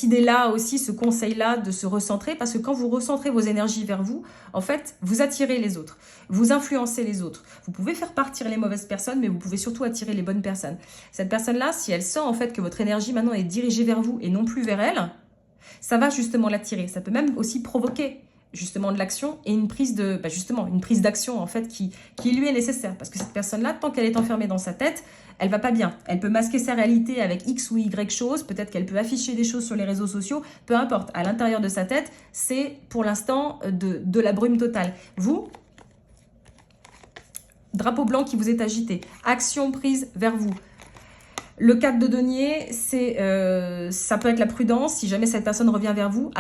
idée-là aussi, ce conseil-là de se recentrer, parce que quand vous recentrez vos énergies vers vous, en fait, vous attirez les autres, vous influencez les autres. Vous pouvez faire partir les mauvaises personnes, mais vous pouvez surtout attirer les bonnes personnes. Cette personne-là, si elle sent en fait que votre énergie maintenant est dirigée vers vous et non plus vers elle, ça va justement l'attirer. Ça peut même aussi provoquer justement de l'action et une prise d'action en fait qui lui est nécessaire. Parce que cette personne-là, tant qu'elle est enfermée dans sa tête, elle va pas bien. Elle peut masquer sa réalité avec X ou Y choses. Peut-être qu'elle peut afficher des choses sur les réseaux sociaux. Peu importe. À l'intérieur de sa tête, c'est pour l'instant de la brume totale. Vous, drapeau blanc qui vous est agité. Action prise vers vous. Le 4 de denier, ça peut être la prudence. Si jamais cette personne revient vers vous,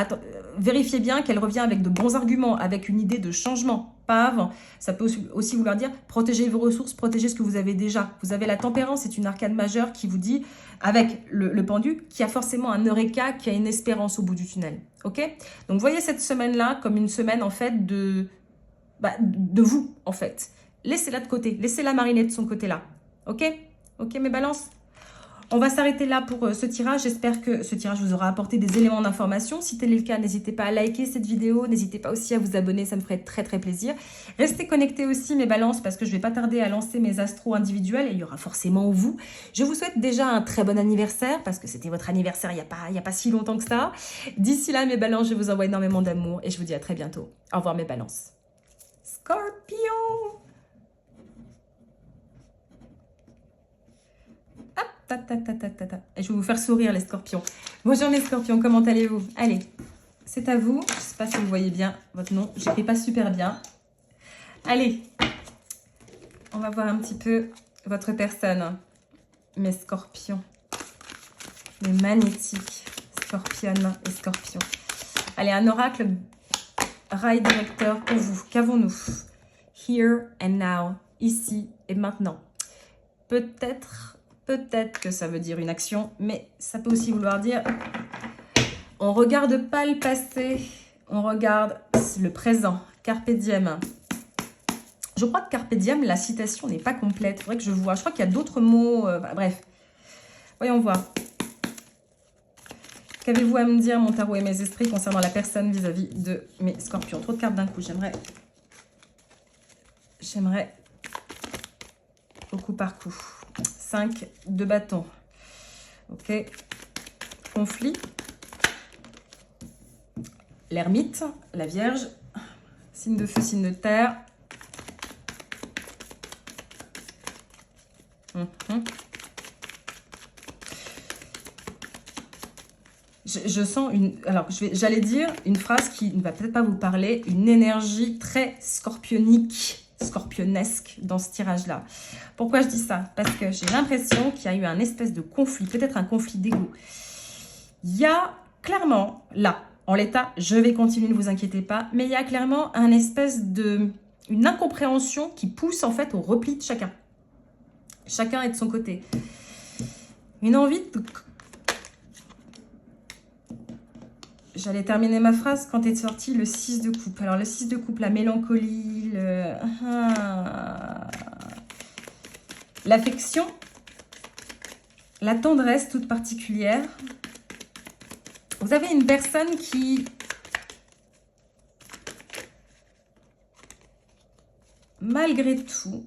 vérifiez bien qu'elle revient avec de bons arguments, avec une idée de changement, pas avant. Ça peut aussi vouloir dire protéger vos ressources, protéger ce que vous avez déjà. Vous avez la tempérance, c'est une arcane majeure qui vous dit, avec le pendu, qu'il y a forcément un eureka, qu'il y a une espérance au bout du tunnel. Ok? Donc voyez cette semaine-là comme une semaine en fait de vous en fait. Laissez-la de côté, laissez-la mariner de son côté-là. Ok? Ok mes balances? On va s'arrêter là pour ce tirage. J'espère que ce tirage vous aura apporté des éléments d'information. Si tel est le cas, n'hésitez pas à liker cette vidéo. N'hésitez pas aussi à vous abonner, ça me ferait très très plaisir. Restez connectés aussi mes balances parce que je ne vais pas tarder à lancer mes astros individuels et il y aura forcément vous. Je vous souhaite déjà un très bon anniversaire parce que c'était votre anniversaire il y a pas si longtemps que ça. D'ici là mes balances, je vous envoie énormément d'amour et je vous dis à très bientôt. Au revoir mes balances. Scorpion! Ta, ta, ta, ta, ta, ta. Et je vais vous faire sourire les scorpions. Bonjour mes scorpions, comment allez-vous? Allez, c'est à vous. Je ne sais pas si vous voyez bien votre nom. Je n'écris pas super bien. Allez, on va voir un petit peu votre personne. Mes scorpions. Les magnétiques scorpionnes et scorpions. Allez, un oracle rail directeur pour vous. Qu'avons-nous? Here and now. Ici et maintenant. Peut-être que ça veut dire une action, mais ça peut aussi vouloir dire on regarde pas le passé, on regarde le présent. Carpe diem. Je crois que carpe diem, la citation n'est pas complète. Il faudrait que je vois. Je crois qu'il y a d'autres mots. Bref, voyons voir. Qu'avez-vous à me dire, mon tarot et mes esprits, concernant la personne vis-à-vis de mes scorpions? Trop de cartes d'un coup. J'aimerais au coup par coup. 5 de bâton. Ok. Conflit. L'ermite, la Vierge. Signe de feu, signe de terre. Je sens une... Alors, j'allais dire une phrase qui ne va peut-être pas vous parler. Une énergie très scorpionique. Scorpionesque dans ce tirage-là. Pourquoi je dis ça? Parce que j'ai l'impression qu'il y a eu un espèce de conflit, peut-être un conflit d'ego. Il y a clairement, là, en l'état, je vais continuer, ne vous inquiétez pas, mais il y a clairement une incompréhension qui pousse en fait au repli de chacun. Chacun est de son côté. Une envie de... J'allais terminer ma phrase quand est sorti le 6 de coupe. Alors, le 6 de coupe, la mélancolie, l'affection, la tendresse toute particulière. Vous avez une personne qui, malgré tout,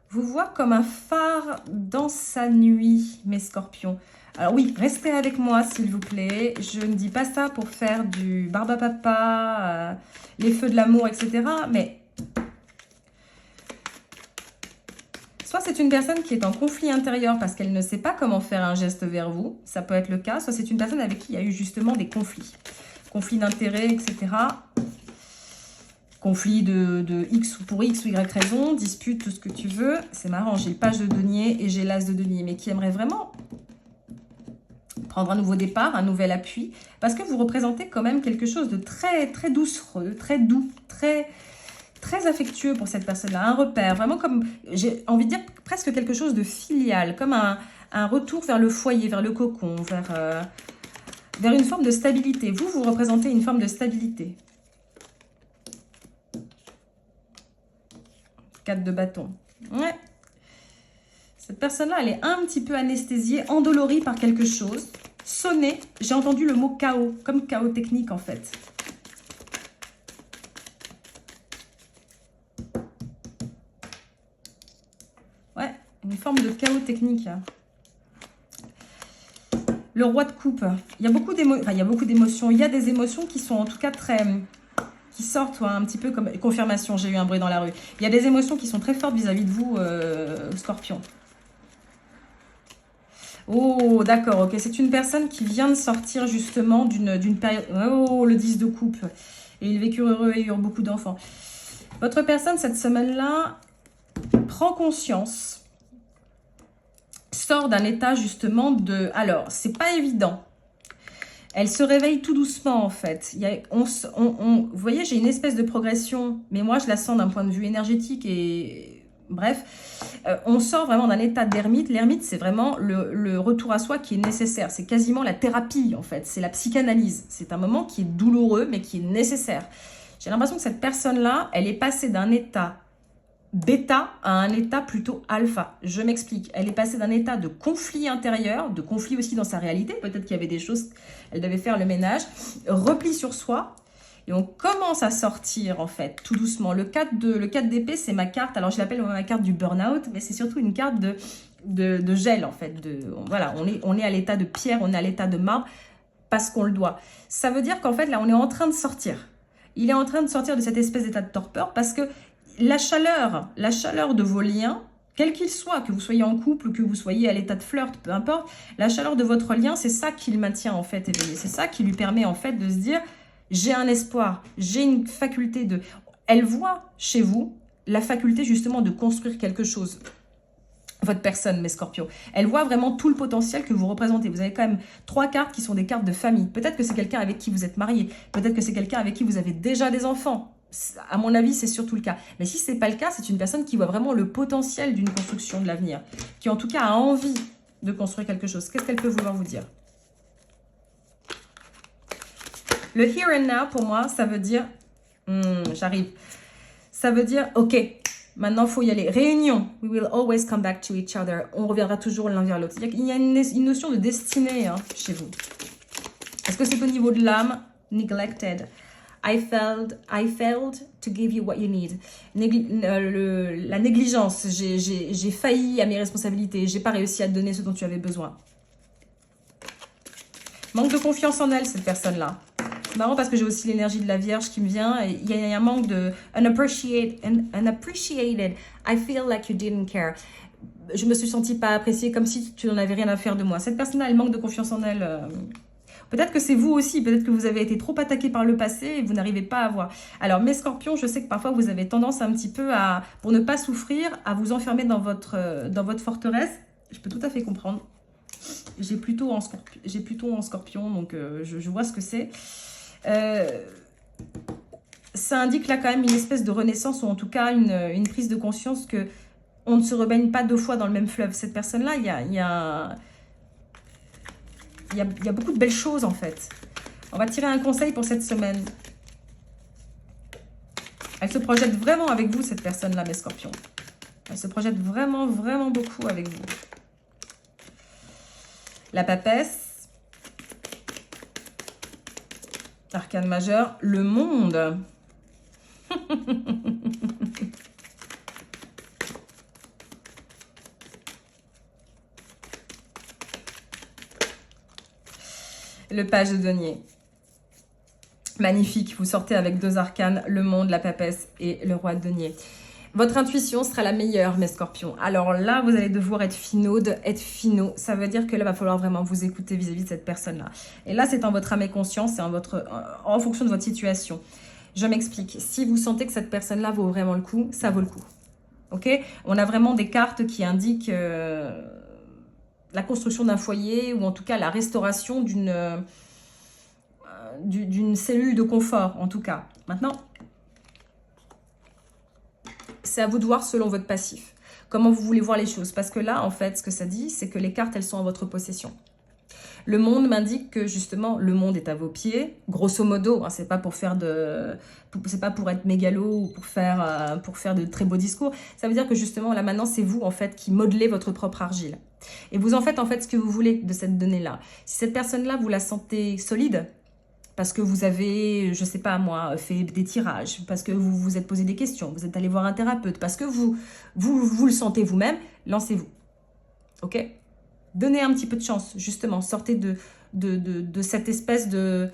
vous voit comme un phare dans sa nuit, mes scorpions. Alors oui, restez avec moi s'il vous plaît. Je ne dis pas ça pour faire du barbapapa, les feux de l'amour, etc. Mais soit c'est une personne qui est en conflit intérieur parce qu'elle ne sait pas comment faire un geste vers vous. Ça peut être le cas. Soit c'est une personne avec qui il y a eu justement des conflits. Conflits d'intérêts, etc. Conflit de X ou pour X ou Y raison. Dispute, tout ce que tu veux. C'est marrant, j'ai le page de denier et j'ai l'as de denier. Mais qui aimerait vraiment... prendre un nouveau départ, un nouvel appui, parce que vous représentez quand même quelque chose de très, très doucereux, très doux, très, très affectueux pour cette personne-là, un repère, vraiment comme, j'ai envie de dire, presque quelque chose de filial, comme un retour vers le foyer, vers le cocon, vers une forme de stabilité. Vous représentez une forme de stabilité. 4 de bâton. Ouais. Cette personne-là, elle est un petit peu anesthésiée, endolorie par quelque chose. Sonnée, j'ai entendu le mot chaos, comme chaos technique en fait. Ouais, une forme de chaos technique. Le roi de coupe, il y a beaucoup d'émotions. Il y a des émotions qui sont en tout cas très... qui sortent un petit peu comme... Confirmation, j'ai eu un bruit dans la rue. Il y a des émotions qui sont très fortes vis-à-vis de vous, Scorpion. Oh, d'accord, ok. C'est une personne qui vient de sortir justement d'une période... Oh, le 10 de coupe. Et ils vécurent heureux et eurent beaucoup d'enfants. Votre personne, cette semaine-là, prend conscience sort d'un état justement de... Alors, c'est pas évident. Elle se réveille tout doucement en fait. Vous voyez, j'ai une espèce de progression, mais moi je la sens d'un point de vue énergétique et... Bref, on sort vraiment d'un état d'ermite. L'ermite, c'est vraiment le retour à soi qui est nécessaire. C'est quasiment la thérapie, en fait. C'est la psychanalyse. C'est un moment qui est douloureux, mais qui est nécessaire. J'ai l'impression que cette personne-là, elle est passée d'un état bêta à un état plutôt alpha. Je m'explique. Elle est passée d'un état de conflit intérieur, de conflit aussi dans sa réalité. Peut-être qu'il y avait des choses, elle devait faire le ménage. Repli sur soi. Et on commence à sortir, en fait, tout doucement. Le 4 d'épée, c'est ma carte. Alors, je l'appelle ma carte du burn-out, mais c'est surtout une carte de gel, en fait. Voilà, on est à l'état de pierre, on est à l'état de marbre, parce qu'on le doit. Ça veut dire qu'en fait, là, on est en train de sortir. Il est en train de sortir de cette espèce d'état de torpeur, parce que la chaleur de vos liens, quel qu'il soit, que vous soyez en couple, que vous soyez à l'état de flirt, peu importe, la chaleur de votre lien, c'est ça qui le maintient, en fait, éveillé. C'est ça qui lui permet, en fait, de se dire... J'ai un espoir, j'ai une faculté de... Elle voit chez vous la faculté justement de construire quelque chose. Votre personne, mes scorpions. Elle voit vraiment tout le potentiel que vous représentez. Vous avez quand même 3 cartes qui sont des cartes de famille. Peut-être que c'est quelqu'un avec qui vous êtes marié. Peut-être que c'est quelqu'un avec qui vous avez déjà des enfants. À mon avis, c'est surtout le cas. Mais si ce n'est pas le cas, c'est une personne qui voit vraiment le potentiel d'une construction de l'avenir. Qui en tout cas a envie de construire quelque chose. Qu'est-ce qu'elle peut vouloir vous dire ? Le here and now, pour moi, ça veut dire... j'arrive. Ça veut dire, ok, maintenant, il faut y aller. Réunion. We will always come back to each other. On reviendra toujours l'un vers l'autre. Il y a une notion de destinée chez vous. Est-ce que c'est au niveau de l'âme? Neglected. I failed to give you what you need. La négligence. J'ai failli à mes responsabilités. J'ai pas réussi à te donner ce dont tu avais besoin. Manque de confiance en elle, cette personne-là. C'est marrant parce que j'ai aussi l'énergie de la Vierge qui me vient. Il y a un manque de unappreciated. I feel like you didn't care. Je me suis sentie pas appréciée, comme si tu n'en avais rien à faire de moi. Cette personne-là, elle manque de confiance en elle. Peut-être que c'est vous aussi. Peut-être que vous avez été trop attaqué par le passé et vous n'arrivez pas à voir. Alors, mes scorpions, je sais que parfois vous avez tendance un petit peu à, pour ne pas souffrir, à vous enfermer dans votre forteresse. Je peux tout à fait comprendre. J'ai plutôt en scorpion, donc je vois ce que c'est. Ça indique là quand même une espèce de renaissance, ou en tout cas une prise de conscience que on ne se rebaigne pas 2 fois dans le même fleuve. Cette personne-là, il y a beaucoup de belles choses en fait. On va tirer un conseil pour cette semaine. Elle se projette vraiment avec vous, cette personne-là, mes scorpions. Elle se projette vraiment, vraiment beaucoup avec vous. La papesse. Arcane majeur, le monde. Le page de denier. Magnifique, vous sortez avec 2 arcanes, le monde, la papesse et le roi de denier. Votre intuition sera la meilleure, mes scorpions. Alors là, vous allez devoir être finaux. Ça veut dire que là, il va falloir vraiment vous écouter vis-à-vis de cette personne-là. Et là, c'est en votre âme et conscience, c'est en fonction de votre situation. Je m'explique. Si vous sentez que cette personne-là vaut vraiment le coup, ça vaut le coup. Ok? On a vraiment des cartes qui indiquent la construction d'un foyer, ou en tout cas la restauration d'une cellule de confort, en tout cas. Maintenant, c'est à vous de voir selon votre passif. Comment vous voulez voir les choses. Parce que là, en fait, ce que ça dit, c'est que les cartes, elles sont en votre possession. Le monde m'indique que, justement, le monde est à vos pieds. Grosso modo, hein, c'est pas pour faire c'est pas pour être mégalo ou pour faire de très beaux discours. Ça veut dire que, justement, là, maintenant, c'est vous, en fait, qui modelez votre propre argile. Et vous en faites, en fait, ce que vous voulez de cette donnée-là. Si cette personne-là, vous la sentez solide, parce que vous avez, je sais pas moi, fait des tirages, parce que vous vous êtes posé des questions, vous êtes allé voir un thérapeute, parce que vous le sentez vous-même, lancez-vous. Ok? Donnez un petit peu de chance, justement. Sortez de cette espèce de,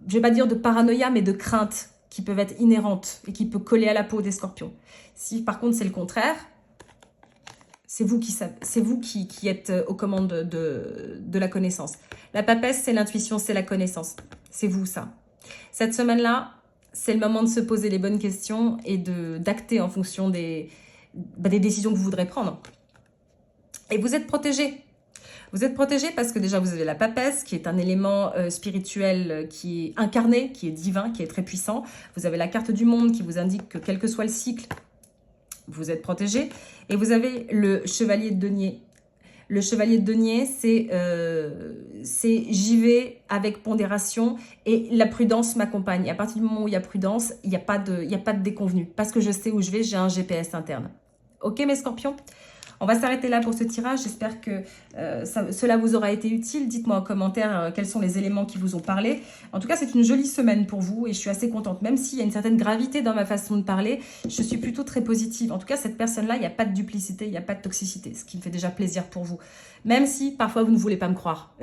je vais pas dire de paranoïa, mais de crainte qui peuvent être inhérentes et qui peut coller à la peau des scorpions. Si par contre c'est le contraire, c'est vous qui êtes aux commandes de la connaissance. La papesse, c'est l'intuition, c'est la connaissance. C'est vous, ça. Cette semaine-là, c'est le moment de se poser les bonnes questions et d'acter en fonction des décisions que vous voudrez prendre. Et vous êtes protégé. Vous êtes protégé parce que déjà, vous avez la papesse, qui est un élément spirituel qui est incarné, qui est divin, qui est très puissant. Vous avez la carte du monde qui vous indique que quel que soit le cycle, vous êtes protégé. Et vous avez le chevalier de denier. Le chevalier de denier, c'est j'y vais avec pondération et la prudence m'accompagne. À partir du moment où il y a prudence, il n'y a pas de déconvenu. Parce que je sais où je vais, j'ai un GPS interne. Ok mes scorpions? On va s'arrêter là pour ce tirage. J'espère que cela vous aura été utile. Dites-moi en commentaire quels sont les éléments qui vous ont parlé. En tout cas, c'est une jolie semaine pour vous et je suis assez contente. Même s'il y a une certaine gravité dans ma façon de parler, je suis plutôt très positive. En tout cas, cette personne-là, il n'y a pas de duplicité, il n'y a pas de toxicité, ce qui me fait déjà plaisir pour vous. Même si parfois vous ne voulez pas me croire.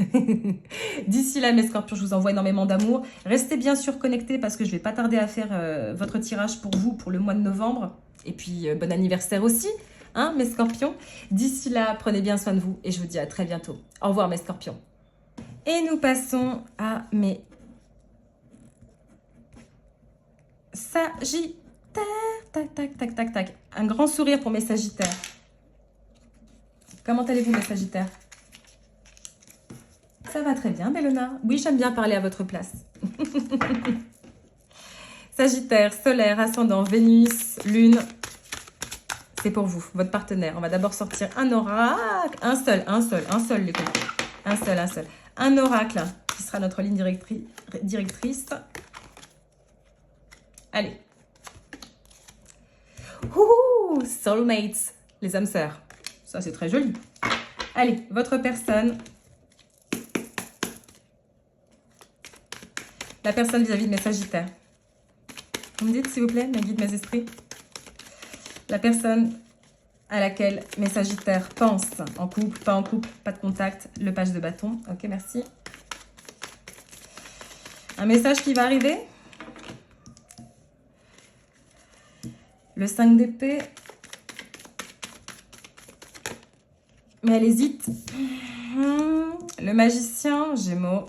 D'ici là, mes scorpions, je vous envoie énormément d'amour. Restez bien sûr connectés parce que je ne vais pas tarder à faire votre tirage pour vous pour le mois de novembre. Et puis, bon anniversaire aussi. Hein, mes scorpions? D'ici là, prenez bien soin de vous et je vous dis à très bientôt. Au revoir, mes scorpions. Et nous passons à mes sagittaires. Tac, tac, tac, tac, tac. Un grand sourire pour mes sagittaires. Comment allez-vous, mes sagittaires? Ça va très bien, Bellona. Oui, j'aime bien parler à votre place. Sagittaire, solaire, ascendant, Vénus, Lune. C'est pour vous, votre partenaire. On va d'abord sortir un oracle. Un seul, les copains. Un seul. Un oracle qui sera notre ligne directrice. Allez. Ouh, soulmates, les âmes sœurs. Ça, c'est très joli. Allez, votre personne. La personne vis-à-vis de mes sagittaires. Vous me dites, s'il vous plaît, mes guides, mes esprits? La personne à laquelle mes sagittaires pensent, en couple, pas de contact, le page de bâton. Ok, merci. Un message qui va arriver. Le 5 d'épée. Mais elle hésite. Le magicien, Gémeaux.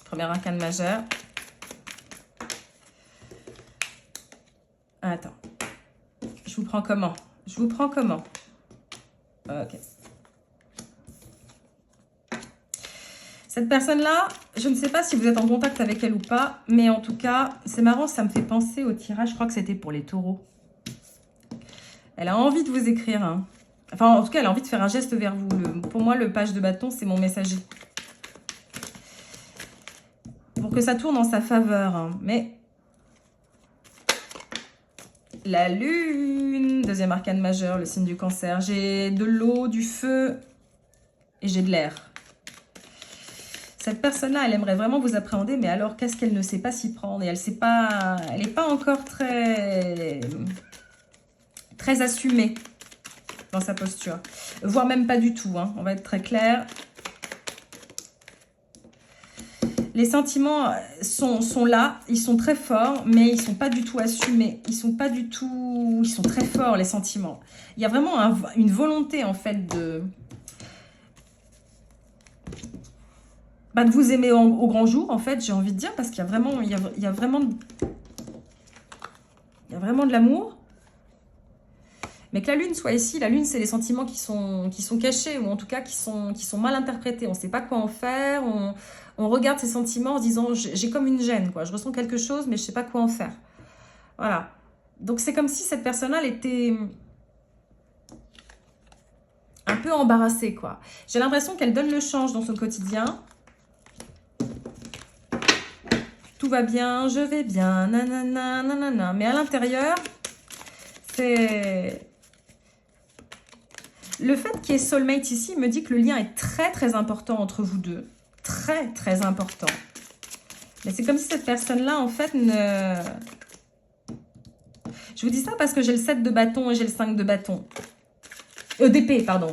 Premier arcane majeur. Attends. Je vous prends comment? Ok. Cette personne-là, je ne sais pas si vous êtes en contact avec elle ou pas, mais en tout cas, c'est marrant, ça me fait penser au tirage, je crois que c'était pour les taureaux. Elle a envie de vous écrire, hein. Enfin, en tout cas, elle a envie de faire un geste vers vous. Pour moi, le page de bâton, c'est mon messager. Pour que ça tourne en sa faveur, hein. Mais la lune, deuxième arcane majeur, le signe du cancer. J'ai de l'eau, du feu et j'ai de l'air. Cette personne-là, elle aimerait vraiment vous appréhender, mais alors qu'est-ce qu'elle ne sait pas s'y prendre? Et elle n'est pas encore très assumée dans sa posture. Voire même pas du tout, hein. On va être très clair. Les sentiments sont là, ils sont très forts, mais ils ne sont pas du tout assumés. Ils sont très forts, les sentiments. Il y a vraiment une volonté, en fait, de vous aimer au grand jour, en fait, j'ai envie de dire, parce qu'il y a vraiment, il y a vraiment de l'amour. Mais que la lune soit ici, la lune, c'est les sentiments qui sont cachés, ou en tout cas qui sont mal interprétés. On ne sait pas quoi en faire, on regarde ces sentiments en se disant, j'ai comme une gêne, quoi. Je ressens quelque chose, mais je ne sais pas quoi en faire. Voilà. Donc, c'est comme si cette personne-là, elle était un peu embarrassée, quoi. J'ai l'impression qu'elle donne le change dans son quotidien. Tout va bien, je vais bien, nanana, nanana. Mais à l'intérieur, c'est... Le fait qu'il y ait soulmate ici me dit que le lien est très, très important entre vous deux. Très, très important. Mais c'est comme si cette personne-là, en fait, ne... Je vous dis ça parce que j'ai le 7 de bâton et j'ai le 5 de bâton. D'épée, pardon.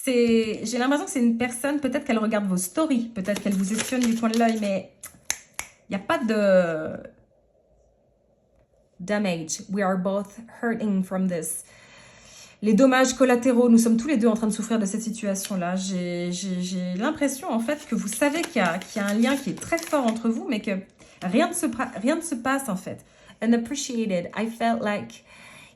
J'ai l'impression que c'est une personne, peut-être qu'elle regarde vos stories, peut-être qu'elle vous espionne du coin de l'œil, mais il n'y a pas de damage. We are both hurting from this. Les dommages collatéraux, nous sommes tous les deux en train de souffrir de cette situation-là. J'ai l'impression, en fait, que vous savez qu'il y a un lien qui est très fort entre vous, mais que rien ne se passe, en fait. Unappreciated. I felt like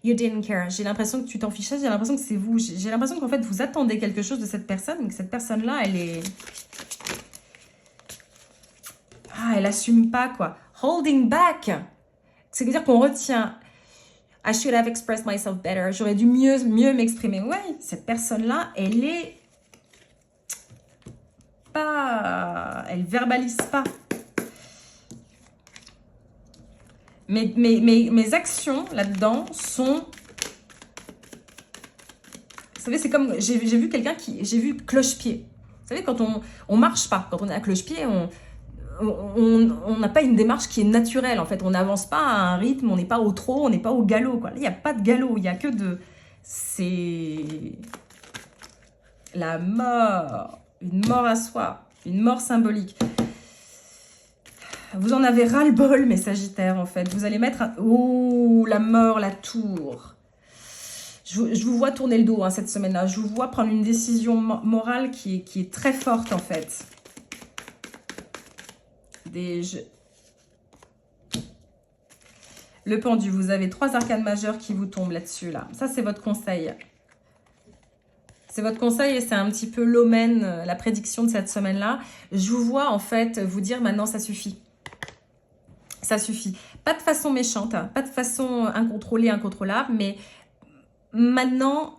You didn't care. J'ai l'impression que tu t'en fichais, j'ai l'impression que c'est vous. J'ai l'impression qu'en fait, vous attendez quelque chose de cette personne, mais que cette personne-là, elle est... Ah, elle assume pas, quoi. Holding back. C'est-à-dire qu'on retient. I should have expressed myself better. J'aurais dû mieux m'exprimer. Ouais, cette personne-là, elle est pas... Elle verbalise pas. Mes actions là-dedans sont... Vous savez, c'est comme... J'ai vu quelqu'un qui... J'ai vu cloche-pied. Vous savez, quand on marche pas, quand on est à cloche-pied, on n'a pas une démarche qui est naturelle, en fait. On n'avance pas à un rythme, on n'est pas au trot, on n'est pas au galop, quoi. Là, il n'y a pas de galop, il n'y a que de... C'est... La mort. Une mort à soi. Une mort symbolique. Vous en avez ras-le-bol, mes Sagittaires, en fait. Vous allez mettre... Oh, la mort, la tour. Je vous vois tourner le dos, hein, cette semaine-là. Je vous vois prendre une décision morale qui est très forte, en fait. Le pendu, vous avez 3 arcanes majeures qui vous tombent là-dessus, là. Ça, c'est votre conseil. C'est votre conseil et c'est un petit peu l'omen, la prédiction de cette semaine-là. Je vous vois, en fait, vous dire maintenant, ça suffit. Ça suffit. Pas de façon méchante, hein, pas de façon incontrôlée, incontrôlable, mais maintenant,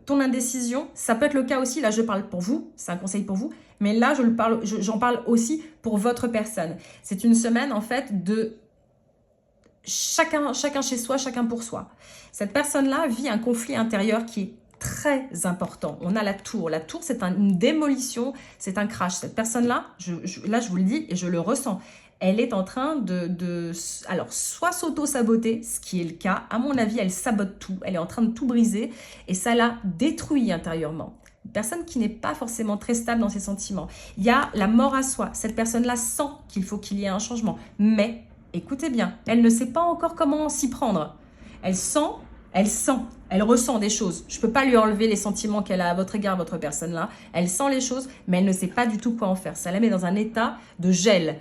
ton indécision, ça peut être le cas aussi, là je parle pour vous, c'est un conseil pour vous, mais là j'en parle aussi pour votre personne. C'est une semaine en fait de chacun chez soi, chacun pour soi. Cette personne-là vit un conflit intérieur qui est très important. On a la tour. La tour, c'est une démolition, c'est un crash. Cette personne-là, là je vous le dis et je le ressens, elle est en train alors, soit s'auto-saboter, ce qui est le cas. À mon avis, elle sabote tout. Elle est en train de tout briser et ça la détruit intérieurement. Une personne qui n'est pas forcément très stable dans ses sentiments. Il y a la mort à soi. Cette personne-là sent qu'il faut qu'il y ait un changement. Mais, écoutez bien, elle ne sait pas encore comment s'y prendre. Elle ressent des choses. Je ne peux pas lui enlever les sentiments qu'elle a à votre égard, votre personne-là. Elle sent les choses, mais elle ne sait pas du tout quoi en faire. Ça la met dans un état de gel.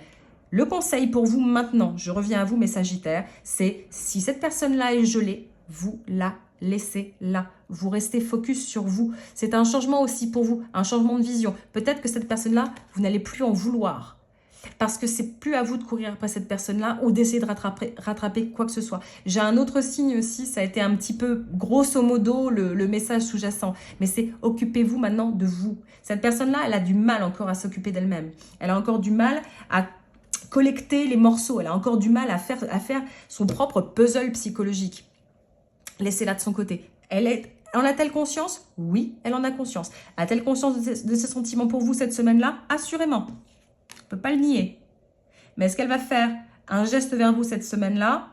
Le conseil pour vous maintenant, je reviens à vous mes Sagittaires, c'est si cette personne-là est gelée, vous la laissez là. Vous restez focus sur vous. C'est un changement aussi pour vous, un changement de vision. Peut-être que cette personne-là, vous n'allez plus en vouloir. Parce que c'est plus à vous de courir après cette personne-là ou d'essayer de rattraper quoi que ce soit. J'ai un autre signe aussi, ça a été un petit peu grosso modo le message sous-jacent. Mais c'est occupez-vous maintenant de vous. Cette personne-là, elle a du mal encore à s'occuper d'elle-même. Elle a encore du mal à collecter les morceaux. Elle a encore du mal à faire son propre puzzle psychologique. Laissez-la de son côté. En a-t-elle conscience? Oui, elle en a conscience. A-t-elle conscience de ses sentiments pour vous cette semaine-là? Assurément. Je ne peux pas le nier. Mais est-ce qu'elle va faire un geste vers vous cette semaine-là?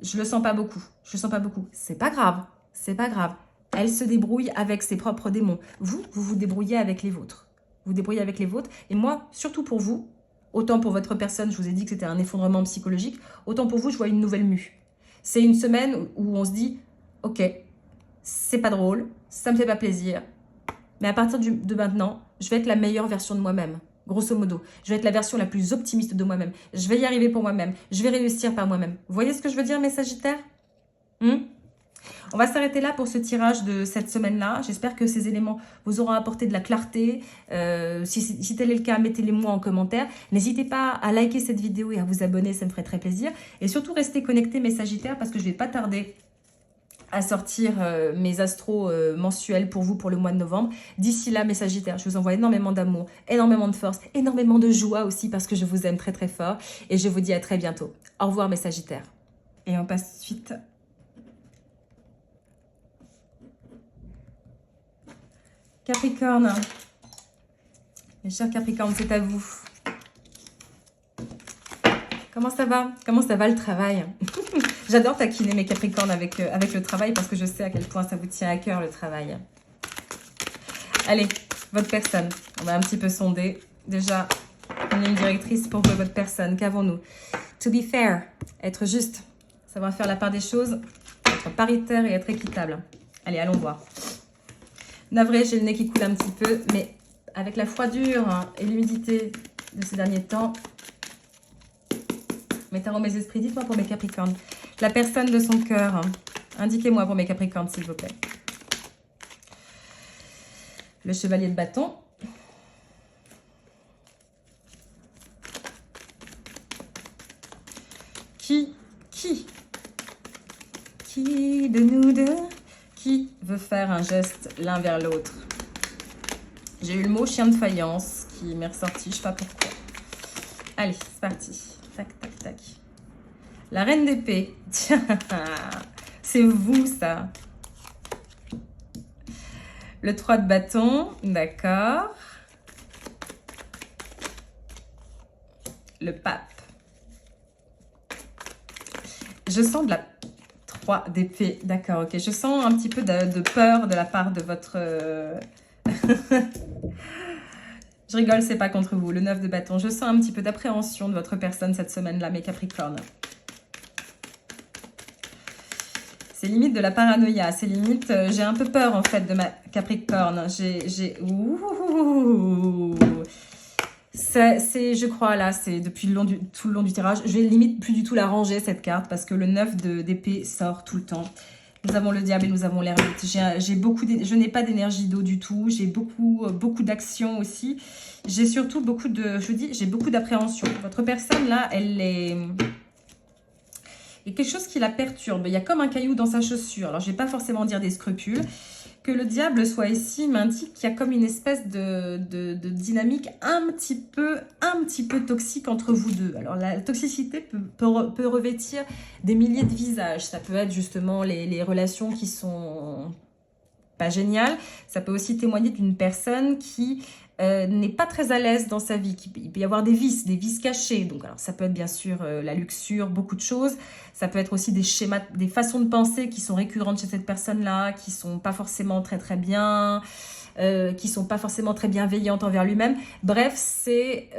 Je le sens pas beaucoup. Je le sens pas beaucoup. C'est pas grave. C'est pas grave. Elle se débrouille avec ses propres démons. Vous vous débrouillez avec les vôtres. Vous débrouillez avec les vôtres. Et moi, surtout pour vous, autant pour votre personne, je vous ai dit que c'était un effondrement psychologique, autant pour vous, je vois une nouvelle mue. C'est une semaine où on se dit, ok, c'est pas drôle, ça me fait pas plaisir, mais à partir de maintenant, je vais être la meilleure version de moi-même, grosso modo. Je vais être la version la plus optimiste de moi-même. Je vais y arriver pour moi-même. Je vais réussir par moi-même. Vous voyez ce que je veux dire, mes Sagittaires? On va s'arrêter là pour ce tirage de cette semaine-là. J'espère que ces éléments vous auront apporté de la clarté. Si tel est le cas, mettez-les moi en commentaire. N'hésitez pas à liker cette vidéo et à vous abonner, ça me ferait très plaisir. Et surtout, restez connectés, mes Sagittaires, parce que je ne vais pas tarder à sortir mes astros mensuels pour vous pour le mois de novembre. D'ici là, mes Sagittaires, je vous envoie énormément d'amour, énormément de force, énormément de joie aussi, parce que je vous aime très très fort. Et je vous dis à très bientôt. Au revoir, mes Sagittaires. Et on passe tout de suite... Capricorne, mes chers Capricornes, c'est à vous. Comment ça va? Comment ça va le travail? J'adore taquiner mes Capricornes avec le travail parce que je sais à quel point ça vous tient à cœur le travail. Allez, votre personne. On va un petit peu sonder. Déjà, une ligne directrice pour votre personne. Qu'avons-nous? To be fair, être juste, savoir faire la part des choses, être paritaire et être équitable. Allez, allons voir. Navré, j'ai le nez qui coule un petit peu, mais avec la froidure et l'humidité de ces derniers temps, mes tarots, mes esprits, dites-moi pour mes Capricornes, La personne de son cœur. Indiquez-moi pour mes Capricornes, s'il vous plaît. Le chevalier de bâton. Qui de nous deux, qui veut faire un geste l'un vers l'autre? J'ai eu le mot chien de faïence qui m'est ressorti, je sais pas pourquoi. Allez, c'est parti. Tac, tac, tac. La reine d'épée. Tiens, c'est vous, ça. Le 3 de bâton, d'accord. Le pape. Je sens de la 3 d'épée, d'accord, ok. Je sens un petit peu de peur de la part de votre... Je rigole, c'est pas contre vous. Le 9 de bâton, je sens un petit peu d'appréhension de votre personne cette semaine-là, mes Capricornes. C'est limite de la paranoïa, c'est limite... j'ai un peu peur, en fait, de ma Capricorne. Ouh. C'est, je crois, là, c'est depuis tout le long du tirage. Je vais limite plus du tout la ranger, cette carte, parce que le 9 d'épée sort tout le temps. Nous avons le diable et nous avons l'ermite. Je n'ai pas d'énergie d'eau du tout. J'ai beaucoup d'action aussi. J'ai surtout beaucoup de... Je dis, j'ai beaucoup d'appréhension. Votre personne, là, elle est... Il y a quelque chose qui la perturbe. Il y a comme un caillou dans sa chaussure. Alors, je ne vais pas forcément dire des scrupules. Que le diable soit ici m'indique qu'il y a comme une espèce de dynamique un petit peu toxique entre vous deux. Alors la toxicité peut revêtir des milliers de visages. Ça peut être justement les relations qui sont pas géniales. Ça peut aussi témoigner d'une personne qui n'est pas très à l'aise dans sa vie. Il peut y avoir des vices cachés. Donc alors, ça peut être bien sûr la luxure, beaucoup de choses. Ça peut être aussi des schémas, des façons de penser qui sont récurrentes chez cette personne-là, qui sont pas forcément très bien, qui sont pas forcément très bienveillantes envers lui-même. Bref, c'est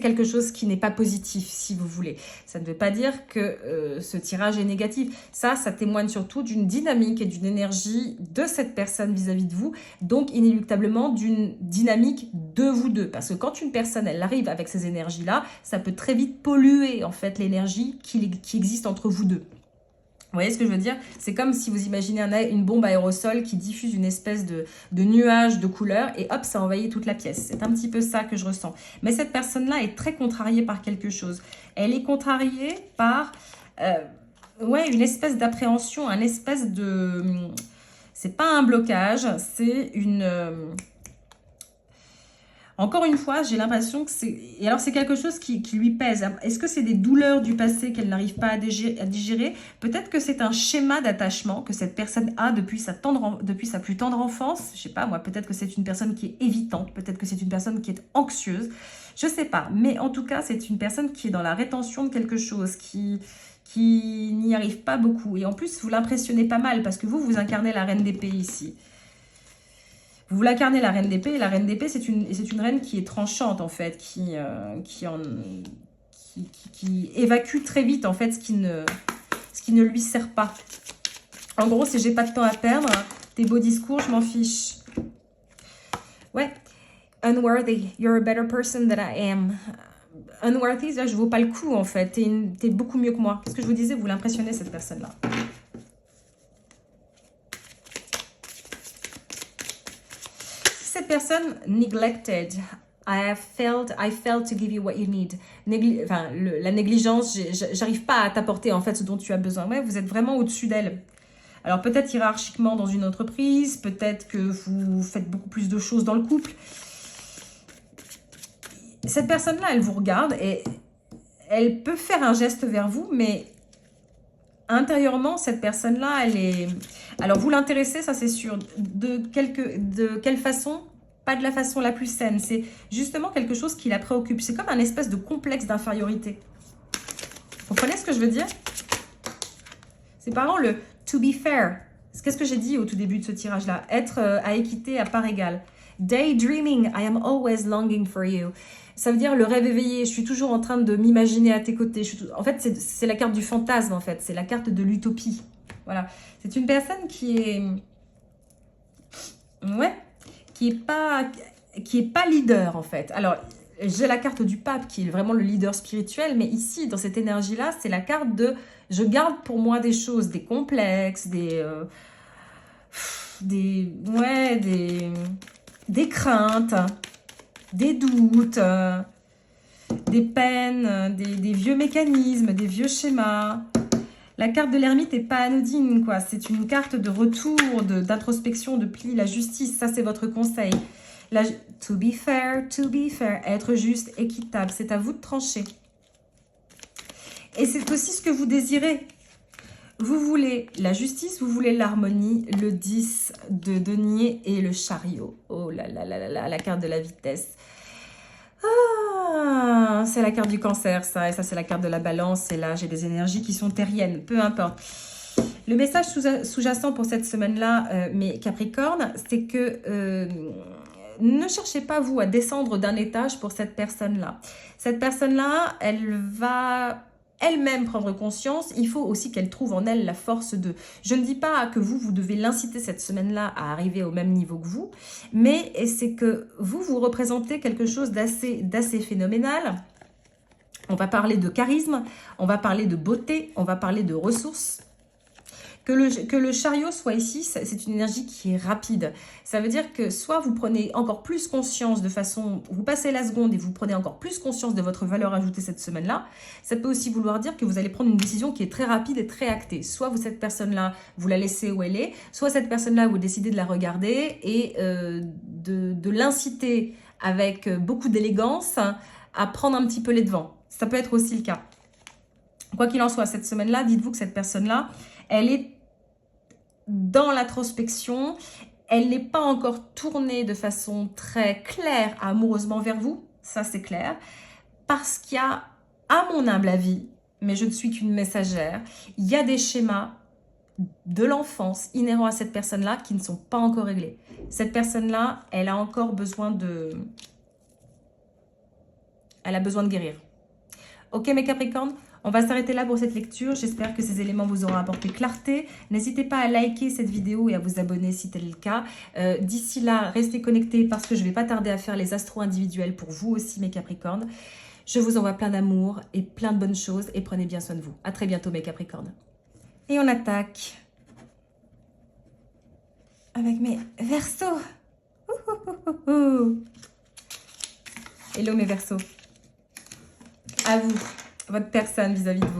quelque chose qui n'est pas positif, si vous voulez. Ça ne veut pas dire que ce tirage est négatif. Ça témoigne surtout d'une dynamique et d'une énergie de cette personne vis-à-vis de vous, donc inéluctablement d'une dynamique de vous deux. Parce que quand une personne, elle arrive avec ces énergies-là, ça peut très vite polluer, en fait, l'énergie qui existe entre vous deux. Vous voyez ce que je veux dire? C'est comme si vous imaginez une bombe aérosol qui diffuse une espèce de nuage de couleurs et hop, ça envahit toute la pièce. C'est un petit peu ça que je ressens. Mais cette personne-là est très contrariée par quelque chose. Elle est contrariée par une espèce d'appréhension, un espèce de... c'est pas un blocage, c'est une... Encore une fois, j'ai l'impression que c'est... Et alors, c'est quelque chose qui lui pèse. Est-ce que c'est des douleurs du passé qu'elle n'arrive pas à digérer? Peut-être que c'est un schéma d'attachement que cette personne a depuis sa plus tendre enfance. Je sais pas, moi, peut-être que c'est une personne qui est évitante. Peut-être que c'est une personne qui est anxieuse. Je sais pas. Mais en tout cas, c'est une personne qui est dans la rétention de quelque chose, qui n'y arrive pas beaucoup. Et en plus, vous l'impressionnez pas mal parce que vous incarnez la reine d'épée ici. Vous l'incarnez la reine d'épée, et la reine d'épée, c'est une reine qui est tranchante, en fait, qui évacue très vite, en fait, ce qui ne lui sert pas. En gros, c'est j'ai pas de temps à perdre, tes beaux discours, je m'en fiche. Ouais, unworthy, you're a better person than I am. Unworthy, là, je vaux pas le coup, en fait, t'es beaucoup mieux que moi. Qu'est-ce que je vous disais, vous l'impressionnez, cette personne-là. Cette personne neglected, I failed to give you what you need. La négligence, j'arrive pas à t'apporter en fait ce dont tu as besoin. Ouais, vous êtes vraiment au-dessus d'elle. Alors peut-être hiérarchiquement dans une entreprise, peut-être que vous faites beaucoup plus de choses dans le couple. Cette personne-là, elle vous regarde et elle peut faire un geste vers vous, mais intérieurement, cette personne-là, elle est... Alors, vous l'intéressez, ça c'est sûr. De quelle façon? Pas de la façon la plus saine. C'est justement quelque chose qui la préoccupe. C'est comme un espèce de complexe d'infériorité. Vous comprenez ce que je veux dire? C'est par exemple le « to be fair ». Qu'est-ce que j'ai dit au tout début de ce tirage-là? Être à équité à part égale. Daydreaming, I am always longing for you. Ça veut dire le rêve éveillé. Je suis toujours en train de m'imaginer à tes côtés. En fait, c'est la carte du fantasme, en fait. C'est la carte de l'utopie. Voilà. C'est une personne qui est... Ouais. Qui est pas leader, en fait. Alors, j'ai la carte du pape qui est vraiment le leader spirituel, mais ici, dans cette énergie-là, c'est la carte de je garde pour moi des choses, des complexes, ouais, des craintes, des doutes, des peines, des vieux mécanismes, des vieux schémas. La carte de l'ermite n'est pas anodine, quoi. C'est une carte de retour, d'introspection, de pli, la justice. Ça, c'est votre conseil. To be fair, être juste, équitable. C'est à vous de trancher. Et c'est aussi ce que vous désirez. Vous voulez la justice, vous voulez l'harmonie, le 10 de denier et le chariot. Oh là là là là là, la carte de la vitesse. Ah, c'est la carte du cancer, ça. Et ça, c'est la carte de la balance. Et là, j'ai des énergies qui sont terriennes, peu importe. Le message sous-jacent pour cette semaine-là, mes Capricornes, c'est que ne cherchez pas, vous, à descendre d'un étage pour cette personne-là. Cette personne-là, elle va elle-même prendre conscience. Il faut aussi qu'elle trouve en elle la force de... Je ne dis pas que vous devez l'inciter cette semaine-là à arriver au même niveau que vous, mais c'est que vous représentez quelque chose d'assez phénoménal. On va parler de charisme, on va parler de beauté, on va parler de ressources. Que le chariot soit ici, c'est une énergie qui est rapide. Ça veut dire que soit vous prenez encore plus conscience de façon... Vous passez la seconde et vous prenez encore plus conscience de votre valeur ajoutée cette semaine-là. Ça peut aussi vouloir dire que vous allez prendre une décision qui est très rapide et très actée. Soit cette personne-là, vous la laissez où elle est. Soit cette personne-là, vous décidez de la regarder et de l'inciter avec beaucoup d'élégance à prendre un petit peu les devants. Ça peut être aussi le cas. Quoi qu'il en soit, cette semaine-là, dites-vous que cette personne-là, elle est dans l'introspection, elle n'est pas encore tournée de façon très claire amoureusement vers vous, ça c'est clair, parce qu'il y a, à mon humble avis, mais je ne suis qu'une messagère, il y a des schémas de l'enfance inhérents à cette personne-là qui ne sont pas encore réglés. Cette personne-là, elle a encore besoin de... Elle a besoin de guérir. Ok mes Capricornes, on va s'arrêter là pour cette lecture. J'espère que ces éléments vous auront apporté clarté. N'hésitez pas à liker cette vidéo et à vous abonner si tel est le cas. D'ici là, restez connectés parce que je ne vais pas tarder à faire les astros individuels pour vous aussi mes Capricornes. Je vous envoie plein d'amour et plein de bonnes choses et prenez bien soin de vous. À très bientôt mes Capricornes. Et on attaque avec mes Verseaux. Hello mes Verseaux. À vous, votre personne vis-à-vis de vous.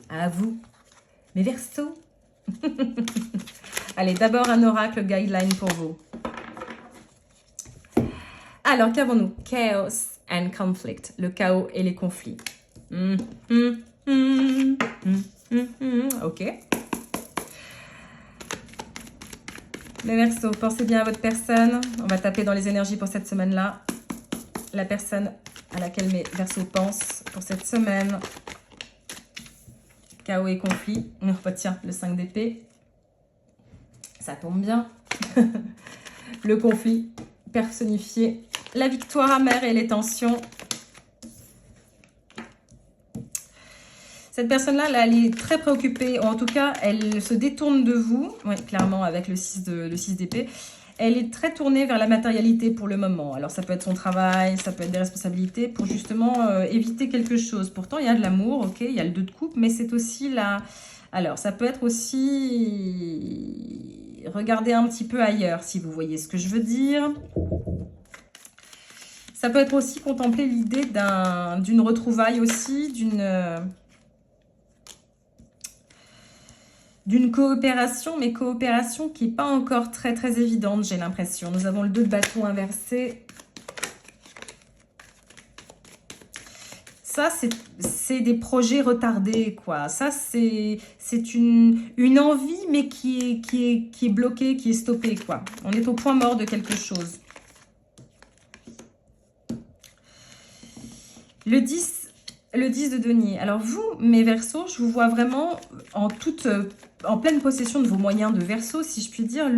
À vous, mes Verseaux. Allez, d'abord un oracle guideline pour vous. Alors, qu'avons-nous? Chaos and conflict. Le chaos et les conflits. Ok. Les Verseaux, pensez bien à votre personne. On va taper dans les énergies pour cette semaine-là. La personne à laquelle mes Verseaux pensent pour cette semaine. Chaos et conflit. On retient le 5 d'épée. Ça tombe bien. Le conflit personnifié. La victoire amère et les tensions. Cette personne-là, là, elle est très préoccupée. Ou en tout cas, elle se détourne de vous. Oui, clairement, avec le 6 d'épée. Elle est très tournée vers la matérialité pour le moment. Alors, ça peut être son travail, ça peut être des responsabilités pour justement éviter quelque chose. Pourtant, il y a de l'amour, ok, il y a le 2 de coupe, mais c'est aussi la... Alors, ça peut être aussi... Regarder un petit peu ailleurs, si vous voyez ce que je veux dire. Ça peut être aussi contempler l'idée d'une retrouvaille aussi, d'une coopération, mais coopération qui n'est pas encore très très évidente, j'ai l'impression. Nous avons le 2 de bâton inversé. Ça, c'est des projets retardés, quoi. Ça, c'est une envie, mais qui est bloquée, qui est stoppée, quoi. On est au point mort de quelque chose. Le 10 de denier. Alors vous, mes Verseaux, je vous vois vraiment en pleine possession de vos moyens de Verseau, si je puis dire.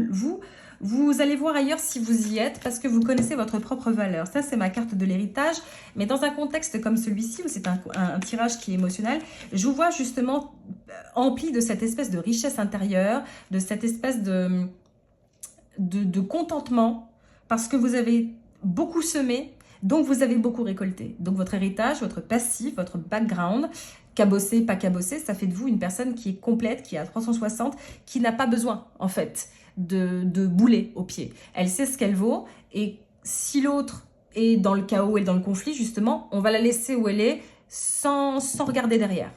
Vous allez voir ailleurs si vous y êtes parce que vous connaissez votre propre valeur. Ça, c'est ma carte de l'héritage. Mais dans un contexte comme celui-ci, où c'est un tirage qui est émotionnel, je vous vois justement empli de cette espèce de richesse intérieure, de cette espèce de contentement parce que vous avez beaucoup semé, donc vous avez beaucoup récolté. Donc votre héritage, votre passif, votre background, cabossé, pas cabossé, ça fait de vous une personne qui est complète, qui est à 360, qui n'a pas besoin en fait de bouler au pied. Elle sait ce qu'elle vaut et si l'autre est dans le chaos et dans le conflit, justement, on va la laisser où elle est sans regarder derrière.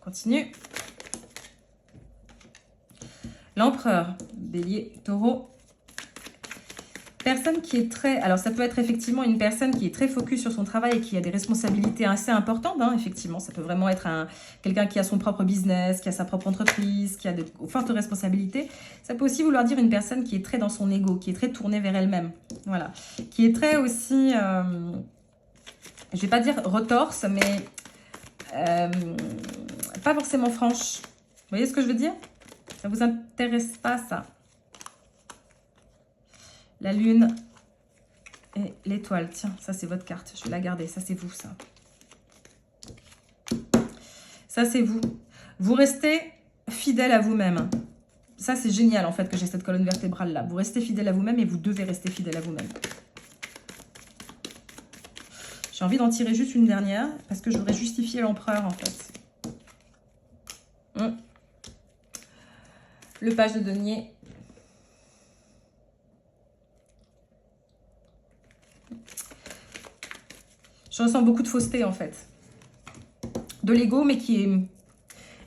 Continue. L'empereur, bélier, taureau. Personne qui est très... Alors, ça peut être effectivement une personne qui est très focus sur son travail et qui a des responsabilités assez importantes, hein, effectivement. Ça peut vraiment être quelqu'un qui a son propre business, qui a sa propre entreprise, qui a de fortes responsabilités. Ça peut aussi vouloir dire une personne qui est très dans son ego, qui est très tournée vers elle-même. Voilà. Qui est très aussi... je vais pas dire retorse, mais... pas forcément franche. Vous voyez ce que je veux dire? Ça vous intéresse pas, ça? La lune et l'étoile. Tiens, ça c'est votre carte. Je vais la garder. Ça c'est vous, ça. Ça c'est vous. Vous restez fidèle à vous-même. Ça c'est génial en fait que j'ai cette colonne vertébrale là. Vous restez fidèle à vous-même et vous devez rester fidèle à vous-même. J'ai envie d'en tirer juste une dernière parce que je voudrais justifier l'empereur en fait. Le page de denier. Je ressens beaucoup de fausseté en fait. De l'ego, mais qui est...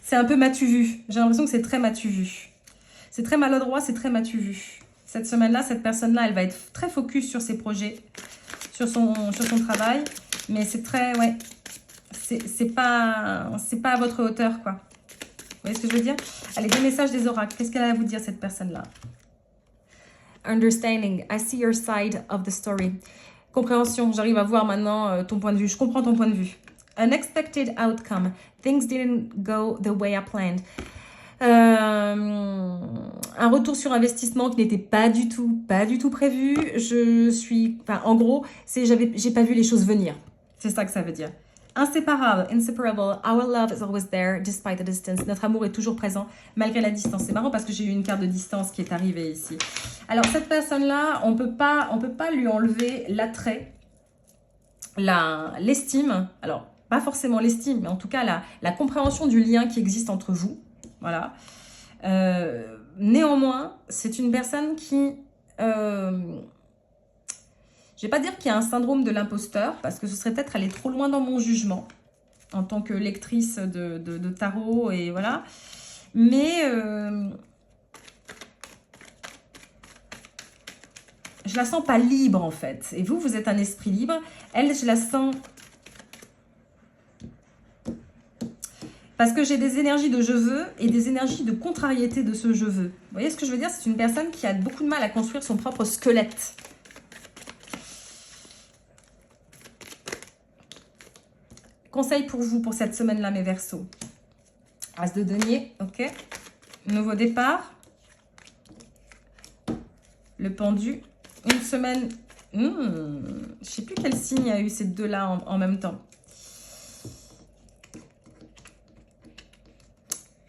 C'est un peu m'as-tu vu. J'ai l'impression que c'est très m'as-tu vu. C'est très maladroit, c'est très m'as-tu vu. Cette semaine-là, cette personne-là, elle va être très focus sur ses projets, sur son travail. Mais c'est très... Ouais. C'est pas à votre hauteur, quoi. Vous voyez ce que je veux dire? Allez, des messages des oracles. Qu'est-ce qu'elle a à vous dire, cette personne-là? Understanding. I see your side of the story. Compréhension. J'arrive à voir maintenant ton point de vue. Je comprends ton point de vue. Unexpected outcome. Things didn't go the way I planned. Un retour sur investissement qui n'était pas du tout prévu. En gros, j'ai pas vu les choses venir. C'est ça que ça veut dire. Inséparable, inseparable, our love is always there despite the distance. Notre amour est toujours présent malgré la distance. C'est marrant parce que j'ai eu une carte de distance qui est arrivée ici. Alors cette personne-là, on peut pas lui enlever l'attrait, l'estime. Alors pas forcément l'estime, mais en tout cas la compréhension du lien qui existe entre vous. Voilà. Néanmoins, c'est une personne qui... je ne vais pas dire qu'il y a un syndrome de l'imposteur, parce que ce serait peut-être aller trop loin dans mon jugement, en tant que lectrice de tarot, et voilà. Mais je la sens pas libre, en fait. Et vous, vous êtes un esprit libre. Elle, je la sens... Parce que j'ai des énergies de je veux et des énergies de contrariété de ce je veux. Vous voyez ce que je veux dire? C'est une personne qui a beaucoup de mal à construire son propre squelette. Conseil pour vous pour cette semaine-là, mes Verseaux. As de denier, ok. Nouveau départ. Le pendu. Une semaine... je ne sais plus quel signe a eu ces deux-là en même temps.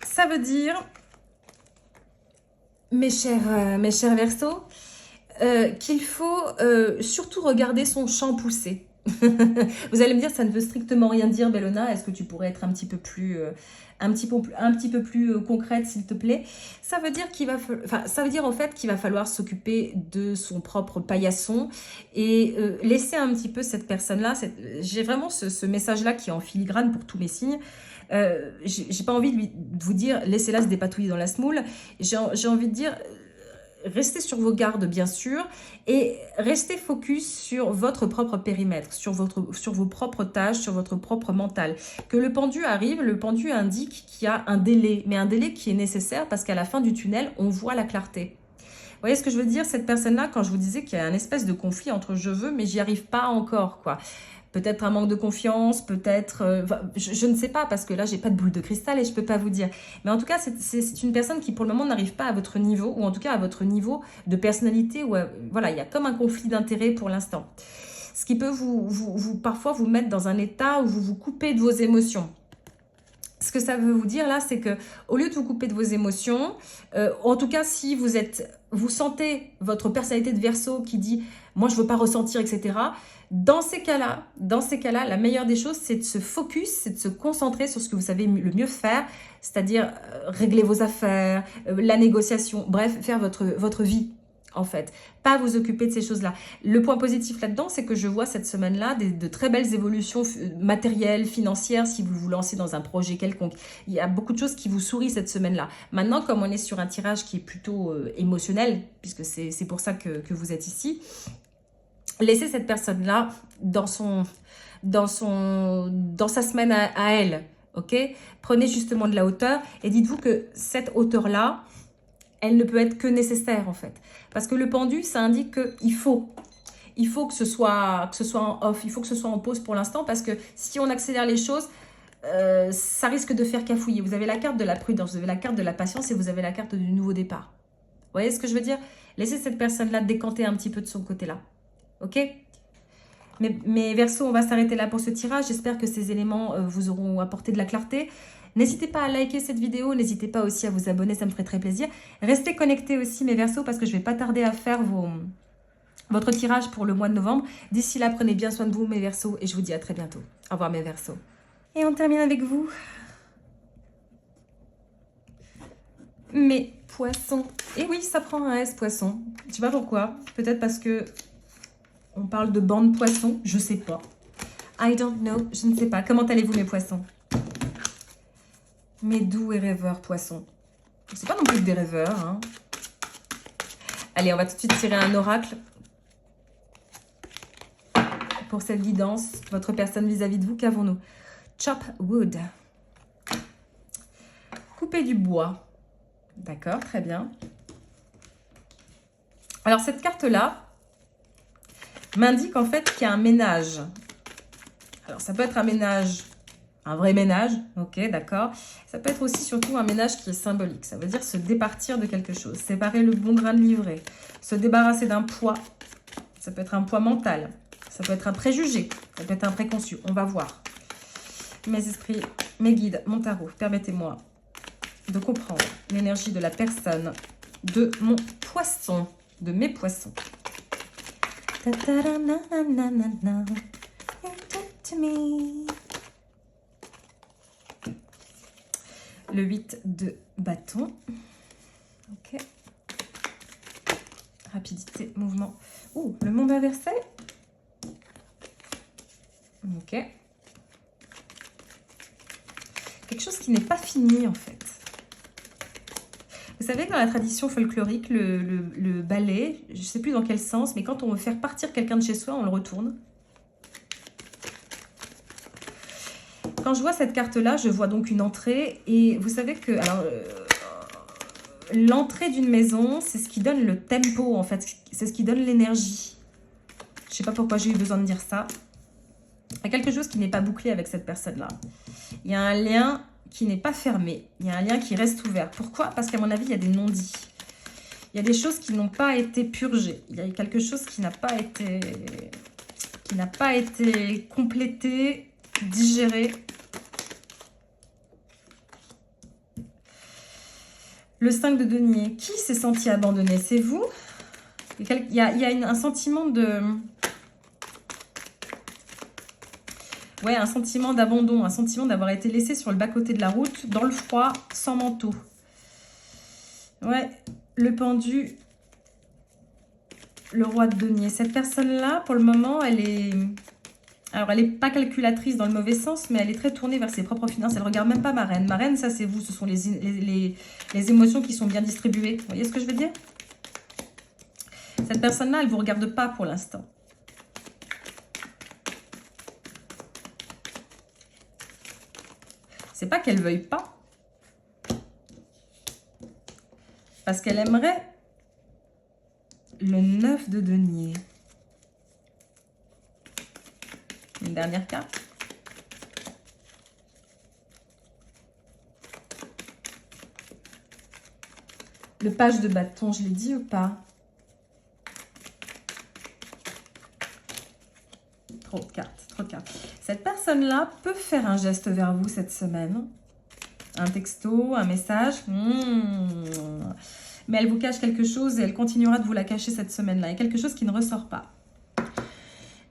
Ça veut dire, mes chers Verseaux, qu'il faut surtout regarder son champ poussé. Vous allez me dire, ça ne veut strictement rien dire, Bellona. Est-ce que tu pourrais être un petit peu plus concrète, s'il te plaît? Ça veut dire ça veut dire en fait qu'il va falloir s'occuper de son propre paillasson et laisser un petit peu cette personne-là. J'ai vraiment ce message-là qui est en filigrane pour tous les signes. J'ai pas envie de vous dire laissez-la se dépatouiller dans la semoule. J'ai envie de dire restez sur vos gardes, bien sûr, et restez focus sur votre propre périmètre, sur vos propres tâches, sur votre propre mental. Que le pendu arrive, le pendu indique qu'il y a un délai, mais un délai qui est nécessaire parce qu'à la fin du tunnel, on voit la clarté. Vous voyez ce que je veux dire? Cette personne-là, quand je vous disais qu'il y a un espèce de conflit entre je veux, mais j'y arrive pas encore, quoi. Peut-être un manque de confiance, peut-être... je ne sais pas, parce que là, j'ai pas de boule de cristal et je peux pas vous dire. Mais en tout cas, c'est une personne qui, pour le moment, n'arrive pas à votre niveau, ou en tout cas à votre niveau de personnalité. Où, voilà, il y a comme un conflit d'intérêts pour l'instant. Ce qui peut parfois vous mettre dans un état où vous vous coupez de vos émotions. Ce ce que ça veut vous dire là, c'est que au lieu de vous couper de vos émotions, en tout cas si vous sentez votre personnalité de Verseau qui dit moi je veux pas ressentir, etc. Dans ces cas-là, la meilleure des choses, c'est de se focus, c'est de se concentrer sur ce que vous savez le mieux faire, c'est-à-dire régler vos affaires, la négociation, bref, faire votre vie. En fait, pas vous occuper de ces choses-là. Le point positif là-dedans, c'est que je vois cette semaine-là de très belles évolutions matérielles, financières, si vous vous lancez dans un projet quelconque. Il y a beaucoup de choses qui vous sourient cette semaine-là. Maintenant, comme on est sur un tirage qui est plutôt émotionnel, puisque c'est pour ça que vous êtes ici, laissez cette personne-là dans sa semaine à elle, ok? Prenez justement de la hauteur et dites-vous que cette hauteur-là, elle ne peut être que nécessaire en fait. Parce que le pendu, ça indique qu'il faut que ce soit en off, il faut que ce soit en pause pour l'instant parce que si on accélère les choses, ça risque de faire cafouiller. Vous avez la carte de la prudence, vous avez la carte de la patience et vous avez la carte du nouveau départ. Vous voyez ce que je veux dire? Laissez cette personne-là décanter un petit peu de son côté-là. Ok? Mais Verseau, on va s'arrêter là pour ce tirage. J'espère que ces éléments vous auront apporté de la clarté. N'hésitez pas à liker cette vidéo, n'hésitez pas aussi à vous abonner, ça me ferait très plaisir. Restez connectés aussi mes Verseaux parce que je ne vais pas tarder à faire votre tirage pour le mois de novembre. D'ici là, prenez bien soin de vous mes Verseaux et je vous dis à très bientôt. Au revoir mes Verseaux. Et on termine avec vous. Mes poissons. Et oui, ça prend un S poisson. Je sais pas pourquoi. Peut-être parce que on parle de bande poisson. Je sais pas. I don't know. Je ne sais pas. Comment allez-vous mes poissons? Mes doux et rêveurs poissons. C'est pas non plus des rêveurs. Hein. Allez, on va tout de suite tirer un oracle pour cette guidance. Votre personne vis-à-vis de vous, qu'avons-nous? Chop wood. Couper du bois. D'accord, très bien. Alors, cette carte-là m'indique en fait qu'il y a un ménage. Alors, ça peut être un ménage... Un vrai ménage, ok, d'accord. Ça peut être aussi surtout un ménage qui est symbolique. Ça veut dire se départir de quelque chose, séparer le bon grain de l'ivraie, se débarrasser d'un poids. Ça peut être un poids mental, ça peut être un préjugé, ça peut être un préconçu. On va voir. Mes esprits, mes guides, mon tarot, permettez-moi de comprendre l'énergie de la personne, de mon poisson, de mes poissons. Le 8 de bâton. Ok. Rapidité, mouvement. Ouh, le monde inversé. Ok. Quelque chose qui n'est pas fini, en fait. Vous savez que dans la tradition folklorique, le balai, je ne sais plus dans quel sens, mais quand on veut faire partir quelqu'un de chez soi, on le retourne. Quand je vois cette carte-là, je vois donc une entrée. Et vous savez que l'entrée d'une maison, c'est ce qui donne le tempo, en fait. C'est ce qui donne l'énergie. Je ne sais pas pourquoi j'ai eu besoin de dire ça. Il y a quelque chose qui n'est pas bouclé avec cette personne-là. Il y a un lien qui n'est pas fermé. Il y a un lien qui reste ouvert. Pourquoi? Parce qu'à mon avis, il y a des non-dits. Il y a des choses qui n'ont pas été purgées. Il y a quelque chose qui n'a pas été complété, digéré. Le 5 de denier. Qui s'est senti abandonné? C'est vous? Il y a un sentiment de... Ouais, un sentiment d'abandon, un sentiment d'avoir été laissé sur le bas-côté de la route, dans le froid, sans manteau. Ouais, le pendu, le roi de denier. Cette personne-là, pour le moment, elle est... Alors, elle n'est pas calculatrice dans le mauvais sens, mais elle est très tournée vers ses propres finances. Elle ne regarde même pas ma reine. Ma reine, ça, c'est vous. Ce sont les émotions qui sont bien distribuées. Vous voyez ce que je veux dire? Cette personne-là, elle ne vous regarde pas pour l'instant. C'est pas qu'elle ne veuille pas. Parce qu'elle aimerait le 9 de denier. Une dernière carte. Le page de bâton, je l'ai dit ou pas? Trop de cartes, trop de cartes. Cette personne-là peut faire un geste vers vous cette semaine. Un texto, un message. Mais elle vous cache quelque chose et elle continuera de vous la cacher cette semaine-là. Il y a quelque chose qui ne ressort pas.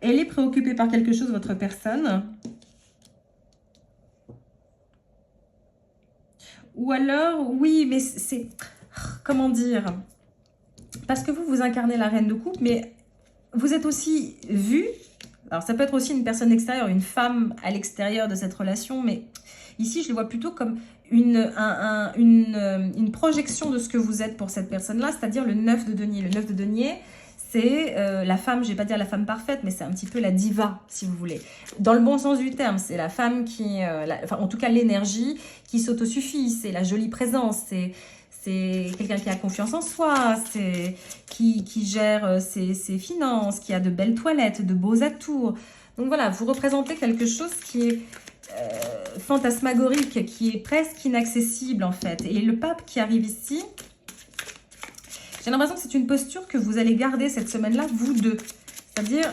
Elle est préoccupée par quelque chose, votre personne. Ou alors, oui, mais c'est... Comment dire? Parce que vous incarnez la reine de coupe, mais vous êtes aussi vu. Alors, ça peut être aussi une personne extérieure, une femme à l'extérieur de cette relation, mais ici, je le vois plutôt comme une projection de ce que vous êtes pour cette personne-là, c'est-à-dire le 9 de denier. Le 9 de denier, c'est la femme, je ne vais pas dire la femme parfaite, mais c'est un petit peu la diva, si vous voulez. Dans le bon sens du terme, c'est la femme qui, enfin, en tout cas l'énergie qui s'autosuffit, c'est la jolie présence, c'est quelqu'un qui a confiance en soi, c'est qui gère ses finances, qui a de belles toilettes, de beaux atours. Donc voilà, vous représentez quelque chose qui est fantasmagorique, qui est presque inaccessible en fait. Et le pape qui arrive ici, j'ai l'impression que c'est une posture que vous allez garder cette semaine-là, vous deux. C'est-à-dire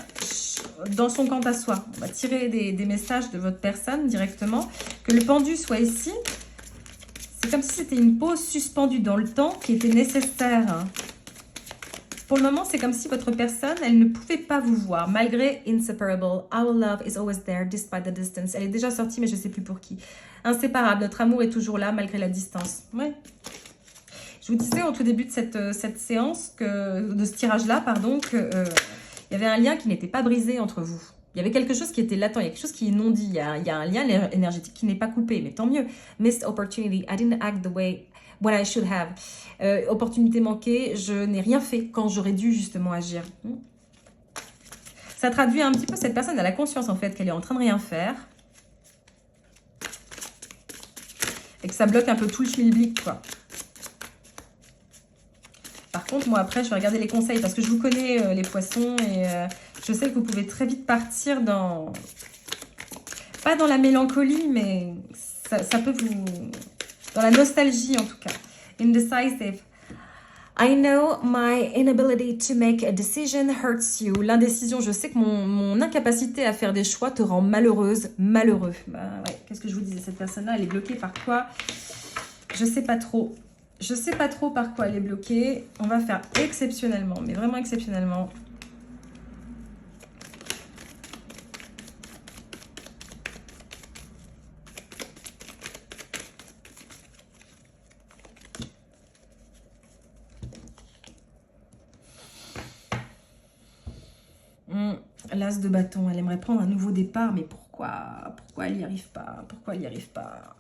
dans son quant à soi. On va tirer des messages de votre personne directement. Que le pendu soit ici. C'est comme si c'était une pause suspendue dans le temps qui était nécessaire. Pour le moment, c'est comme si votre personne, elle ne pouvait pas vous voir, malgré inseparable. Our love is always there, despite the distance. Elle est déjà sortie, mais je ne sais plus pour qui. Inséparable, notre amour est toujours là, malgré la distance. Ouais. Je vous disais au tout début de cette séance, de ce tirage-là, pardon, qu'il y avait un lien qui n'était pas brisé entre vous. Il y avait quelque chose qui était latent, il y a quelque chose qui est non dit, il y a un lien énergétique qui n'est pas coupé, mais tant mieux. Missed opportunity, I didn't act the way what I should have. Opportunité manquée, je n'ai rien fait quand j'aurais dû justement agir. Ça traduit un petit peu, cette personne a la conscience en fait qu'elle est en train de rien faire. Et que ça bloque un peu tout le schmilblick, quoi. Par contre, moi après, je vais regarder les conseils parce que je vous connais les poissons et je sais que vous pouvez très vite partir dans... Pas dans la mélancolie, mais ça peut vous... Dans la nostalgie en tout cas. Indecisive. I know my inability to make a decision hurts you. L'indécision, je sais que mon incapacité à faire des choix te rend malheureuse, malheureux. Bah, ouais. Qu'est-ce que je vous disais? Cette personne-là, elle est bloquée par quoi? Je sais pas trop. Je sais pas trop par quoi elle est bloquée. On va faire exceptionnellement, mais vraiment exceptionnellement. L'as de bâton, elle aimerait prendre un nouveau départ, mais pourquoi? Pourquoi elle n'y arrive pas? Pourquoi elle n'y arrive pas?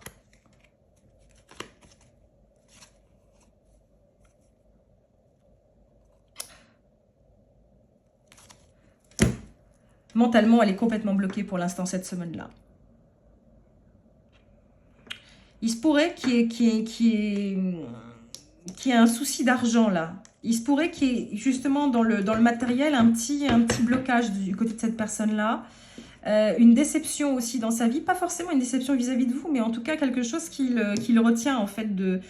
Mentalement, elle est complètement bloquée pour l'instant cette semaine-là. Il se pourrait qu'il y ait un souci d'argent là. Il se pourrait qu'il y ait justement dans le matériel un petit blocage du côté de cette personne-là. Une déception aussi dans sa vie. Pas forcément une déception vis-à-vis de vous, mais en tout cas quelque chose qui le retient en fait de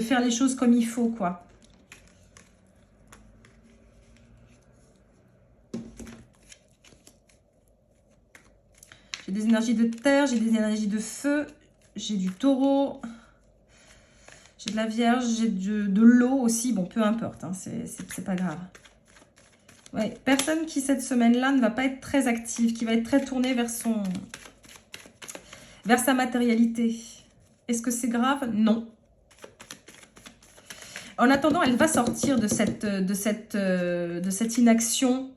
faire les choses comme il faut, quoi. J'ai des énergies de terre, j'ai des énergies de feu, j'ai du taureau... J'ai de la vierge, j'ai de l'eau aussi. Bon, peu importe, hein, c'est pas grave. Ouais, personne qui, cette semaine-là, ne va pas être très active, qui va être très tournée vers sa matérialité. Est-ce que c'est grave? Non. En attendant, elle va sortir de cette inaction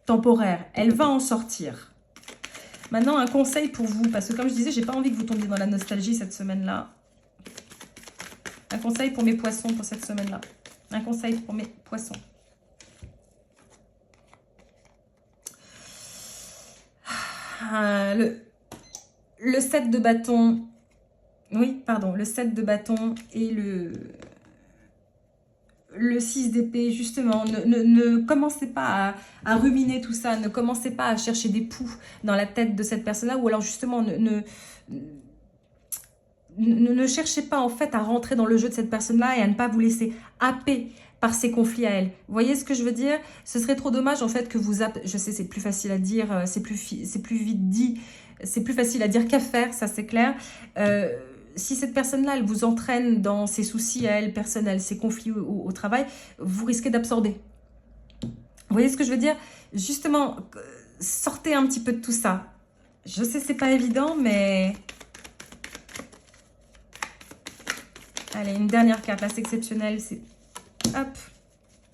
temporaire. Elle va en sortir. Maintenant, un conseil pour vous, parce que comme je disais, j'ai pas envie que vous tombiez dans la nostalgie cette semaine-là. Un conseil pour mes poissons pour cette semaine-là. Un conseil pour mes poissons. Le 7 de bâton. Oui, pardon. Le 7 de bâton et le 6 d'épée, justement. Ne commencez pas à ruminer tout ça. Ne commencez pas à chercher des poux dans la tête de cette personne-là. Ou alors, justement, ne cherchez pas en fait à rentrer dans le jeu de cette personne-là et à ne pas vous laisser happer par ses conflits à elle. Vous voyez ce que je veux dire? Ce serait trop dommage en fait que vous... Je sais, c'est plus facile à dire, c'est plus vite dit, c'est plus facile à dire qu'à faire, ça c'est clair. si cette personne-là, elle vous entraîne dans ses soucis à elle, personnels, ses conflits au travail, vous risquez d'absorber. Vous voyez ce que je veux dire? Justement, sortez un petit peu de tout ça. Je sais, c'est pas évident, mais... Allez, une dernière carte, là, c'est exceptionnel. C'est... Hop.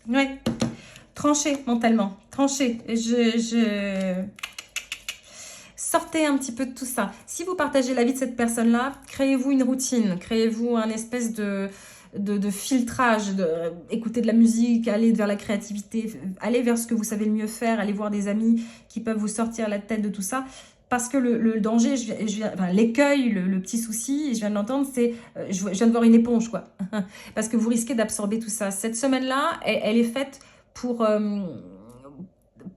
Ouais. Tranchez mentalement. Tranchez. Sortez un petit peu de tout ça. Si vous partagez la vie de cette personne-là, créez-vous une routine. Créez-vous un espèce de filtrage. Écoutez de la musique, allez vers la créativité, allez vers ce que vous savez le mieux faire, allez voir des amis qui peuvent vous sortir la tête de tout ça. Parce que le danger, enfin, l'écueil, le petit souci, je viens de l'entendre, c'est, je viens de voir une éponge, quoi. Parce que vous risquez d'absorber tout ça. Cette semaine-là, elle est faite pour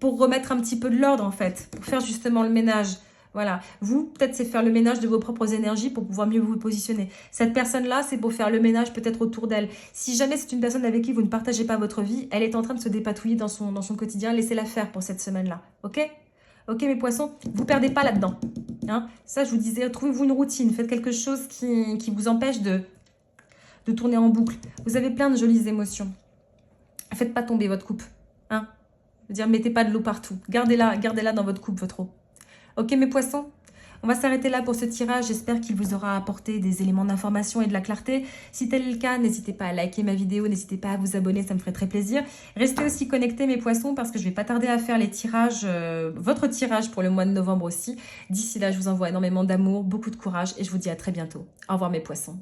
remettre un petit peu de l'ordre, en fait. Pour faire justement le ménage. Voilà. Vous, peut-être, c'est faire le ménage de vos propres énergies pour pouvoir mieux vous positionner. Cette personne-là, c'est pour faire le ménage peut-être autour d'elle. Si jamais c'est une personne avec qui vous ne partagez pas votre vie, elle est en train de se dépatouiller dans son quotidien. Laissez-la faire pour cette semaine-là. OK ? Ok, mes poissons, vous ne perdez pas là-dedans. Hein, ça, je vous disais, trouvez-vous une routine. Faites quelque chose qui vous empêche de tourner en boucle. Vous avez plein de jolies émotions. Faites pas tomber votre coupe. Hein, je veux dire, mettez pas de l'eau partout. Gardez-la dans votre coupe, votre eau. Ok, mes poissons, on va s'arrêter là pour ce tirage. J'espère qu'il vous aura apporté des éléments d'information et de la clarté. Si tel est le cas, n'hésitez pas à liker ma vidéo, n'hésitez pas à vous abonner, ça me ferait très plaisir. Restez aussi connectés, mes poissons, parce que je vais pas tarder à faire les tirages, votre tirage pour le mois de novembre aussi. D'ici là, je vous envoie énormément d'amour, beaucoup de courage et je vous dis à très bientôt. Au revoir, mes poissons.